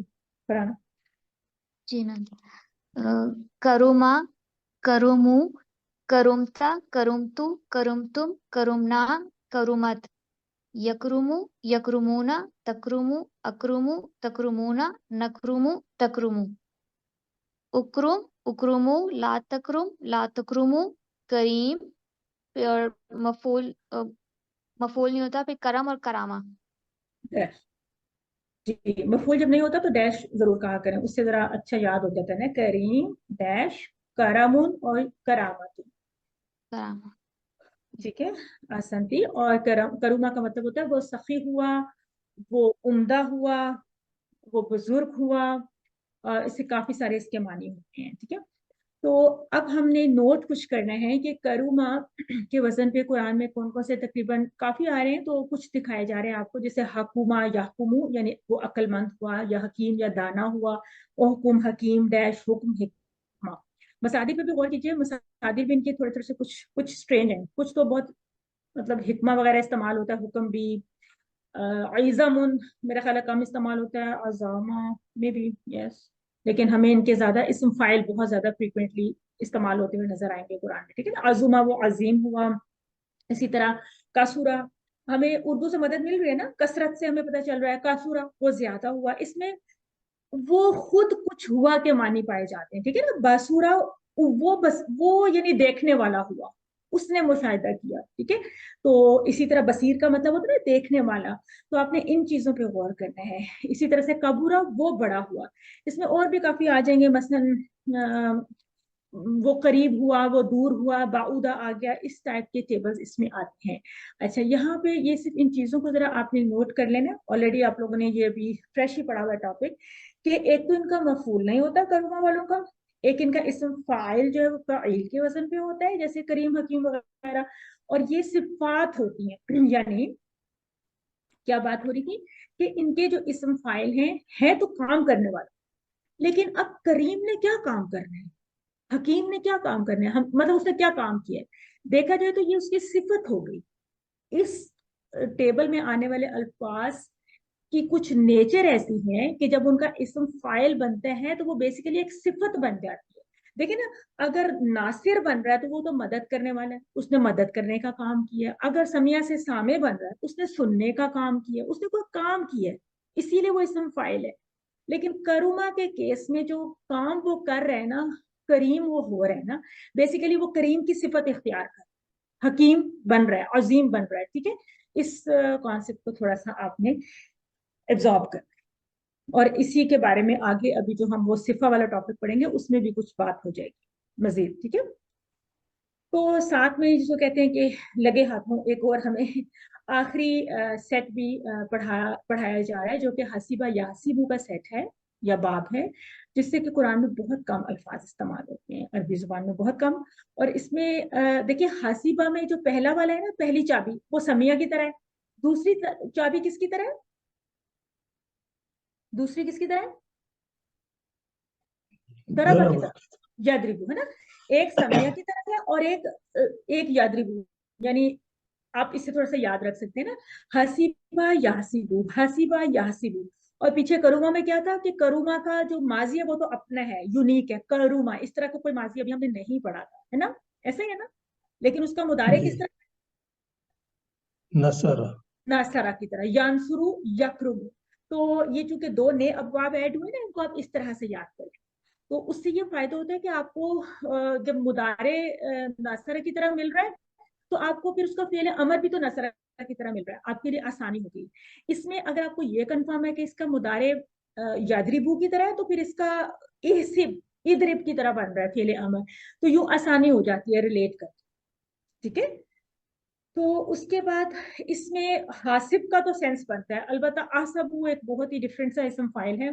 فرحانہ. جی نا. کروما, کرومو, کرومتا, کرومتو, کرومتم, کرومنا, کرومت, یکرمو, یکرمونا, تکرمو, اکرمو, تکرمونا, نکرمو, تکرمو, اکرم, اکرمو, لا تکرم, لا تکرمو, کریم, اور مفعول نہیں ہوتا, پھر کرم اور کرامہ. جی مفعول جب نہیں ہوتا تو ڈیش ضرور کہا کریں, اس سے ذرا اچھا یاد ہو جاتا ہے نا. کریم ڈیش کرامن اور کرامت. کرامہ. ٹھیک ہے, آسان تھی. اور کروما کا مطلب ہوتا ہے وہ سخی ہوا, وہ عمدہ ہوا, وہ بزرگ ہوا, اور اس سے کافی سارے اس کے معنی ہوتے ہیں. ٹھیک ہے, تو اب ہم نے نوٹ کچھ کرنا ہے کہ کروما کے وزن پہ قرآن میں کون کون سے تقریباً کافی آ رہے ہیں, تو کچھ دکھائے جا رہے ہیں آپ کو. جیسے حکومہ یا حکمو, یعنی وہ عقل مند ہوا, یا حکیم یا دانا ہوا, او حکم حکیم ڈیش حکم حکمہ. مسادر پہ بھی غور کیجیے, مسادر بھی ان کے تھوڑے سے کچھ اسٹرینج ہیں, کچھ تو بہت مطلب حکمہ وغیرہ استعمال ہوتا ہے, حکم بھی. عیزمن میرا خیال ہے کم استعمال ہوتا ہے, عظامہ میں بھی یس, لیکن ہمیں ان کے زیادہ اسم فائل بہت زیادہ فریکوینٹلی استعمال ہوتے ہوئے نظر آئیں گے قرآن میں. ٹھیک ہے نا, عظمہ وہ عظیم ہوا. اسی طرح کاسورہ, ہمیں اردو سے مدد مل رہی ہے نا, کثرت سے ہمیں پتہ چل رہا ہے کاسورہ وہ زیادہ ہوا. اس میں وہ خود کچھ ہوا کے معنی پائے جاتے ہیں. ٹھیک ہے نا, باسورہ وہ یعنی دیکھنے والا ہوا, اس نے مشاہدہ کیا. ٹھیک ہے, تو اسی طرح بصیر کا مطلب ہوتا ہے دیکھنے والا, تو آپ نے ان چیزوں پہ غور کرنا ہے. اسی طرح سے کبورہ وہ بڑا ہوا, اس میں اور بھی کافی آ جائیں گے, مثلا وہ قریب ہوا, وہ دور ہوا, بعودہ آ گیا, اس ٹائپ کے ٹیبلز اس میں آتے ہیں. اچھا, یہاں پہ یہ صرف ان چیزوں کو ذرا آپ نے نوٹ کر لینا. آلریڈی آپ لوگوں نے یہ بھی فریش ہی پڑھا ہوا ٹاپک, کہ ایک تو ان کا مفعول نہیں ہوتا کروما والوں کا, ایک ان کا اسم فاعل جو ہے وہ فاعل کے وزن پہ ہوتا ہے, جیسے کریم حکیم وغیرہ, اور یہ صفات ہوتی ہیں. یعنی کیا بات ہو رہی تھی کہ ان کے جو اسم فاعل ہیں تو کام کرنے والا, لیکن اب کریم نے کیا کام کرنا ہے, حکیم نے کیا کام کرنا ہے, مطلب اس نے کیا کام کیا ہے, دیکھا جائے تو یہ اس کی صفت ہو گئی. اس ٹیبل میں آنے والے الفاظ کی کچھ نیچر ایسی ہیں کہ جب ان کا اسم فاعل بنتا ہے تو وہ بیسیکلی ایک صفت بن جاتی ہے. دیکھیں نا, اگر ناصر بن رہا ہے تو وہ تو مدد کرنے والا ہے, اس نے مدد کرنے کا کام کیا. اگر سمیع سے سامع بن رہا ہے, اس نے سننے کا کام کیا, اس نے کوئی کام کیا, اسی لیے وہ اسم فاعل ہے. لیکن کروما کے کیس میں جو کام وہ کر رہے ہیں نا, کریم وہ ہو رہا ہے نا, بیسیکلی وہ کریم کی صفت اختیار کر, حکیم بن رہا ہے, عظیم بن رہا ہے. ٹھیک ہے, اس کانسیپٹ کو تھوڑا سا آپ نے ایبزارب کرنا ہے. اور اسی کے بارے میں آگے ابھی جو ہم وہ صفہ والا ٹاپک پڑھیں گے اس میں بھی کچھ بات ہو جائے گی مزید. ٹھیک ہے, تو ساتھ میں جس کو کہتے ہیں کہ لگے ہاتھوں ایک اور ہمیں آخری سیٹ بھی پڑھایا جا رہا ہے, جو کہ حسیبہ یحسیبو کا سیٹ ہے یا باب ہے, جس سے کہ قرآن میں بہت کم الفاظ استعمال ہوتے ہیں, عربی زبان میں بہت کم. اور اس میں دیکھیں حسیبہ میں جو پہلا والا ہے نا, پہلی چابی وہ سمیہ کی طرح ہے, دوسری چابی کس کی طرح ہے, دوسری کس کی طرح ہے, ضربہ کی طرح, یادربو ہے نا. ایک سمیہ کی طرح ہے اور ایک یادربو, یعنی آپ اس سے تھوڑا سا یاد رکھ سکتے ہیں نا, حسیبہ یحسیبو, حسیبہ یحسیبو. اور پیچھے کروما میں کیا تھا کہ کروما کا جو ماضی ہے وہ تو اپنا ہے, یونیک ہے, کروما اس طرح کا کوئی ماضی ابھی ہم نے نہیں پڑھا تھا, ہے نا, ایسا ہی ہے نا. لیکن اس کا مضارع کس طرح, نصرہ, ناصرہ کی طرح, یانصرو یکرمو. تو یہ چونکہ دو نئے ابواب ایڈ ہوئے نا, ان کو آپ اس طرح سے یاد کریں. تو اس سے یہ فائدہ ہوتا ہے کہ آپ کو جب مضارع ناصرہ کی طرح مل رہا ہے تو آپ کو پھر اس کا فعل امر بھی تو ناصرہ کی طرح مل رہا ہے, آپ کے لیے آسانی ہوگی. اس میں اگر آپ کو یہ کنفرم ہے کہ اس کا مضارع یادربو کی طرح ہے تو پھر اس کا ادرب کی طرح بن رہا ہے فعل امر, تو یوں آسانی ہو جاتی ہے ریلیٹ کر. ٹھیک ہے, تو اس کے بعد اس میں حاسب کا تو سینس بنتا ہے. البتہ احسب وہ ایک بہت ہی ڈفرینٹ سا اسم فائل ہے,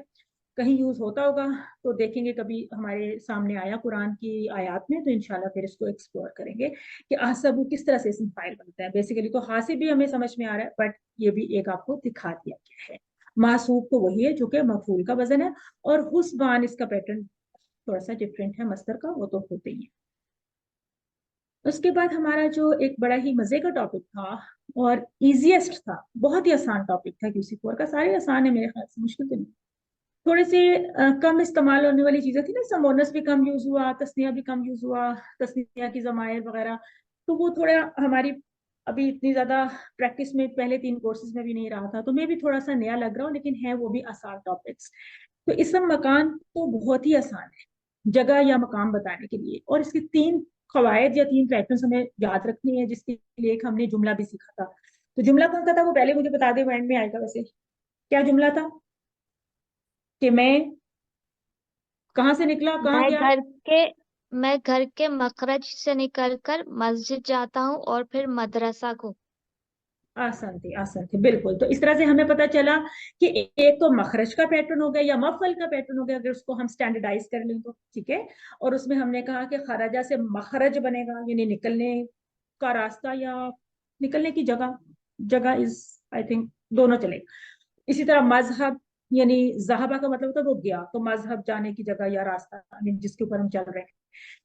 کہیں یوز ہوتا ہوگا تو دیکھیں گے, کبھی ہمارے سامنے آیا قرآن کی آیات میں تو انشاءاللہ پھر اس کو ایکسپلور کریں گے کہ احسب کس طرح سے اسم فائل بنتا ہے. بیسیکلی تو حاسب بھی ہمیں سمجھ میں آ رہا ہے, بٹ یہ بھی ایک آپ کو دکھا دیا گیا ہے. محسوب تو وہی ہے جو کہ مفعول کا وزن ہے, اور حسبان اس کا پیٹرن تھوڑا سا ڈفرینٹ ہے مصدر کا, وہ تو ہوتے ہی ہے. اس کے بعد ہمارا جو ایک بڑا ہی مزے کا ٹاپک تھا اور ایزیسٹ تھا، بہت ہی آسان ٹاپک تھا QC4 کا، سارے آسان ہے میرے خیال سے، مشکل تو نہیں. تھوڑے سے کم استعمال ہونے والی چیزیں تھی نا، سمونس بھی کم یوز ہوا، تسنیہ بھی کم یوز ہوا، تسنیہ کی ضمائر وغیرہ، تو وہ تھوڑا ہماری ابھی اتنی زیادہ پریکٹس میں پہلے 3 کورسز میں بھی نہیں رہا تھا، تو میں بھی تھوڑا سا نیا لگ رہا ہوں، لیکن ہے وہ بھی آسان ٹاپکس. تو اسم مکان تو بہت ہی آسان ہے جگہ یا مقام بتانے کے لیے، اور اس کی 3 قواعد یا 3 پیٹرنز ہمیں یاد رکھنی ہے، جس کے لیے ایک ہم نے جملہ بھی سیکھا تھا. تو جملہ کون سا تھا وہ پہلے مجھے بتا دے، وہ اینڈ میں آئے گا. ویسے کیا جملہ تھا کہ میں کہاں سے نکلا کہاں گیا؟ میں گھر کے مخرج سے نکل کر مسجد جاتا ہوں اور پھر مدرسہ کو. آسان تھی بالکل. تو اس طرح سے ہمیں پتا چلا کہ ایک تو مخرج کا پیٹرن ہو گیا یا مفعل کا پیٹرن ہو گیا، اگر اس کو ہم سٹینڈرڈائز کر لیں تو ٹھیک ہے. اور اس میں ہم نے کہا کہ خرجہ سے مخرج بنے گا، یعنی نکلنے کا راستہ یا نکلنے کی جگہ از آئی تھنک دونوں چلے. اسی طرح مذہب یعنی ذہبہ کا مطلب ہوتا ہے وہ گیا، تو مذہب جانے کی جگہ یا راستہ جس کے اوپر ہم چل رہے ہیں.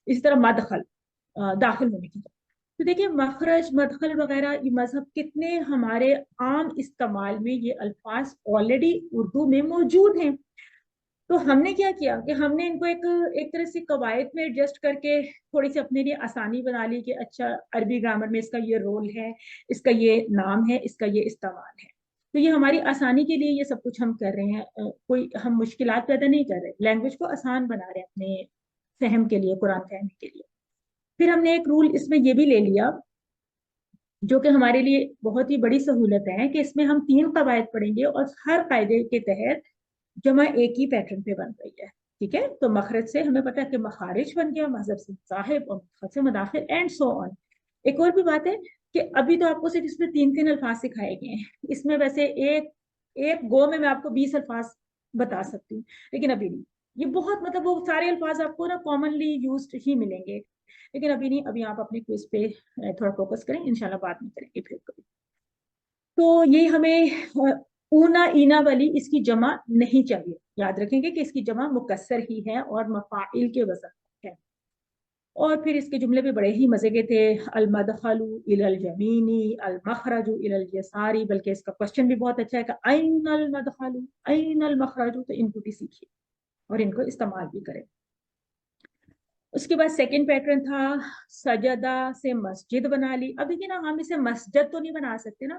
اسی طرح مدخل داخل ہونے کی جگہ. تو دیکھیں مخرج مدخل وغیرہ یہ مذہب کتنے ہمارے عام استعمال میں یہ الفاظ آلریڈی اردو میں موجود ہیں. تو ہم نے کیا کیا کہ ہم نے ان کو ایک طرح سے قواعد میں ایڈجسٹ کر کے تھوڑی سی اپنے لیے آسانی بنا لی کہ اچھا عربی گرامر میں اس کا یہ رول ہے، اس کا یہ نام ہے، اس کا یہ استعمال ہے. تو یہ ہماری آسانی کے لیے یہ سب کچھ ہم کر رہے ہیں، کوئی ہم مشکلات پیدا نہیں کر رہے، لینگویج کو آسان بنا رہے ہیں اپنے فہم کے لیے، قرآن فہم کے لیے. پھر ہم نے ایک رول اس میں یہ بھی لے لیا جو کہ ہمارے لیے بہت ہی بڑی سہولت ہے، کہ اس میں ہم 3 قواعد پڑھیں گے اور ہر قاعدے کے تحت جمع ایک ہی پیٹرن پہ بن رہی ہے. ٹھیک ہے. تو مخرج سے ہمیں پتا ہے کہ مخارج بن گیا، مذہب سے مذاہب، اور مدخل سے مداخل، اینڈ سو آن. ایک اور بھی بات ہے کہ ابھی تو آپ کو صرف اس میں 3 الفاظ سکھائے گئے ہیں. اس میں ویسے ایک گو میں آپ کو 20 الفاظ بتا سکتی ہوں، لیکن ابھی نہیں. یہ بہت مطلب وہ سارے الفاظ آپ کو نا کامنلی یوزڈ ہی ملیں گے، لیکن ابھی نہیں. ابھی آپ اپنے کوئز پہ تھوڑا فوکس کریں، انشاءاللہ بعد میں کریں گے پھر کبھی. تو یہ ہمیں اونا اینا والی اس کی جمع نہیں چاہیے، یاد رکھیں گے کہ اس کی جمع مکسر ہی ہے اور مفاعل کے وزن ہے. اور پھر اس کے جملے بھی بڑے ہی مزے کے تھے، المدخل الی الیمین، المخرج الی الیسار. بلکہ اس کا کوشچن بھی بہت اچھا ہے کہ این المدخل این المخرج. تو ان کو بھی سیکھیے اور ان کو استعمال بھی کریں. اس کے بعد سیکنڈ پیٹرن تھا سجدہ سے مسجد بنا لی. اب دیکھیے نا، ہم اسے مسجد تو نہیں بنا سکتے نا،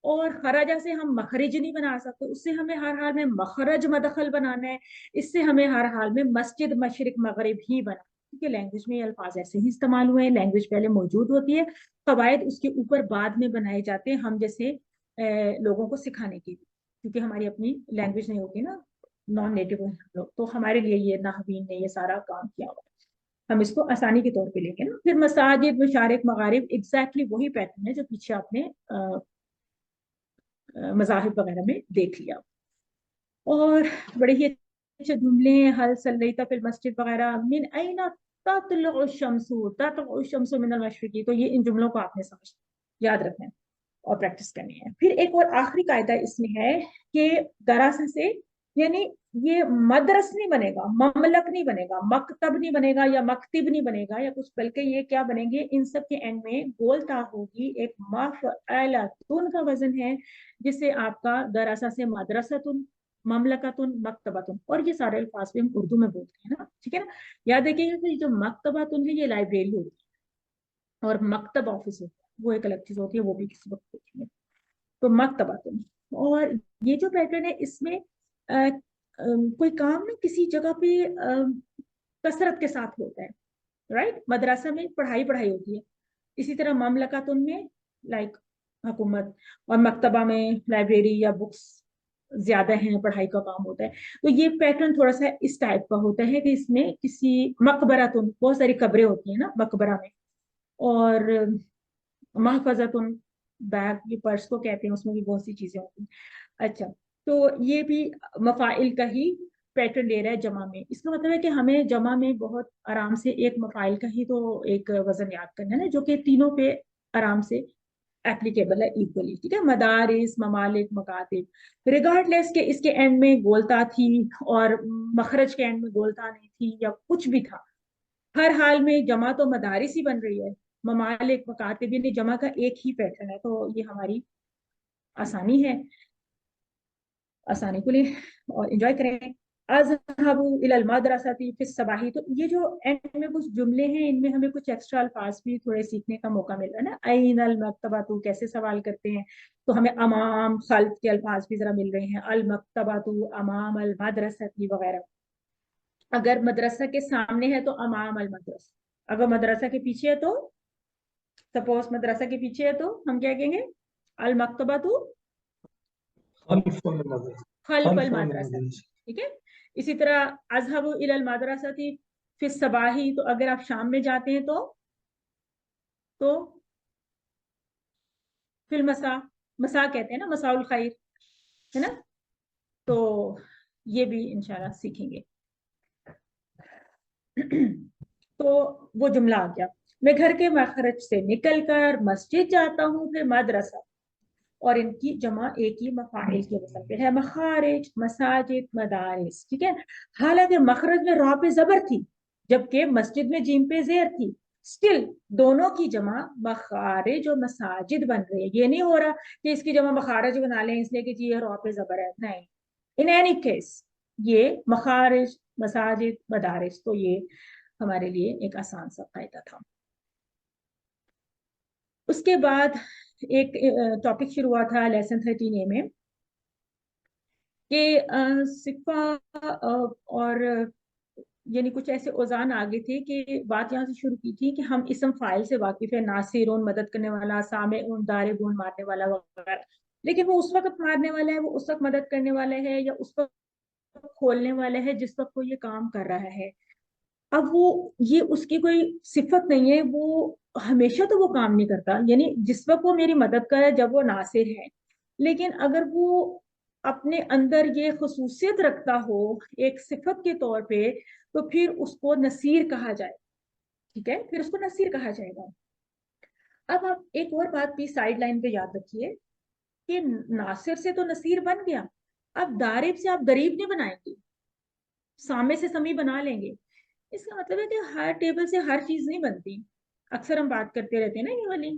اور خراجہ سے ہم مخرج نہیں بنا سکتے، اس سے ہمیں ہر حال میں مخرج مدخل بنانا ہے. اس سے ہمیں ہر حال میں مسجد مشرق مغرب ہی بنا، کیونکہ لینگویج میں یہ الفاظ ایسے ہی استعمال ہوئے ہیں. لینگویج پہلے موجود ہوتی ہے، قواعد اس کے اوپر بعد میں بنائے جاتے ہیں ہم جیسے لوگوں کو سکھانے کے لیے، کیونکہ ہماری اپنی لینگویج نہیں ہوتی نا، نان نیٹو لوگ. تو ہمارے لیے یہ نحوین نے یہ سارا کام کیا ہوا ہے، ہم اس کو آسانی کے طور پہ لیں گے نا. پھر مساجد مشارق مغارب ایگزیکٹلی وہی پیٹرن ہے جو پیچھے آپ نے مذاہب وغیرہ میں دیکھ لیا. اور بڑے ہی اچھے جملے ہیں، حل صلیت فی المسجد وغیرہ، من این تطلع الشمس تطلع الشمس من المشرق. تو یہ ان جملوں کو آپ نے سمجھ یاد رکھنا ہے اور پریکٹس کرنی ہے. پھر ایک اور آخری قاعدہ اس میں ہے کہ دراسہ سے یعنی یہ مدرس نہیں بنے گا، مملک نہیں بنے گا، مکتب نہیں بنے گا یا مکتب نہیں بنے گا یا کچھ، بلکہ یہ کیا بنیں گے، ان سب کے اینڈ میں گول تا ہوگی، ایک مفعلۃ کا وزن ہے، جس سے آپ کا دراسہ سے مدرستن، مملکتن، مکتبتن. اور یہ سارے الفاظ بھی ہم اردو میں بولتے ہیں نا، ٹھیک ہے نا. یاد رکھیں گے کہ جو مکتبتن ہے یہ لائبریری ہوتی ہے، اور مکتب آفس ہوتا ہے وہ ایک الگ چیز ہوتی ہے، وہ بھی کسی وقت دیکھیں گے. تو مکتبتن. اور یہ جو پیٹرن ہے اس میں کوئی کام نا کسی جگہ پہ کثرت کے ساتھ ہوتا ہے، رائٹ. مدرسہ میں پڑھائی ہوتی ہے، اسی طرح مملکتن میں لائک حکومت، اور مکتبہ میں لائبریری یا بکس زیادہ ہیں، پڑھائی کا کام ہوتا ہے. تو یہ پیٹرن تھوڑا سا اس ٹائپ کا ہوتا ہے کہ اس میں کسی مقبرتن، بہت ساری قبریں ہوتی ہیں نا مقبرہ میں، اور محفظتن، بیگ یہ پرس کو کہتے ہیں، اس میں بھی بہت سی چیزیں ہوتی ہیں. اچھا، تو یہ بھی مفاعل کا ہی پیٹرن لے رہا ہے جمع میں. اس کا مطلب ہے کہ ہمیں جمع میں بہت آرام سے ایک مفاعل کا ہی تو ایک وزن یاد کرنا ہے، جو کہ تینوں پہ آرام سے ایپلیکیبل ہے ایکولی. ٹھیک ہے. مدارس، ممالک، مکاتب، ریگارڈ لیس کہ اس کے اینڈ میں گولتا تھی اور مخرج کے اینڈ میں گولتا نہیں تھی یا کچھ بھی تھا، ہر حال میں جمع تو مدارس ہی بن رہی ہے، ममालिक मकातिबिन जमा का एक ही पैटर्न है, तो ये हमारी आसानी है, आसानी को लिए और एंजॉय करें। अज़हबु इलल मदरसती फिस सबाही, तो ये जो एंड में कुछ जुमले हैं इनमें हमें कुछ एक्स्ट्रा अल्फाज भी थोड़े सीखने का मौका मिल रहा है ना। अइनल मक्तबतु कैसे सवाल करते हैं, तो हमें अमाम खल्फ के अल्फाज भी जरा मिल रहे हैं, अल मक्तबतु अमाम अल मदरसती वगैरह। अगर मदरसा के सामने है तो अमाम अल मदरसा, अगर मदरसा के पीछे है तो, सपोज मदरसा के पीछे है तो हम क्या कहेंगे, अल मक्तबतु खल्फ अल मदरसा, ठीक है। इसी तरह अज़हबु इलल मदरसती फिस सबाही, तो अगर आप शाम में जाते हैं तो फिल मसा, मसा कहते हैं ना, मसाउल खैर, है ना। तो ये भी इंशाल्लाह सीखेंगे। तो वो जुमला आ गया, मैं घर के मखरज से निकलकर मस्जिद जाता हूँ, फिर मदरसा, और इनकी जमा एक ही मफाइल के वजन पे है, मखारिज मसाजिद मदारिस, ठीक है। हालांकि मखरज में रा पे जबर थी जबकि मस्जिद में जीम पे जेर थी, स्टिल दोनों की जमा मखारिज और मसाजिद बन रही है। ये नहीं हो रहा कि इसकी जमा मखारिज बना लें इसलिए कि जी ये रा पे जबर है, नहीं। इन एनी केस ये मखारिज मसाजिद मदारिस, तो ये हमारे लिए एक आसान सा कायदा था। उसके बाद एक टॉपिक शुरू हुआ था लेसन 13A में कि सिक्का और यानी कुछ ऐसे औजान आगे थे कि बात यहाँ से शुरू की थी कि हम इसम फाइल से वाकिफ है, नासिरून मदद करने वाला, सामेउन दारिबुन मारने वाला वगैरह, लेकिन वो उस वक्त मारने वाला है, वो उस वक्त मदद करने वाला है, या उस वक्त खोलने वाला है जिस वक्त वो ये काम कर रहा है। अब वो ये उसकी कोई सिफत नहीं है, वो हमेशा तो वो काम नहीं करता, यानी जिस वक्त वो मेरी मदद करे जब वो नासिर है, लेकिन अगर वो अपने अंदर ये खसूसियत रखता हो एक सिफत के तौर पे, तो फिर उसको नसीर कहा जाए, ठीक है, फिर उसको नसीर कहा जाएगा। अब आप एक और बात भी साइड लाइन पे याद रखिए कि नासिर से तो नसीर बन गया, अब दारिब से आप गरीब नहीं बनाएंगे, सामे से समी बना लेंगे। इसका मतलब है कि हर टेबल से हर चीज नहीं बनती, अक्सर हम बात करते रहते हैं ना ये वाली,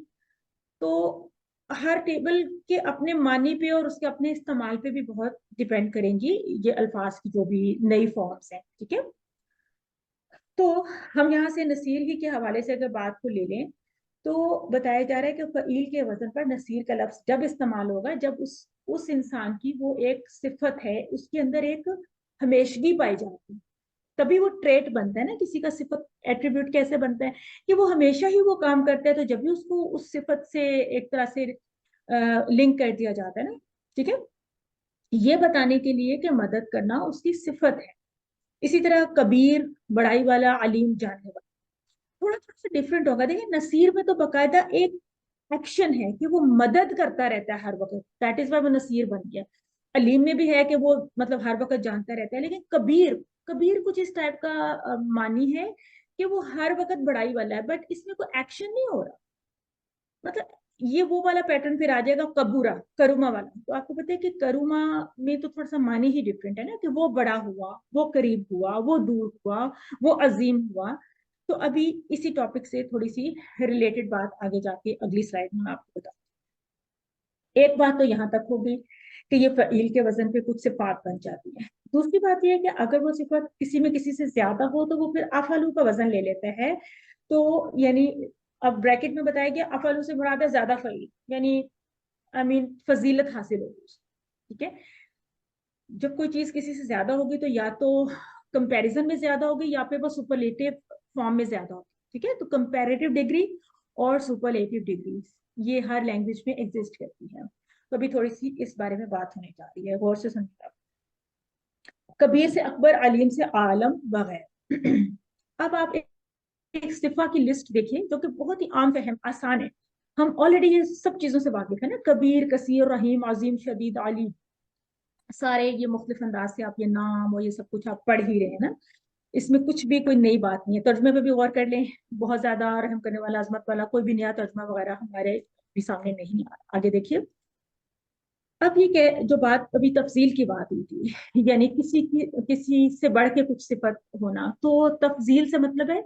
तो हर टेबल के अपने मानी पे और उसके अपने इस्तेमाल पे भी बहुत डिपेंड करेंगी ये अल्फाज की जो भी नई फॉर्म्स हैं, ठीक है। तो हम यहाँ से नसीर ही के हवाले से अगर बात को ले लें तो बताया जा रहा है कि फ़ईल के वजन पर नसीर का लफ्ज जब इस्तेमाल होगा जब उस इंसान की वो एक सिफत है, उसके अंदर एक हमेशगी पाई जाती है, तभी वो ट्रेट बनता है ना। किसी का सिफत एट्रीब्यूट कैसे बनता है कि वो हमेशा ही वो काम करता है, तो जब भी उसको उस सिफत से एक तरह से लिंक कर दिया जाता है ना, ठीक है, ये बताने के लिए कि मदद करना उसकी सिफत है। इसी तरह कबीर बड़ाई वाला, अलीम जानने वाला, थोड़ा थोड़ा सा डिफरेंट होगा। देखिए नसीर में तो बाकायदा एक एक्शन है कि वो मदद करता रहता है हर वक्त, दैट इज वाई वो नसीर बन गया। अलीम में भी है कि वो मतलब हर वक्त जानता रहता है, लेकिन कबीर कबीर कुछ इस टाइप का मानी है कि वो हर वक्त बड़ाई वाला है, बट इसमें कोई एक्शन नहीं हो रहा। मतलब ये वो वाला पैटर्न फिर आ जाएगा कबूरा, करुमा वाला। तो आपको पता है कि करुमा में तो थोड़ा सा मानी ही डिफरेंट है ना, कि वो बड़ा हुआ, वो करीब हुआ, वो दूर हुआ, वो अजीम हुआ। तो अभी इसी टॉपिक से थोड़ी सी रिलेटेड बात आगे जाके अगली स्लाइड में आपको बता। एक बात तो यहाँ तक होगी कि ये फ़ईल के वजन पे कुछ सिफात बन जाती है। दूसरी बात यह है कि अगर वो सिफत किसी में किसी से ज्यादा हो तो वो फिर अफअलू का वजन ले लेता है। तो यानी अब ब्रैकेट में बताया गया अफअलू से मुराद है ज्यादा फ़ईल, यानी आई मीन फजीलत हासिल होगी, ठीक है। जब कोई चीज किसी से ज्यादा होगी तो या तो कंपैरिजन में ज्यादा होगी या फिर वो सुपरलेटिव फॉर्म में ज्यादा होगी, ठीक है। तो कंपैरेटिव डिग्री और सुपरलेटिव डिग्री ये हर लैंग्वेज में एग्जिस्ट करती है। तो अभी थोड़ी सी इस बारे में बात होने जा रही है, गौर से सुनिएगा। कबीर से अकबर, अलीम से आलम वगैरह। अब आप एक सिफा की लिस्ट देखिए जो कि बहुत ही आम फहम आसान है, हम ऑलरेडी ये सब चीजों से वाकिफ है ना। कबीर, कसीर, रहीम, अजीम, शदीद, अली, सारे ये मुख्तलिफ अंदाज से आप ये नाम और ये सब कुछ आप पढ़ ही रहे हैं ना। इसमें कुछ भी कोई नई बात नहीं है। तर्जमे पे भी गौर कर लें, बहुत ज्यादा रहम करने वाला, अजमत वाला कोई भी नया तर्जमा वगैरह हमारे भी सामने नहीं आ रहा। आगे देखिए। अब ये जो बात अभी तफजील की बात हुई थी, यानी किसी से बढ़ के कुछ सिफत होना, तो तफजील से मतलब है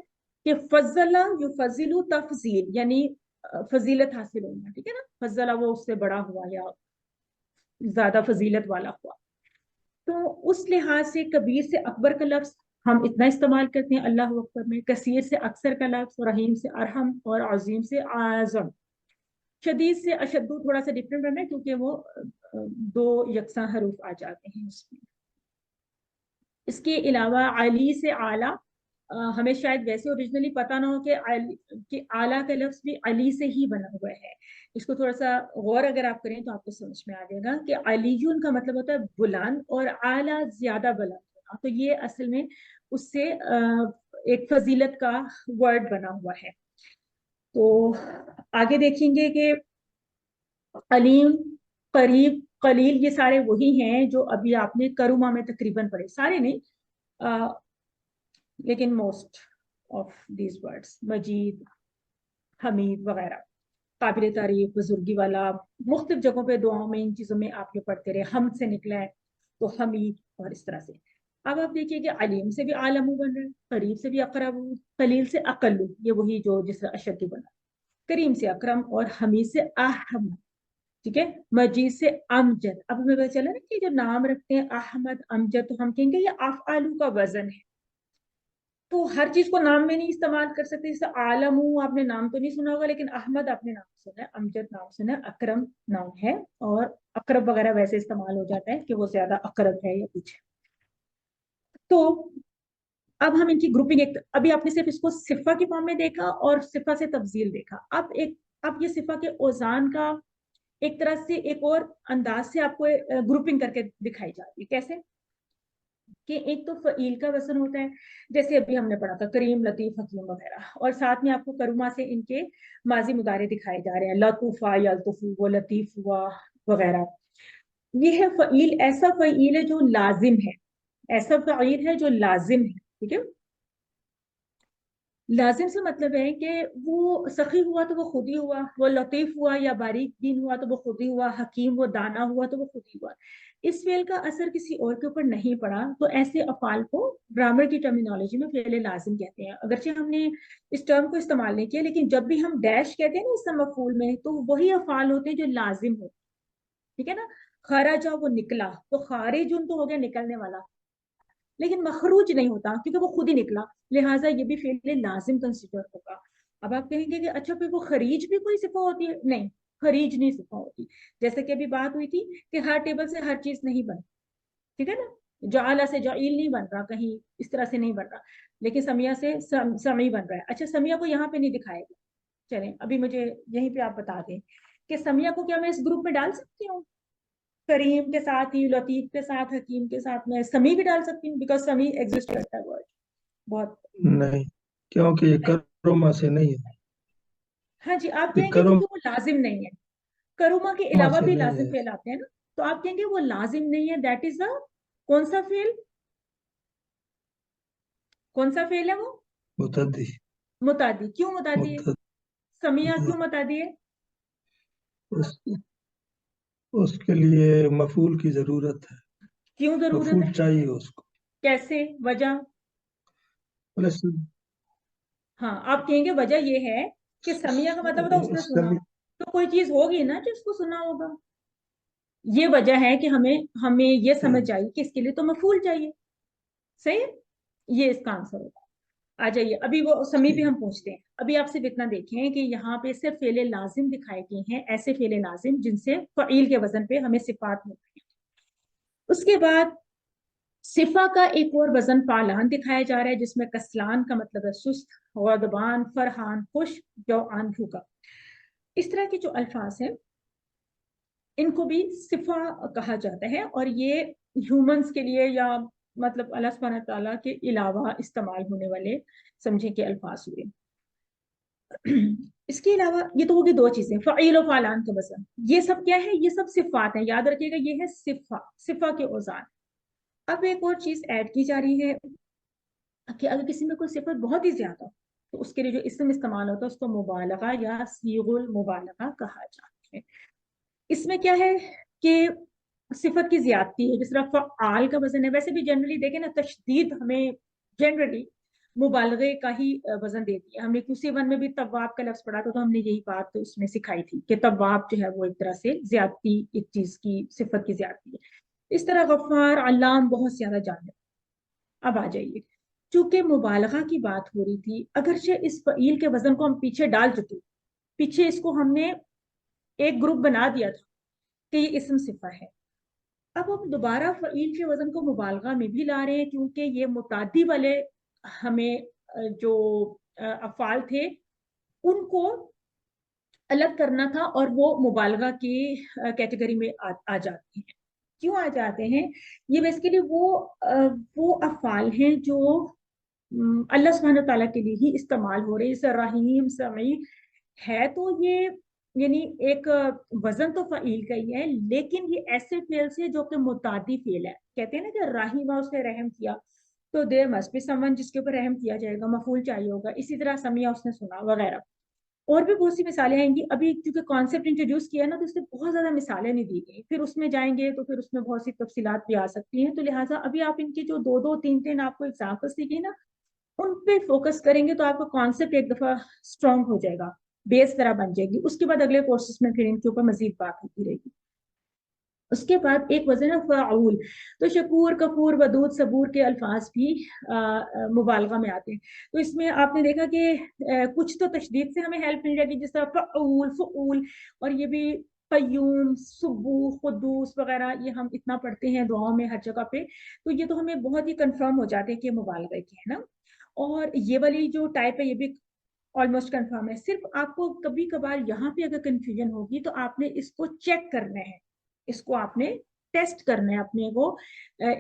کہ فضلہ युफज़िलु तफजील यानी फजीलत हासिल होना, ठीक है ना, फजला वो उससे बड़ा हुआ या ज्यादा फजीलत वाला हुआ। तो उस लिहाज से कबीर से अकबर का लफ्ज हम इतना इस्तेमाल करते हैं अल्लाह अकबर में, कसीर से अक्सर का लफ्ज, रहीम से अरहम और अजीम से आजम। शदीद से अशद्दु थोड़ा सा डिफरेंट है क्योंकि वो दो यकसा हरूफ आ जाते हैं उसमें। इसके अलावा अली से आला, हमें शायद वैसे ओरिजिनली पता ना हो कि आला का लफ्ज भी अली से ही बना हुआ है। इसको थोड़ा सा गौर अगर आप करें तो आपको समझ में आ जाएगा कि अलीयुन का मतलब होता है बुलंद और आला ज्यादा बुलंद होना, तो ये असल में उससे एक फजीलत का वर्ड बना हुआ है। तो आगे देखेंगे कि अलीम, करीब, कलील, ये सारे वही हैं जो अभी आपने करुमा में तकरीबन पढ़े, सारे नहीं लेकिन मोस्ट ऑफ दीज वर्ड्स, मजीद, हमीद वगैरह, काबिल तारीफ, बुजुर्गी वाला, मुख्तलिफ जगहों पे दुआओं में इन चीज़ों में आप ये पढ़ते रहे, हम से निकला है तो हमीद और इस तरह से। अब आप देखिए कि अलीम से भी आलमू बन रहा है, करीब से भी अकरबू, कलील से अकल्लू, ये वही जो जिस अशद्दु बना, करीम से अकरम और हमीद से अहमद, ठीक है, मजीद से अमजद। अब हमें पता चला ना कि जो नाम रखते हैं अहमद अमजद तो हम कहेंगे ये अफ़आलू का वजन है, तो हर चीज को नाम में नहीं इस्तेमाल कर सकते। जैसे आलमू आपने नाम तो नहीं सुना होगा लेकिन अहमद आपने नाम सुना है, अमजद नाम सुना है, अकरम नाम है, और अकरब वगैरह वैसे इस्तेमाल हो जाता है कि वो ज्यादा अकरब है या कुछ है। तो अब हम इनकी ग्रुपिंग, एक अभी आपने सिर्फ इसको सिफा की फॉर्म में देखा और सिफा से तफजील देखा, अब ये सिफा के औजान का एक तरह से एक और अंदाज से आपको ग्रुपिंग करके दिखाई जाती है। कैसे कि एक तो फ़ईल का वजन होता है, जैसे अभी हमने पढ़ा था करीम, लतीफ, हकीम वगैरह, और साथ में आपको करुमा से इनके माजी मुदारे दिखाए जा रहे हैं, लतूफा, यलतुफू, वो लतीफ हुआ वगैरह। ये है फ़ईल, ऐसा फ़ईल है जो लाजिम है, ऐसा फ़ईल है जो लाजिम है, ठीक है। लाजिम से मतलब है कि वो सखी हुआ तो वो खुद ही हुआ, वो लतीफ हुआ या बारीक बीन हुआ तो वो खुद ही हुआ, हकीम वो दाना हुआ तो वो खुद ही हुआ। इस फेल का असर किसी और के ऊपर नहीं पड़ा, तो ऐसे अफाल को ग्रामर की टर्मिनोलॉजी में फेल लाजिम कहते हैं। अगरचे हमने इस टर्म को इस्तेमाल नहीं किया, लेकिन जब भी हम डैश कहते हैं ना इस मफूल में, तो वही अफाल होते हैं जो लाजिम होते हैं, ठीक है ना। खराजा वो निकला, तो खारिजुन तो हो गया निकलने वाला, लेकिन मखरूज नहीं होता क्योंकि वो खुद ही निकला, लिहाजा ये भी फेल लाजिम कंसिडर होगा। अब आप कहेंगे कि अच्छा फिर वो खरीज भी कोई सिफा होती है? नहीं, खरीज नहीं सिफा होती। जैसे कि अभी बात हुई थी कि हर टेबल से हर चीज नहीं बन, ठीक है ना, जाला से जाइल नहीं बन रहा, कहीं इस तरह से नहीं बन रहा, लेकिन समिया से समी बन रहा है। अच्छा समिया को यहाँ पे नहीं दिखाएगा, चलें अभी मुझे यहीं पे आप बता दें कि समिया को क्या मैं इस ग्रुप में डाल सकती हूँ? करीम के साथ ही, लतीफ के साथ, हकीम के साथ मैं समी भी डाल सकती हूँ, बिकॉज समी एग्जिस्ट करता है वर्ड बहुत। नहीं, क्योंकि ये करुमा से नहीं है, हाँ जी, आप ये कहेंगे क्योंकि वो लाजिम नहीं है, करुमा के करुमा अलावा से भी नहीं लाजिम है। फेल आते हैं ना, तो आप कहेंगे वो लाजिम नहीं है, दैट इज अ कौन सा फेल, कौन सा फेल है वो? मुतद्दी, मुतादी। क्यों मुतादी है? समिया क्यों मुतादी है? उस, उसके लिए मफूल की जरूरत है, क्यों जरूरत मफूल है? चाहिए उसको। कैसे, वजह? प्लस हाँ, आप कहेंगे वजह ये है कि समिया का मतलब होता है उसने सुना, तो कोई चीज होगी ना जिसको सुना होगा, ये वजह है कि हमें हमें ये समझ आई कि इसके लिए तो मफूल चाहिए। सही है, ये इसका आंसर होगा। आ जाइए अभी वो समी पे हम पूछते हैं। अभी आप सिर्फ इतना देखें कि यहाँ पे सिर्फ फेले लाजिम दिखाए गए हैं, ऐसे फेले लाजिम जिनसे फ़ईल के वजन पे हमें सिफात मिलती है। उसके बाद सिफा का एक और वजन फालान दिखाया जा रहा है, जिसमें कस्लान का मतलब है सुस्त, गदबान, फरहान, खुश, जौआन, भूखा। इस तरह के जो अल्फाज हैं इनको भी सिफा कहा जाता है, और ये ह्यूमंस के लिए या मतलब अल्लाह सुब्हानहू व तआला के अलावा इस्तेमाल होने वाले समझे के अल्फाज हुए। इसके अलावा ये तो होगी दो चीजें, फ़ईल और फ़ालान का वजन, ये सब क्या है? ये सब सिफात है, याद रखिएगा ये है सिफा, सिफा के औजान। अब एक और चीज ऐड की जा रही है कि अगर किसी में कोई सिफत बहुत ही ज्यादा हो तो उसके लिए जो इसम इस्तेमाल होता है उसको मुबालगा या सीगुल मुबालगा कहा जाता है। इसमें क्या है कि सिफत की ज्यादती है, जिस तरह फ़आल का वजन है, वैसे भी जनरली देखें ना तशदीद हमें जनरली मुबालगे का ही वजन देती है। हमने QC1 में भी तवाब का लफ्ज पढ़ा था, तो हमने यही बात तो उसमें सिखाई थी कि तवाब जो है वो एक तरह से ज्यादती, एक चीज की सिफत की ज्यादती है। इस तरह गफ्फार, अल्लाम बहुत ज्यादा जानते। अब आ जाइए, चूंकि मुबालगा की बात हो रही थी, अगरचे इस फ़ईल के वजन को हम पीछे डाल चुके, पीछे इसको हमने एक ग्रुप बना दिया था कि ये इस्म सिफा है। अब हम दोबारा फ़ईल के वजन को मुबालगा में भी ला रहे हैं, क्योंकि ये मुतादी वाले हमें जो अफ़ाल थे उनको अलग करना था, और वो मुबालगा की कैटेगरी में आ जाते हैं। क्यों आ जाते हैं? ये बेसिकली वो अफ़ाल हैं जो अल्लाह सुब्हानहू तआला के लिए ही इस्तेमाल हो रहे हैं। जैसे रहीम, समी है, तो ये यानी एक वजन तो फ़ईल का ही है, लेकिन ये ऐसे फेल से जो कि मुतादी फेल है। कहते हैं ना कि राहिमा, उसने रहम किया, तो देयर मस्ट बी समवन जिसके ऊपर रहम किया जाएगा, मफूल चाहिए होगा। इसी तरह समिया, उसने सुना, वगैरह और भी बहुत सी मिसालें आएंगी। अभी क्योंकि कॉन्सेप्ट इंट्रोड्यूस किया ना, तो उससे बहुत ज्यादा मिसालें नहीं दी गई, फिर उसमें जाएंगे तो फिर उसमें बहुत सी तफसीलात भी आ सकती हैं। तो लिहाजा अभी आप इनके जो दो दो तीन तीन आपको एग्जाम्पल्स दिखे ना, उन पे फोकस करेंगे तो आपका कॉन्सेप्ट एक दफा स्ट्रांग हो जाएगा, बेस तरह बन जाएगी। उसके बाद अगले कोर्सेज में फिर इनके ऊपर मजीद बात होती रहेगी। उसके बाद एक वजन है फ़ाउल। तो शकूर, कफूर, वदूद, सबूर के अल्फाज भी मुबालगा में आते हैं। तो इसमें आपने देखा कि कुछ तो तशदीद से हमें हेल्प मिल जाएगी, जिस तरह फ़ाउल, फ़ऊल, और ये भी क़य्यूम, सुबूह, क़ुद्दूस वगैरह, ये हम इतना पढ़ते हैं दुआओं में हर जगह पे। तो ये तो हमें बहुत ही कंफर्म हो जाते हैं कि मुबालगा की है ना। और ये वाली जो टाइप है, ये भी ऑलमोस्ट कंफर्म है। सिर्फ आपको कभी कभार यहाँ पे अगर कंफ्यूजन होगी तो आपने इसको चेक करना है, इसको आपने टेस्ट करना है अपने को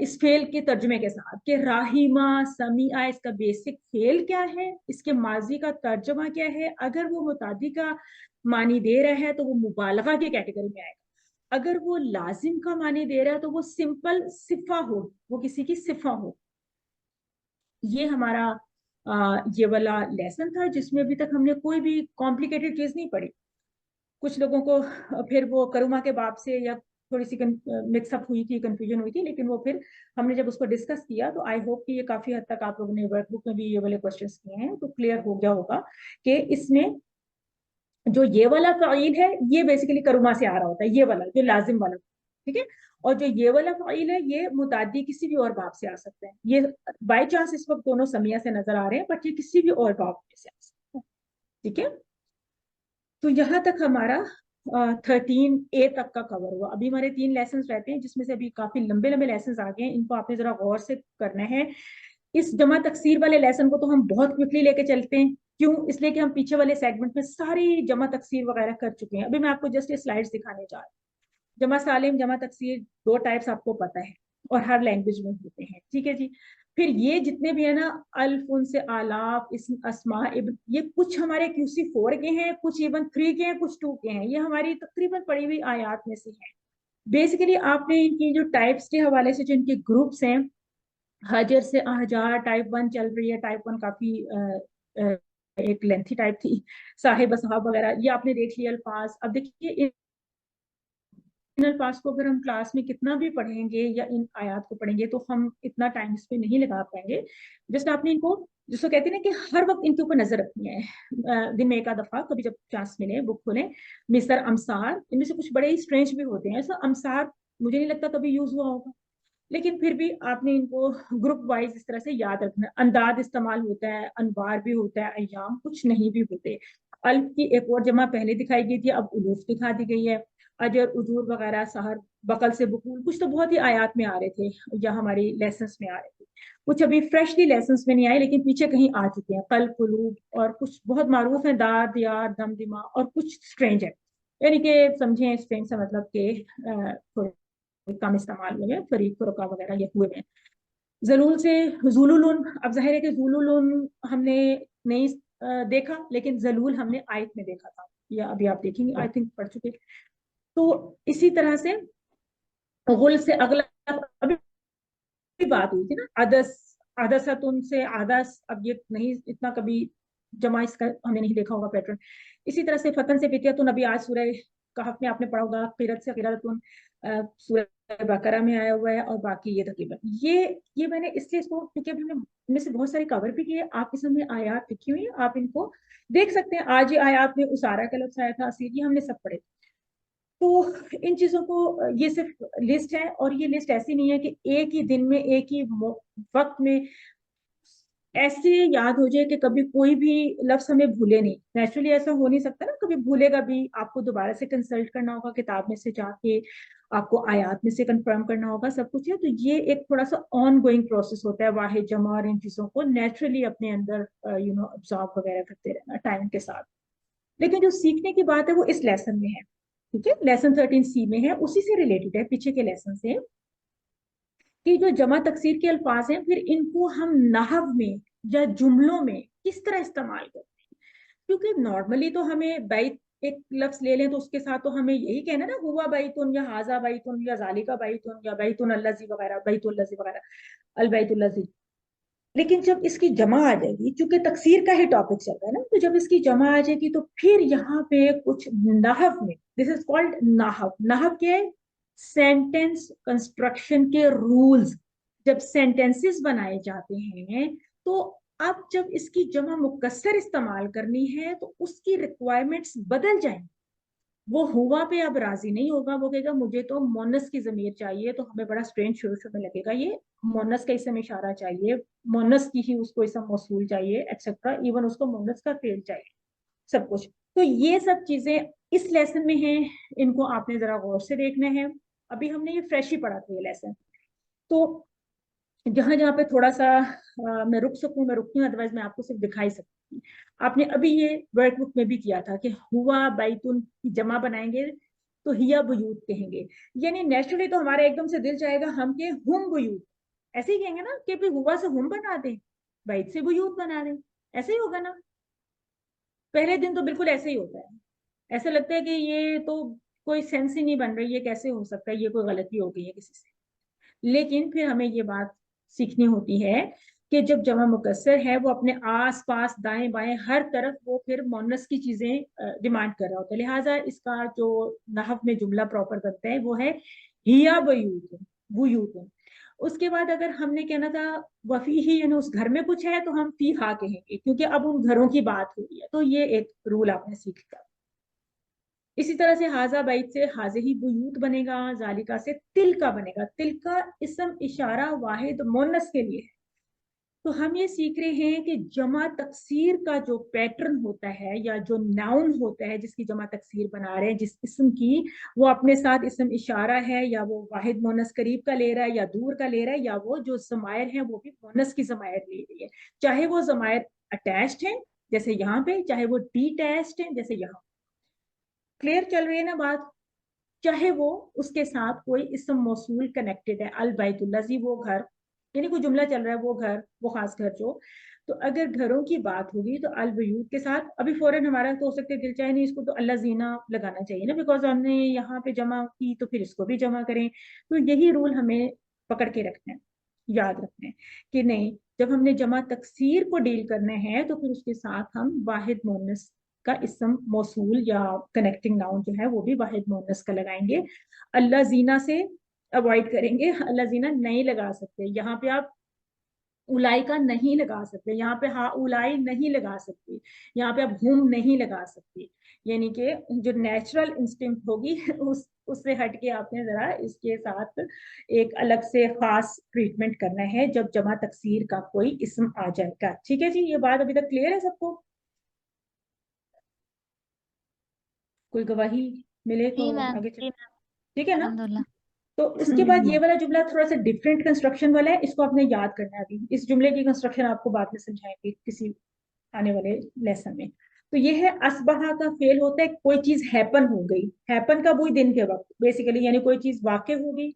इस फेल के तर्जुमे के साथ कि राहिमा, समीआ, इसका बेसिक फेल क्या है, इसके माजी का तर्जुमा क्या है। अगर वो मुतादी का मानी दे रहा है तो वो मुबालगा की कैटेगरी में आएगा। अगर वो लाजिम का मानी दे रहा है तो वो सिंपल सिफा हो, वो किसी की सिफा हो। ये हमारा ये वाला लेसन था, जिसमें अभी तक हमने कोई भी कॉम्प्लिकेटेड चीज नहीं पढ़ी। कुछ लोगों को फिर वो करुमा के बाब से या थोड़ी सी मिक्सअप हुई थी, कंफ्यूजन हुई थी, लेकिन वो फिर हमने जब उसको डिस्कस किया तो आई होप कि ये काफी हद तक आप लोगों ने वर्कबुक में भी ये वाले क्वेश्चंस किए हैं तो क्लियर हो गया होगा कि इसमें जो ये वाला फ़ईल है ये बेसिकली करुमा से आ रहा होता है, ये वाला जो लाजिम वाला, ठीक है। और जो ये वाला फ़ईल है ये मुतादी किसी भी और बाब से आ सकते हैं। ये बाय चांस इस वक्त दोनों समिया से नजर आ रहे हैं, बट ये किसी भी और बाब से आ सकते हैं, ठीक है। तो यहाँ तक हमारा 13A तक का कवर हुआ। अभी हमारे 3 लेसन रहते हैं, जिसमें से अभी काफी लंबे लंबे लेसन आ गए हैं, इनको आपने जरा गौर से करना है। इस जमा तकसीर वाले लेसन को तो हम बहुत क्विकली लेके चलते हैं, क्यों? इसलिए कि हम पीछे वाले सेगमेंट में सारी जमा तकसीर वगैरह कर चुके हैं। अभी मैं आपको जस्ट ये स्लाइड्स दिखाने जा रही हूँ। जमा सालिम, जमा तकसीर, 2 टाइप्स आपको पता है और हर लैंग्वेज में होते हैं, ठीक है जी। फिर ये जितने भी है ना, अल्फ, उनसे आलाफ, इस्म, अस्मा, इब्न, ये कुछ हमारे QC4 के हैं, कुछ इवन 3 के हैं, कुछ 2 के हैं। ये हमारी तकरीबन पढ़ी हुई आयात में से हैं। बेसिकली आपने इनकी जो टाइप्स के हवाले से जो इनके ग्रुप्स हैं, हजर से अहजार, टाइप 1 चल रही है, टाइप 1 काफी एक लेंथी टाइप थी, साहिब साहब वगैरह, ये आपने देख लिया अल्फाज। अब देखिए इन अल्फाज को अगर हम क्लास में कितना भी पढ़ेंगे या इन आयात को पढ़ेंगे तो हम इतना टाइम इस पे नहीं लगा पाएंगे। जस्ट आपने इनको, जिसको कहते हैं ना कि हर वक्त इनके ऊपर नजर रखनी है, दिन में एक आध दफा कभी जब चांस मिले बुक खोलें। मिसर, अमसार, इनमें से कुछ बड़े ही स्ट्रेंज भी होते हैं। ऐसा अमसार मुझे नहीं लगता कभी यूज हुआ होगा, लेकिन फिर भी आपने इनको ग्रुप वाइज इस तरह से याद रखना है। अंदाज इस्तेमाल होता है, अनवार भी होता है, अय्याम, कुछ नहीं भी होते। अल्फ की एक और जमा पहले दिखाई गई थी, अब उलूफ दिखा दी गई है। अजर, उजूर वगैरह, सहर, बकल से बकूल, कुछ तो बहुत ही आयात में आ रहे थे या हमारी लेसन्स में आ रहे थे। कुछ अभी फ्रेशली लेसन्स में नहीं आए, लेकिन पीछे कहीं आ चुके हैं, कल, कुलूब, और कुछ बहुत मारूफ है, दार, दियार, दम, दिमा, और कुछ स्ट्रेंज है। यानी कि समझें स्ट्रेंज से मतलब के कम इस्तेमाल हुए हैं, फरीक, फुरका वगैरह ये हुए हैं। जलूल से जुलुलुन, अब जाहिर है कि जुलुलुन हमने नहीं देखा, लेकिन जलूल हमने आयत में देखा था, या अभी आप देखेंगे, आई थिंक पढ़ चुके। तो इसी तरह से गुल से अगला, अभी बात हुई थी ना, अदस, अदसतुन से आदस, अब ये नहीं इतना कभी जमा इसका हमने नहीं देखा होगा पैटर्न। इसी तरह से फतन से फितियतुन, अभी आज सूरह कहफ में आपने पढ़ा होगा, किरत से किरतुन, सूरह बकरा में आया हुआ है और बाकी ये तकरीबन ये मैंने इसलिए इसको, क्योंकि अभी हमने इनमें से बहुत सारे कवर भी किए, आप इसमें आयात लिखी हुई है, आप इनको देख सकते हैं। आज ये आयात में उसारा का लफ्ज आया था, असीर, ये हमने सब पढ़े। तो इन चीजों को, ये सिर्फ लिस्ट है, और ये लिस्ट ऐसी नहीं है कि एक ही दिन में एक ही वक्त में ऐसे याद हो जाए कि कभी कोई भी लफ्ज हमें भूले नहीं। नेचुरली ऐसा हो नहीं सकता ना, कभी भूलेगा भी, आपको दोबारा से कंसल्ट करना होगा किताब में से जाके, आपको आयात में से कंफर्म करना होगा, सब कुछ है। तो ये एक थोड़ा सा ऑन गोइंग प्रोसेस होता है, वाहिद जमा और इन चीजों को नेचुरली अपने अंदर ऑब्जॉर्व वगैरह करते रहना टाइम के साथ। लेकिन जो सीखने की बात है वो इस लेसन में है, ठीक है, लेसन 13C में है, उसी से रिलेटेड है, पीछे के लेसन से, कि जो जमा तकसीर के अल्फाज हैं फिर इनको हम नहव में या जुमलों में किस तरह इस्तेमाल करते हैं। क्योंकि नॉर्मली तो हमें बैत एक लफ्ज ले लें तो उसके साथ तो हमें यही कहना ना, हुआ बैतुन या हाजा बैतुन या जालिका बैतुन या बैतुन अल्लज़ी वगैरह, बैतुल्लज़ी वगैरह, अल बैतुल्लज़ी। लेकिन जब इसकी जमा आ जाएगी, चूंकि तकसीर का ही टॉपिक चल रहा है ना, तो जब इसकी जमा आ जाएगी तो फिर यहाँ पे कुछ नहव में, दिस इज कॉल्ड नहव। नहव के सेंटेंस कंस्ट्रक्शन के रूल्स, जब सेंटेंसेस बनाए जाते हैं, तो अब जब इसकी जमा मुकस्सर इस्तेमाल करनी है तो उसकी रिक्वायरमेंट्स बदल जाएंगी। वो हुआ पे अब राजी नहीं होगा, वो कहेगा मुझे तो मोनस की ज़मीर चाहिए, तो हमें बड़ा स्ट्रेंज शुरू में लगेगा, ये मोनस का इसम इशारा चाहिए, मोनस की ही उसको इसम मौसूल चाहिए, एक्सेट्रा, इवन उसको मोनस का फेल चाहिए, सब कुछ। तो ये सब चीजें इस लेसन में हैं, इनको आपने जरा गौर से देखना है। अभी हमने ये फ्रेश ही पढ़ा था ये लेसन, तो जहां जहां पे थोड़ा सा मैं रुक सकूं मैं रुकती हूँ, अदरवाइज मैं आपको सिर्फ दिखाई सकती हूँ। आपने अभी ये वर्कबुक में भी किया था कि हुआ बैतुन की जमा बनाएंगे तो हिया बुयूत कहेंगे, यानी नेचुरली तो हमारा एकदम से दिल चाहेगा हम के हुम बुयूत, ऐसे ही कहेंगे ना कि हुआ से हुम बना दें, बैत से बुयूत बना दें, ऐसे ही होगा ना। पहले दिन तो बिल्कुल ऐसे ही होता है, ऐसा लगता है कि ये तो कोई सेंस ही नहीं बन रही, ये कैसे हो सकता है, ये कोई गलती हो गई है किसी से। लेकिन फिर हमें ये बात सीखनी होती है कि जब जमा मुकस्सर है वो अपने आस पास दाएं बाएं हर तरफ वो फिर मोनस की चीजें डिमांड कर रहा होता है। लिहाजा इसका जो नहव में जुमला प्रॉपर बनता है वो है हिया बयूतुन, बुयूतुन। उसके बाद अगर हमने कहना था वफी ही, यानी उस घर में कुछ है, तो हम फी हा कहेंगे, क्योंकि अब उन घरों की बात हो रही है। तो ये एक रूल आपने सीख लिया। इसी तरह से हाजा बैत से हाजे ही बुयूत बनेगा, जालिका से तिल का बनेगा। तिल का इसम इशारा वाहिद मोनस के लिए है। तो हम ये सीख रहे हैं कि जमा तकसीर का जो पैटर्न होता है या जो नाउन होता है जिसकी जमा तकसीर बना रहे हैं, जिस इसम की, वो अपने साथ इसम इशारा है या वो वाहिद मोनस करीब का ले रहा है या दूर का ले रहा है, या वो जो जमायर है वो भी मोनस की जमायर ले रही है, चाहे वो जमायर अटैच्ड है जैसे यहाँ पे, चाहे वो डिटैच्ड है जैसे यहाँ। क्लियर चल रही है ना बात? चाहे वो उसके साथ कोई इसम मौसूल कनेक्टेड है, अल बैतुल्लज़ी वो घर, यानी कोई जुमला चल रहा है वो घर, वो खास घर जो, तो अगर घरों की बात होगी तो अल बयूत के साथ अभी फौरन हमारा तो हो सकता है दिल चाहे नहीं इसको तो अल्लाह जीना लगाना चाहिए ना, बिकॉज हमने यहाँ पे जमा की तो फिर इसको भी जमा करें। तो यही रूल हमें पकड़ के रखना है, याद रखना है कि नहीं, जब हमने जमा तकसीर को डील करना है तो फिर उसके साथ हम वाहिद मोनस का इसम मौसूल या कनेक्टिंग नाउन जो है वो भी वाहिद मोनस का लगाएंगे। अल्लाह जीना से अवॉइड करेंगे, अल्लाह जीना नहीं लगा सकते। यहाँ पे आप उलाई का नहीं लगा सकते, यहाँ पे हा उलाई नहीं लगा सकते, यहाँ पे आप हुम नहीं लगा सकते, यानी कि जो नेचुरल इंस्टिंक्ट होगी उससे हट के आपने जरा इसके साथ एक अलग से खास ट्रीटमेंट करना है जब जमा तकसीर का कोई इसम आ जाएगा। ठीक है जी, ये बात अभी तक क्लियर है सबको? कोई गवाही मिले तो जी मैम, आगे जी चल, मैम, ठीक है ना? अल्हम्दुलिल्लाह। तो उसके बाद ये वाला जुमला थोड़ा सा डिफरेंट कंस्ट्रक्शन वाला है, इसको आपने याद करना है। अभी इस जुमले की कंस्ट्रक्शन आपको बाद में समझाएंगे किसी आने वाले लेसन में। तो ये है असबहा का फेल होता है कोई चीज हैपन हो गई, हैपन का वही दिन के वक्त बेसिकली, यानी कोई चीज वाक़ हो गई,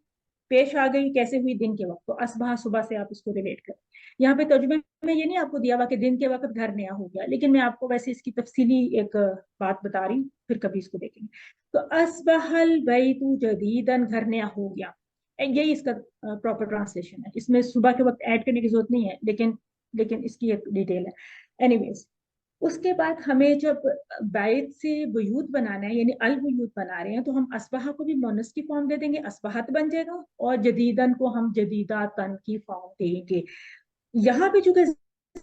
पेश आ गई, कैसे हुई? दिन के वक्त। तो असबहा सुबह से आप इसको रिलेट करें। यहाँ पे तर्जुमे में ये नहीं आपको दिया हुआ कि दिन के वक्त घर नया हो गया, लेकिन मैं आपको वैसे इसकी तफसीली एक बात बता रही हूँ, फिर कभी इसको देखेंगे। तो असबहल बैतु जदीदन, घर नया हो गया, यही इसका प्रॉपर ट्रांसलेशन है। इसमें सुबह के वक्त ऐड करने की जरूरत नहीं है, लेकिन इसकी एक डिटेल है। एनीवेज, اس کے بعد ہمیں جب بیت سے بیوت بنانا ہے یعنی البیوت بنا رہے ہیں تو ہم اسبحہ کو بھی مونس کی فارم دے دیں گے، اسبحت بن جائے گا، اور جدیدن کو ہم جدیداتن کی فارم دیں گے. یہاں پہ چونکہ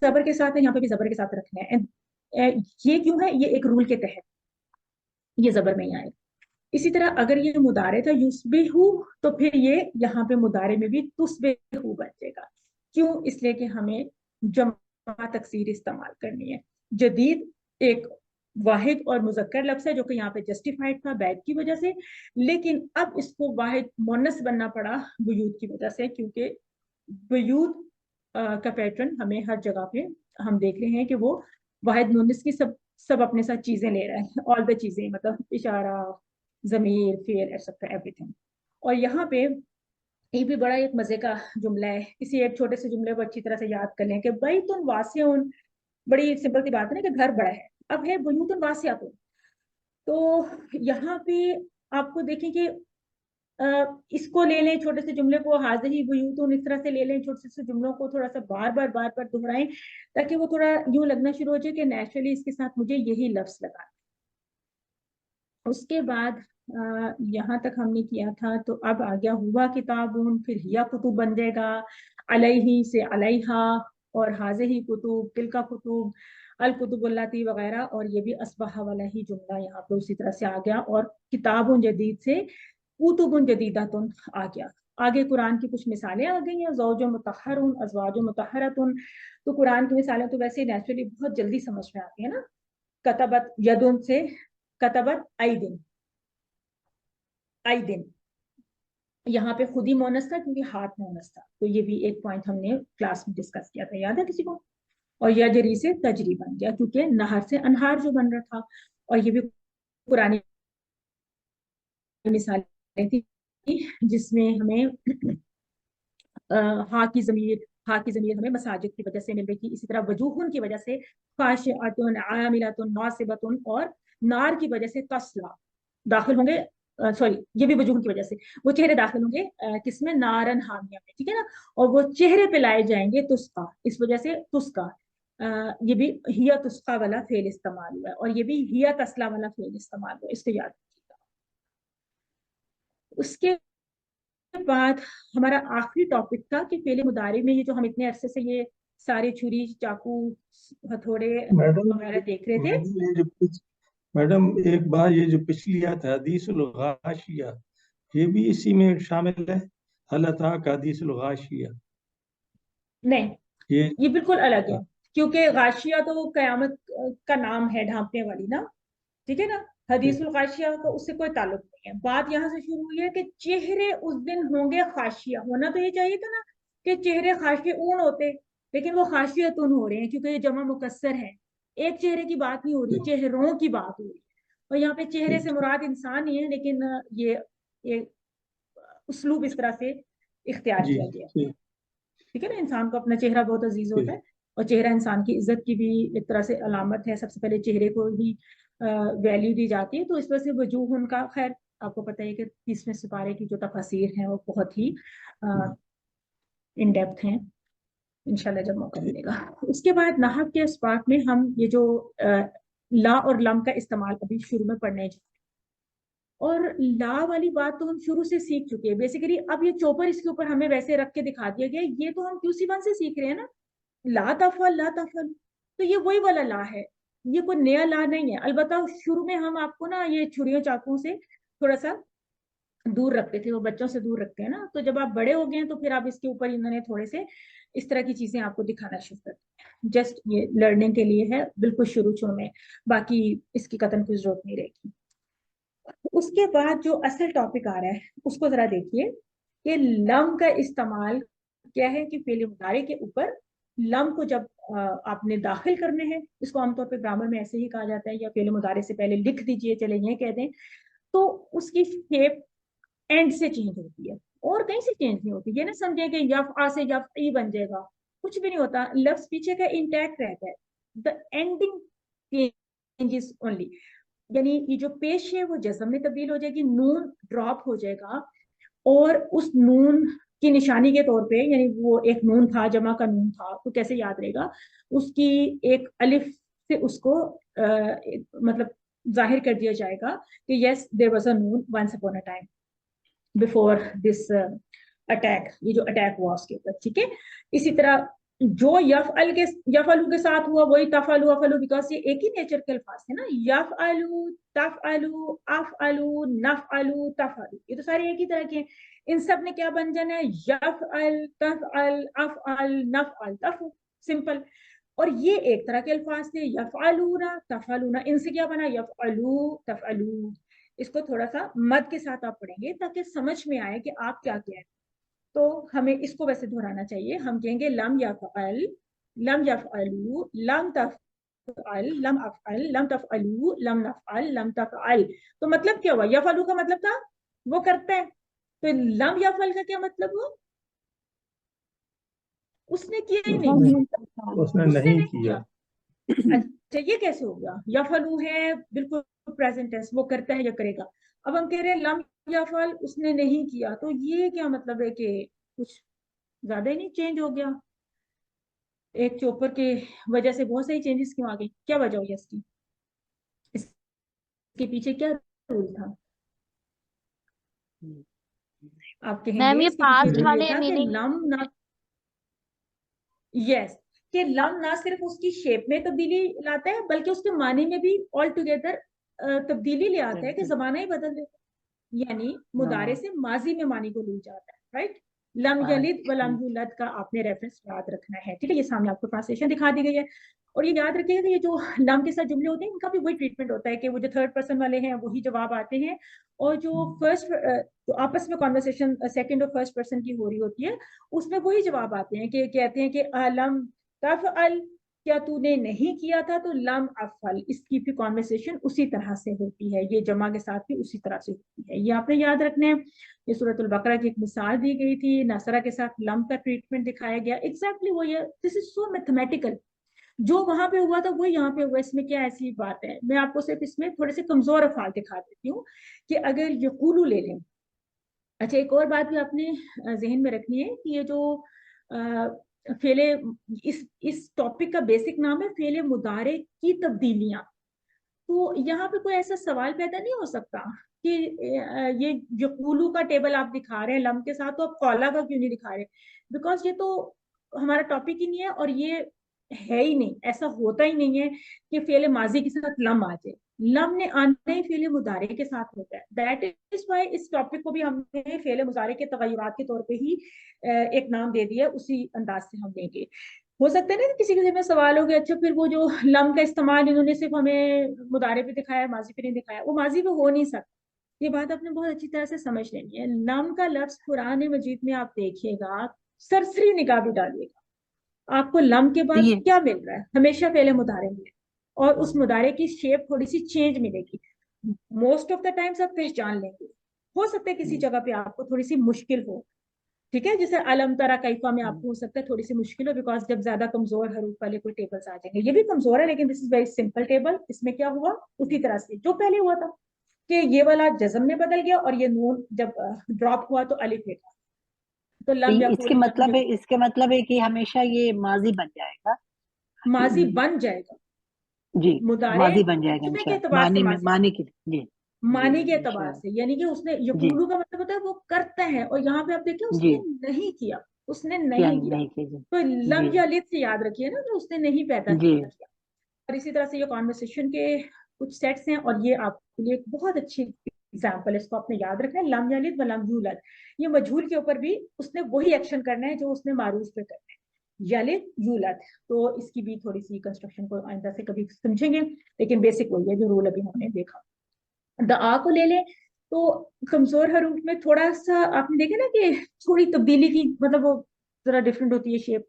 زبر کے ساتھ ہے یہاں پہ بھی زبر کے ساتھ رکھنا ہے. یہ کیوں ہے؟ یہ ایک رول کے تحت یہ زبر میں ہی آئے. اسی طرح اگر یہ مضارع تھا یصبحو تو پھر یہ یہاں پہ مضارع میں بھی تصبحو بن جائے گا. کیوں؟ اس لیے کہ ہمیں جمع تکسیر استعمال کرنی ہے. جدید ایک واحد اور مذکر لفظ ہے جو کہ یہاں پہ جسٹیفائڈ تھا بیت کی وجہ سے، لیکن اب اس کو واحد مونس بننا پڑا بیوت کی وجہ سے، کیونکہ بیوت کا پیٹرن ہمیں ہر جگہ پہ ہم دیکھ رہے ہیں کہ وہ واحد مونس کی سب اپنے ساتھ چیزیں لے رہا ہے، آل دا چیزیں، مطلب اشارہ، ضمیر، فعل، ایٹسٹرا، ایوری تھنگ. اور یہاں پہ یہ بھی بڑا ایک مزے کا جملہ ہے، کسی ایک چھوٹے سے جملے کو اچھی طرح سے یاد کر لیں کہ بیتن واسع، بڑی سمپل سی بات ہے نا کہ گھر بڑا ہے. اب ہے بیوتن واسع، تو یہاں پہ آپ کو دیکھیں کہ اس کو لے لیں چھوٹے سے جملے کو، حاضی بیوتن، اس طرح سے لے لیں چھوٹے سے جملوں کو، تھوڑا سا بار بار دہرائیں تاکہ وہ تھوڑا یوں لگنا شروع ہو جائے کہ نیچرلی اس کے ساتھ مجھے یہی لفظ لگا. اس کے بعد یہاں تک ہم نے کیا تھا، تو اب آ گیا ہوا کتابون، پھر ہیا کتب بن جائے گا، علیہ سے علیہا، اور حاضی کتب، تلکا کتب، الکتب اللاتی وغیرہ، اور یہ بھی اصبح والا ہی جملہ یہاں پہ اسی طرح سے آ گیا. اور کتاب جدید سے کتب جدیدتن آ گیا. آگے قرآن کی کچھ مثالیں آ گئی ہیں، زوج مطہر، ازواج مطہرتن. تو قرآن کی مثالیں تو ویسے نیچرلی بہت جلدی سمجھ میں آتی ہیں نا. کتبت یدن سے کتبت ایدن، ایدن یہاں پہ خود ہی مونس تھا کیونکہ ہاتھ مونس تھا. تو یہ بھی ایک پوائنٹ ہم نے کلاس میں ڈسکس کیا تھا، یاد ہے کسی کو؟ اور یجری سے تجری بن گیا کیونکہ نہر سے انہار جو بن رہا تھا. اور یہ بھی پرانی مثالیں تھی جس میں ہمیں ہاں کی ضمیر ہمیں مساجد کی وجہ سے مل رہی تھی. اسی طرح وجوہن کی وجہ سے خاشعۃ، عاملۃ، ناصبۃ، اور نار کی وجہ سے تصلا داخل ہوں گے. سوری، یہ بھی وجوہن کی وجہ سے وہ چہرے داخل ہوں گے کس میں؟ نارن حامیہ میں، ٹھیک ہے نا. اور وہ چہرے پہ لائے جائیں گے تسقا، اس وجہ سے تسقا. یہ بھی ہیا تسقا والا فعل استعمال ہوا ہے، اور یہ بھی ہیا تسلا والا فعل استعمال ہوا ہے، اس کو یاد رکھیے گا. اس کے بعد ہمارا آخری ٹاپک تھا کہ فعل مضارع میں یہ جو ہم اتنے عرصے سے یہ سارے چھری، چاقو، ہتھوڑے وغیرہ دیکھ رہے تھے. میڈم ایک بار یہ جو پچھلی آیت حدیث الغاشیہ، یہ بھی اسی میں شامل ہے؟ حل اتاک حدیث الغاشیہ؟ نہیں، یہ بالکل الگ ہے، کیونکہ غاشیہ تو قیامت کا نام ہے، ڈھانپنے والی نا، ٹھیک ہے نا. حدیث الغاشیہ کا اس سے کوئی تعلق نہیں ہے. بات یہاں سے شروع ہوئی ہے کہ چہرے اس دن ہوں گے خاشیہ. ہونا تو یہ چاہیے تھا نا کہ چہرے خاشیہ اون ہوتے، لیکن وہ خاشیتن ہو رہے ہیں کیونکہ یہ جمع مکسر ہے. ایک چہرے کی بات نہیں ہو رہی، چہروں کی بات ہو رہی ہے. اور یہاں پہ چہرے سے مراد انسان ہی ہے، لیکن یہ اسلوب اس طرح سے اختیار کیا گیا، ٹھیک ہے نا. انسان کو اپنا چہرہ بہت عزیز ہوتا ہے، اور چہرہ انسان کی عزت کی بھی ایک طرح سے علامت ہے. سب سے پہلے چہرے کو ہی ویلیو دی جاتی ہے. تو اس وجہ سے وجوہ ان کا، خیر آپ کو پتہ ہے کہ 30ویں سپارے کی جو تفاسیر ہیں وہ بہت ہی ان ڈیپتھ ہیں، انشاءاللہ جب موقع ملے گا. اس کے بعد نحو کے اس پارٹ میں ہم یہ جو لا اور لم کا استعمال ابھی شروع میں پڑھنے جائیں. اور لا والی بات تو ہم شروع سے سیکھ چکے ہیں بیسیکلی. اب یہ چوپر اس کے اوپر ہمیں ویسے رکھ کے دکھا دیا گیا، یہ تو ہم QC1 سے سیکھ رہے ہیں نا، لا تفعل لا تفعل. تو یہ وہی والا لا ہے، یہ کوئی نیا لا نہیں ہے. البتہ شروع میں ہم آپ کو نا یہ چھریوں چاقوں سے تھوڑا سا دور رکھتے تھے، وہ بچوں سے دور رکھتے ہیں نا. تو جب آپ بڑے ہو گئے ہیں تو پھر آپ اس کے اوپر انہوں نے تھوڑے سے اس طرح کی چیزیں آپ کو دکھانا شروع کر دی. جسٹ یہ لرننگ کے لیے ہے، بالکل شروع میں، باقی اس کی قطعاً کوئی ضرورت نہیں رہے گی. اس کے بعد جو اصل ٹاپک آ رہا ہے اس کو ذرا دیکھیے کہ لم کا استعمال کیا ہے. کہ فعل مضارع کے اوپر لم کو جب آپ نے داخل کرنے ہیں، اس کو عام طور پہ گرامر میں ایسے ہی کہا جاتا ہے، یا فعل مضارع سے پہلے لکھ دیجئے، چلے یہ کہہ دیں، تو اس کی شیپ اینڈ سے چینج ہوتی ہے اور کہیں سے چینج نہیں ہوتی. یہ نہ سمجھیں کہ یفعا سے یفعی بن جائے گا، کچھ بھی نہیں ہوتا. لفظ پیچھے کا انٹیکٹ رہتا ہے. دا اینڈنگ چینجز اونلی، یعنی یہ جو پیش ہے وہ جزم میں تبدیل ہو جائے گی، نون ڈراپ ہو جائے گا، اور اس نون کی نشانی کے طور پہ، یعنی وہ ایک نون تھا، جمع کا نون تھا، تو کیسے یاد رہے گا؟ اس کی ایک الف سے اس کو مطلب ظاہر کر دیا جائے گا کہ yes there was a known once upon a time before this attack, یہ جو اٹیک ہوا اس کے اوپر. ٹھیک ہے. اسی طرح جو یفعلو کے ساتھ ہوا وہی تفعلو افعلو، بیکاز یہ ایک ہی نیچر کے الفاظ تھے نا. یفعلو، تفعلو، افعلو، نفعلو، تفعلو، یہ تو سارے ایک ہی طرح کے ہیں. ان سب نے کیا بن جانا ہے؟ یفعل، تفعل، افعل، نفعل، تفعل. سمپل. اور یہ ایک طرح کے الفاظ تھے، یفعلون، تفعلون. ان سے کیا بنا؟ یفعلو، تفعلو. اس کو تھوڑا سا مد کے ساتھ آپ پڑھیں گے تاکہ سمجھ میں آئے کہ آپ کیا کہہ رہے ہیں. تو ہمیں اس کو ویسے دہرانا چاہیے. ہم کہیں گے لم یفعل، لم یفعلو، لم تفعل، لم افعل، لم تفعلو، لم نفعل، لم تفعل. تو مطلب کیا ہوا؟ یفعلو کا مطلب تھا وہ کرتا ہے. تو لم یفعل کا کیا مطلب ہوا؟ اس نے کیا ہی نہیں. اس نے نہیں کیا. اچھا یہ کیسے ہو گیا؟ یفعلو ہے بالکل پریزنٹ ٹینس، وہ کرتا ہے یا کرے گا. اب ہم کہہ رہے ہیں لم یفعل، اس نے نہیں کیا. تو یہ کیا مطلب ہے کہ کچھ زیادہ ہی نہیں چینج ہو گیا؟ ایک چوپر کے وجہ سے بہت ساری چینجز کیوں آ گئی؟ کیا وجہ ہوئی اس کی؟ اس کے پیچھے کیا رول تھا؟ آپ کہیں میم گے یہ اس کے پیچھے پاسٹ رول والے یہ تھا کہ میننگ لم نہ، یس، کہ لم نہ صرف اس کی شیپ میں تبدیلی لاتا ہے بلکہ اس کے معنی میں بھی آل ٹوگیدر تبدیلی لے آتا ہے کہ زمانہ ہی بدل دیتا ہے. یعنی مضارع سے ماضی میں معنی کو لے جاتا ہے. رائٹ. لم یلد ولم یولد کا آپ نے ریفرنس یاد رکھنا ہے. ٹھیک ہے. یہ سامنے آپ کو ٹرانسلیشن دکھا دی گئی ہے. اور یہ یاد رکھیے گا کہ یہ جو لم کے ساتھ جملے ہوتے ہیں ان کا بھی وہی ٹریٹمنٹ ہوتا ہے کہ وہ جو تھرڈ پرسن والے ہیں وہی جواب آتے ہیں، اور جو فرسٹ جو آپس میں کانورسیشن سیکنڈ اور فرسٹ پرسن کی ہو رہی ہوتی ہے اس میں وہی جواب آتے ہیں کہ کہتے ہیں کہ لم تفعل، کیا تو نے نہیں کیا تھا، تو لم افعل. اس کی بھی کانورسیشن اسی طرح سے ہوتی ہے، یہ جمع کے ساتھ بھی اسی طرح سے ہوتی ہے. یہ آپ نے یاد رکھنا ہے. یہ سورۃ البقرہ کی ایک مثال دی گئی تھی، نصرہ کے ساتھ لم کا ٹریٹمنٹ دکھایا گیا. ایگزیکٹلی وہ یہ، دس از سو میتھمیٹیکل. جو وہاں پہ ہوا تھا وہ یہاں پہ ہوا. اس میں کیا ایسی بات ہے؟ میں آپ کو صرف اس میں تھوڑے سے کمزور افعال دکھا دیتی ہوں کہ اگر یقولو لے لیں. اچھا ایک اور بات بھی آپ نے ذہن میں رکھنی ہے کہ یہ جو فعل، اس ٹاپک کا بیسک نام ہے فعل مضارع کی تبدیلیاں. تو یہاں پہ کوئی ایسا سوال پیدا نہیں ہو سکتا کہ یہ یقولو کا ٹیبل آپ دکھا رہے ہیں لم کے ساتھ، تو آپ قولا کا کیوں نہیں دکھا رہے؟ بیکاز یہ تو ہمارا ٹاپک ہی نہیں ہے اور یہ ہے ہی نہیں، ایسا ہوتا ہی نہیں ہے کہ فعل ماضی کے ساتھ لم آ جائے. لم نے آنا ہی فعل مضارع کے ساتھ ہوتا ہے. دیٹ از وائی اس ٹاپک کو بھی ہم نے فعل مضارع کے تغیرات کے طور پہ ہی ایک نام دے دیا، اسی انداز سے ہم دیں گے. ہو سکتا ہے نا کسی کے ذہن میں سوال ہو گیا اچھا پھر وہ جو لم کا استعمال انہوں نے صرف ہمیں مضارع پہ دکھایا ماضی پہ نہیں دکھایا، وہ ماضی پہ ہو نہیں سکتا. یہ بات آپ نے بہت اچھی طرح سے سمجھ لینی ہے. لم کا لفظ قرآن مجید میں آپ دیکھیے گا، سرسری نگاہ بھی ڈالیے گا، آپ کو لم کے بعد کیا مل رہا ہے؟ ہمیشہ فعل مضارع ملے، اور اس مضارع کی شیپ تھوڑی سی چینج ملے گی. موسٹ آف دا ٹائمز آپ پہچان لیں گے. ہو سکتا ہے کسی جگہ پہ آپ کو تھوڑی سی مشکل ہو. ٹھیک ہے. جیسے علم ترا کیفا میں آپ کو ہو سکتا ہے تھوڑی سی مشکل ہو، بیکاز جب زیادہ کمزور حروف والے کوئی ٹیبلز آ جائیں گے. یہ بھی کمزور ہے لیکن دس از ویری سمپل ٹیبل. اس میں کیا ہوا اسی طرح سے جو پہلے ہوا تھا کہ یہ والا جزم میں بدل گیا اور یہ نون جب ڈراپ ہوا تو الف لے گا. تو لم اس کے مطلب ہے کہ ہمیشہ یہ ماضی بن جائے گا، ماضی بن جائے گا. جی مضارع ماضی بن جائے گا کے اعتبار سے معنی کی. جی معنی کے اعتبار سے، یعنی کہ اس نے یقولو کا مطلب ہوتا ہے وہ کرتا ہے، اور یہاں پہ آپ دیکھیں اس نے نہیں کیا، اس نے نہیں کیا. تو لم یا لد سے یاد رکھیے نا کہ اس نے نہیں پیدا کیا. اور اسی طرح سے یہ کانورسیشن کے کچھ سیٹس ہیں، اور یہ آپ کے لیے ایک بہت اچھی ایگزامپل ہے، اس کو آپ نے یاد رکھنا ہے. لم یلد ولم یولد، یہ مجہول کے اوپر بھی اس نے وہی ایکشن کرنا ہے جو اس نے معروف پہ کرنا ہے، یلد یولد. تو اس کی بھی تھوڑی سی کنسٹرکشن کو آئندہ سے کبھی سمجھیں گے، لیکن بیسک وہی ہے جو رول ابھی ہم نے دیکھا. دعا کو لے لیں تو کمزور حروف میں تھوڑا سا آپ نے دیکھا نا کہ تھوڑی تبدیلی کی، مطلب وہ ذرا ڈفرینٹ ہوتی ہے شیپ.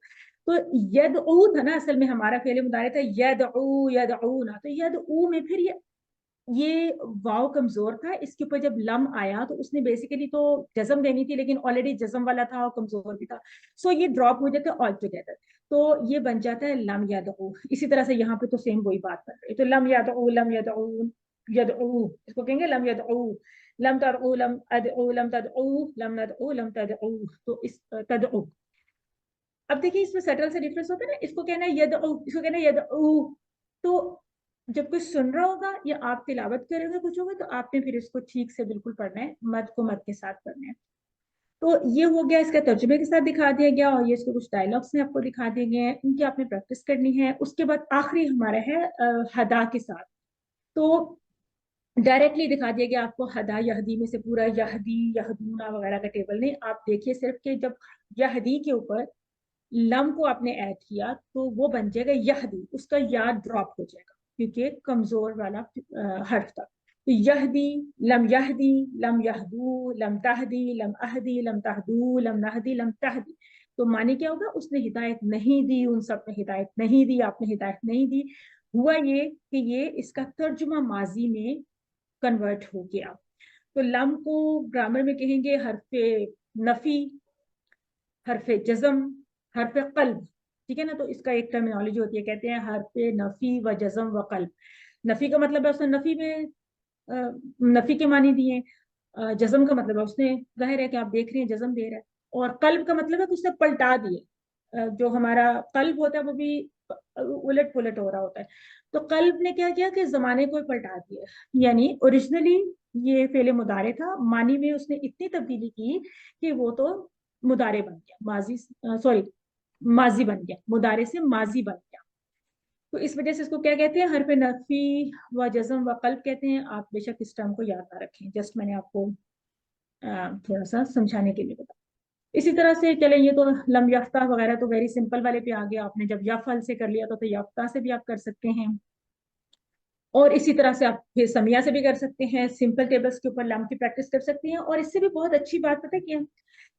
تو یدعو تھا نا اصل میں ہمارا فعل مضارع تھا یدعو یدعونا، تو یدعو میں پھر یہ واو کمزور تھا. اس کے اوپر جب لم آیا تو اس نے بیسیکلی تو جزم دینی تھی لیکن آلریڈی جزم والا تھا اور کمزور بھی تھا، سو یہ ڈراپ ہو جاتا ہے آل ٹوگیدر. تو یہ بن جاتا ہے لم یدعو. اسی طرح سے یہاں پہ تو سیم وہی بات کر رہے ہیں. تو لم یدعو لم یدعو یدعو، اس کو کہیں گے لم یدعو. لم تدعو لم ادعو لم تدعو لم ندعو لم تدعو. تو اس تدعو، اب دیکھیے اس میں سٹل سے ڈفرنس ہوتا ہے نا. اس کو کہنا ہے یدعو، اس کو کہنا ہے یدعو. تو जब कोई सुन रहा होगा या आप तिलावत करेंगे कुछ होगा तो आपने फिर इसको ठीक से बिल्कुल पढ़ना है, मद को मद के साथ पढ़ना है। तो ये हो गया, इसका तर्जुमे के साथ दिखा दिया गया और ये इसके कुछ डायलॉग्स में आपको दिखा दिए गए हैं, इनकी आपने प्रैक्टिस करनी है। उसके बाद आखिरी हमारा है हदा के साथ। तो डायरेक्टली दिखा दिया गया आपको हदा यहदी में से पूरा यहदी यहदूना वगैरह का टेबल नहीं, आप देखिए सिर्फ कि जब यहदी के ऊपर लम को आपने ऐड किया तो वो बन जाएगा यहदी, उसका याद ड्रॉप हो जाएगा क्योंकि कमजोर वाला हर्फ था। तो यहदी लम यहदू लम तहदी लम अहदी लम तहदू लम नहदी लम तहदी। तो माने क्या होगा, उसने हिदायत नहीं दी, उन सब ने हिदायत नहीं दी, आपने हिदायत नहीं दी। हुआ ये कि ये इसका तर्जुमा माजी में कन्वर्ट हो गया। तो लम को ग्रामर में कहेंगे हरफे नफी, हरफे जज़म, हरफे कल्ब, ठीक है ना। तो इसका एक टर्मिनोलॉजी होती है, कहते हैं हरफे नफी व जज़म व कल्ब। नफी का मतलब है उसने नफी में नफी के मानी दिए, जज़म का मतलब है उसने, जाहिर है कि आप देख रहे हैं जज़म दे रहा है, और कल्ब का मतलब है कि उसने पलटा दिए। जो हमारा कल्ब होता है वो भी उलट पुलट हो रहा होता है। तो कल्ब ने क्या किया कि जमाने को पलटा दिया, यानी ओरिजिनली ये फेले मुदारे था, मानी में उसने इतनी तब्दीली की कि वो तो मुदारे बन गया, माजी बन गया, मुदारे से माजी बन गया। तो इस वजह से इसको क्या कहते हैं, हरफ नफी व जज़म व कल्ब कहते हैं। आप बेशक इस टर्म को याद ना रखें, जस्ट मैंने आपको थोड़ा सा समझाने के लिए बताया। इसी तरह से चले, ये तो लम यफ्ता वगैरह तो वेरी सिंपल वाले पे आ गया, आपने जब यफल से कर लिया तो यफ्ता से भी आप कर सकते हैं, और इसी तरह से आप फिर समिया से भी कर सकते हैं, सिंपल टेबल्स के ऊपर लम की प्रैक्टिस कर सकते हैं। और इससे भी बहुत अच्छी बात पता है क्या,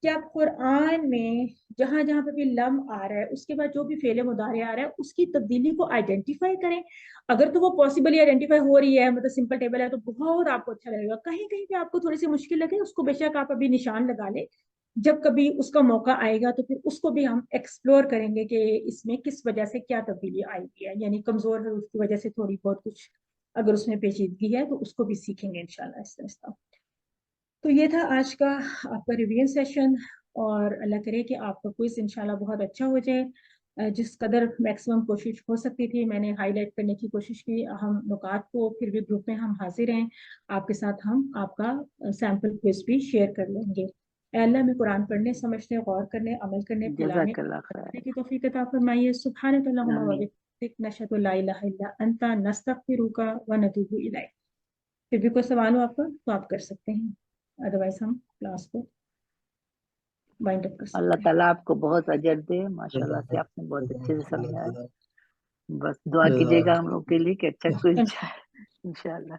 कि आप कुरान में जहां जहां पे भी लम आ रहा है उसके बाद जो भी फेले मुदारे आ रहा है उसकी तब्दीली को आइडेंटिफाई करें। अगर तो वो पॉसिबली आइडेंटिफाई हो रही है, मतलब सिंपल टेबल है, तो बहुत आपको अच्छा लगेगा। कहीं कहीं पे आपको थोड़ी सी मुश्किल लगे, उसको बेशक आप अभी निशान लगा ले, जब कभी उसका मौका आएगा तो फिर उसको भी हम एक्सप्लोर करेंगे कि इसमें किस वजह से क्या तब्दीली आई है, यानी कमजोर है उसकी वजह से थोड़ी बहुत कुछ अगर उसमें पेचीदगी है तो उसको भी सीखेंगे इंशाल्लाह आहिस्ता आहिस्ता। तो ये था आज का आपका रिवीजन सेशन, और अल्लाह करे कि आपका क्विज इंशाल्लाह बहुत अच्छा हो जाए। जिस कदर मैक्सिमम कोशिश हो सकती थी मैंने हाईलाइट करने की कोशिश की, हम नुकात को फिर भी ग्रुप में हम हाजिर हैं, आपके साथ हम आपका सैम्पल क्विज भी शेयर कर लेंगे। अल्लाह में कुरान पढ़ने, समझने, गौर करने, अमल करने, फैलाने की तौफीक अता फरमाइए। सुब्हानक अल्लाहुम्मा व बिहम्दिक नशहदु ला इलाहा इल्ला अंता नस्तगफिरुका व नतूबु इलैक। फिर भी कोई सवाल हो आपका तो आप कर सकते हैं, अदरवाइज हम क्लास को वाइंड अप कर सकते हैं। अल्लाह ताला आपको बहुत अजर दे, माशाल्लाह से आपने बहुत अच्छे से समझाया। बस दुआ कीजिएगा हम लोग के लिए कि अच्छा कुछ इंशाल्लाह।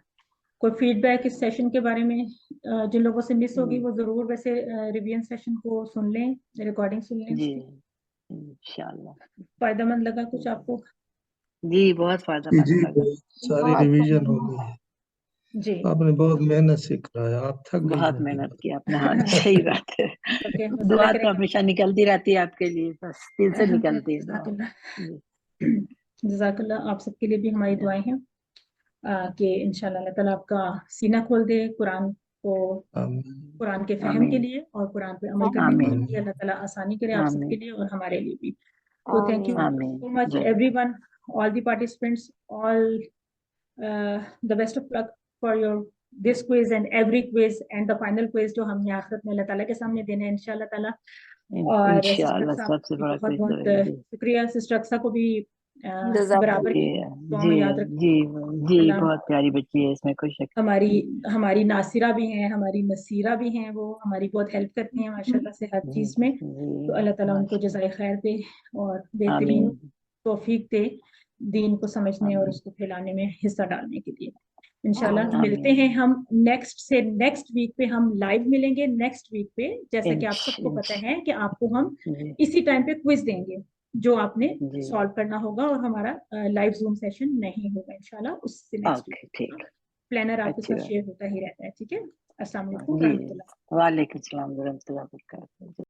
कोई फीडबैक इस सेशन के बारे में, जिन लोगों से मिस होगी वो जरूर वैसे रिवीजन सेशन को सुन लें, रिकॉर्डिंग सुन लें जी उसकी। इंशाल्लाह। फायदेमंद लगा कुछ आपको? जी बहुत फायदेमंद जी लगा। सारी रिवीजन हो गई है, जी आपने बहुत मेहनत से कराया, आप थक गई बहुत होंगी। मेहनत की आपने, हाँ सही बात है। ओके, दुआ तो हमेशा निकलती रहती है आपके लिए, बस दिल से निकलती है दुआ। जज़ाकल्लाह। आप सबके लिए भी हमारी दुआएं हैं कि इंशाल्लाह अल्लाह ताला आपका सीना खोल दे कुरान को, कुरान के फहम के लिए और कुरान पे अमल करने के लिए अल्लाह ताला आसानी करे आप सबके लिए और हमारे लिए भी। So thank you so much everyone, all the participants, all the best of luck for your this quiz and every quiz and the final quiz जो हमने आखिरत में अल्लाह ताला के सामने देना है इंशाल्लाह ताला। और सबसे बड़ा बहुत बहुत शुक्रिया सिस्टर अक्सा को भी बराबर जी याद जी जी बहुत प्यारी बच्ची है, इसमें कोई शक। हमारी नासिरा भी हैं, हमारी नसीरा भी हैं, वो हमारी बहुत हेल्प करती हैं माशाल्लाह से हर चीज में। तो अल्लाह ताला उनको जज़ाए खैर दे और बेहतरीन तौफीक दे दीन को समझने और उसको फैलाने में हिस्सा डालने के लिए। इंशाल्लाह मिलते हैं हम नेक्स्ट वीक पे हम लाइव मिलेंगे। नेक्स्ट वीक पे जैसा कि आप सबको पता है कि आपको हम इसी टाइम पे क्विज देंगे जो आपने सॉल्व करना होगा, और हमारा लाइव जूम सेशन नहीं होगा इंशाल्लाह। उससे नेक्स्ट वीक प्लानर आपके साथ शेयर होता ही रहता है। ठीक है, अस्सलाम वालेकुम। वालेकुम सलाम व रहमतुल्लाहि व बरकातहू।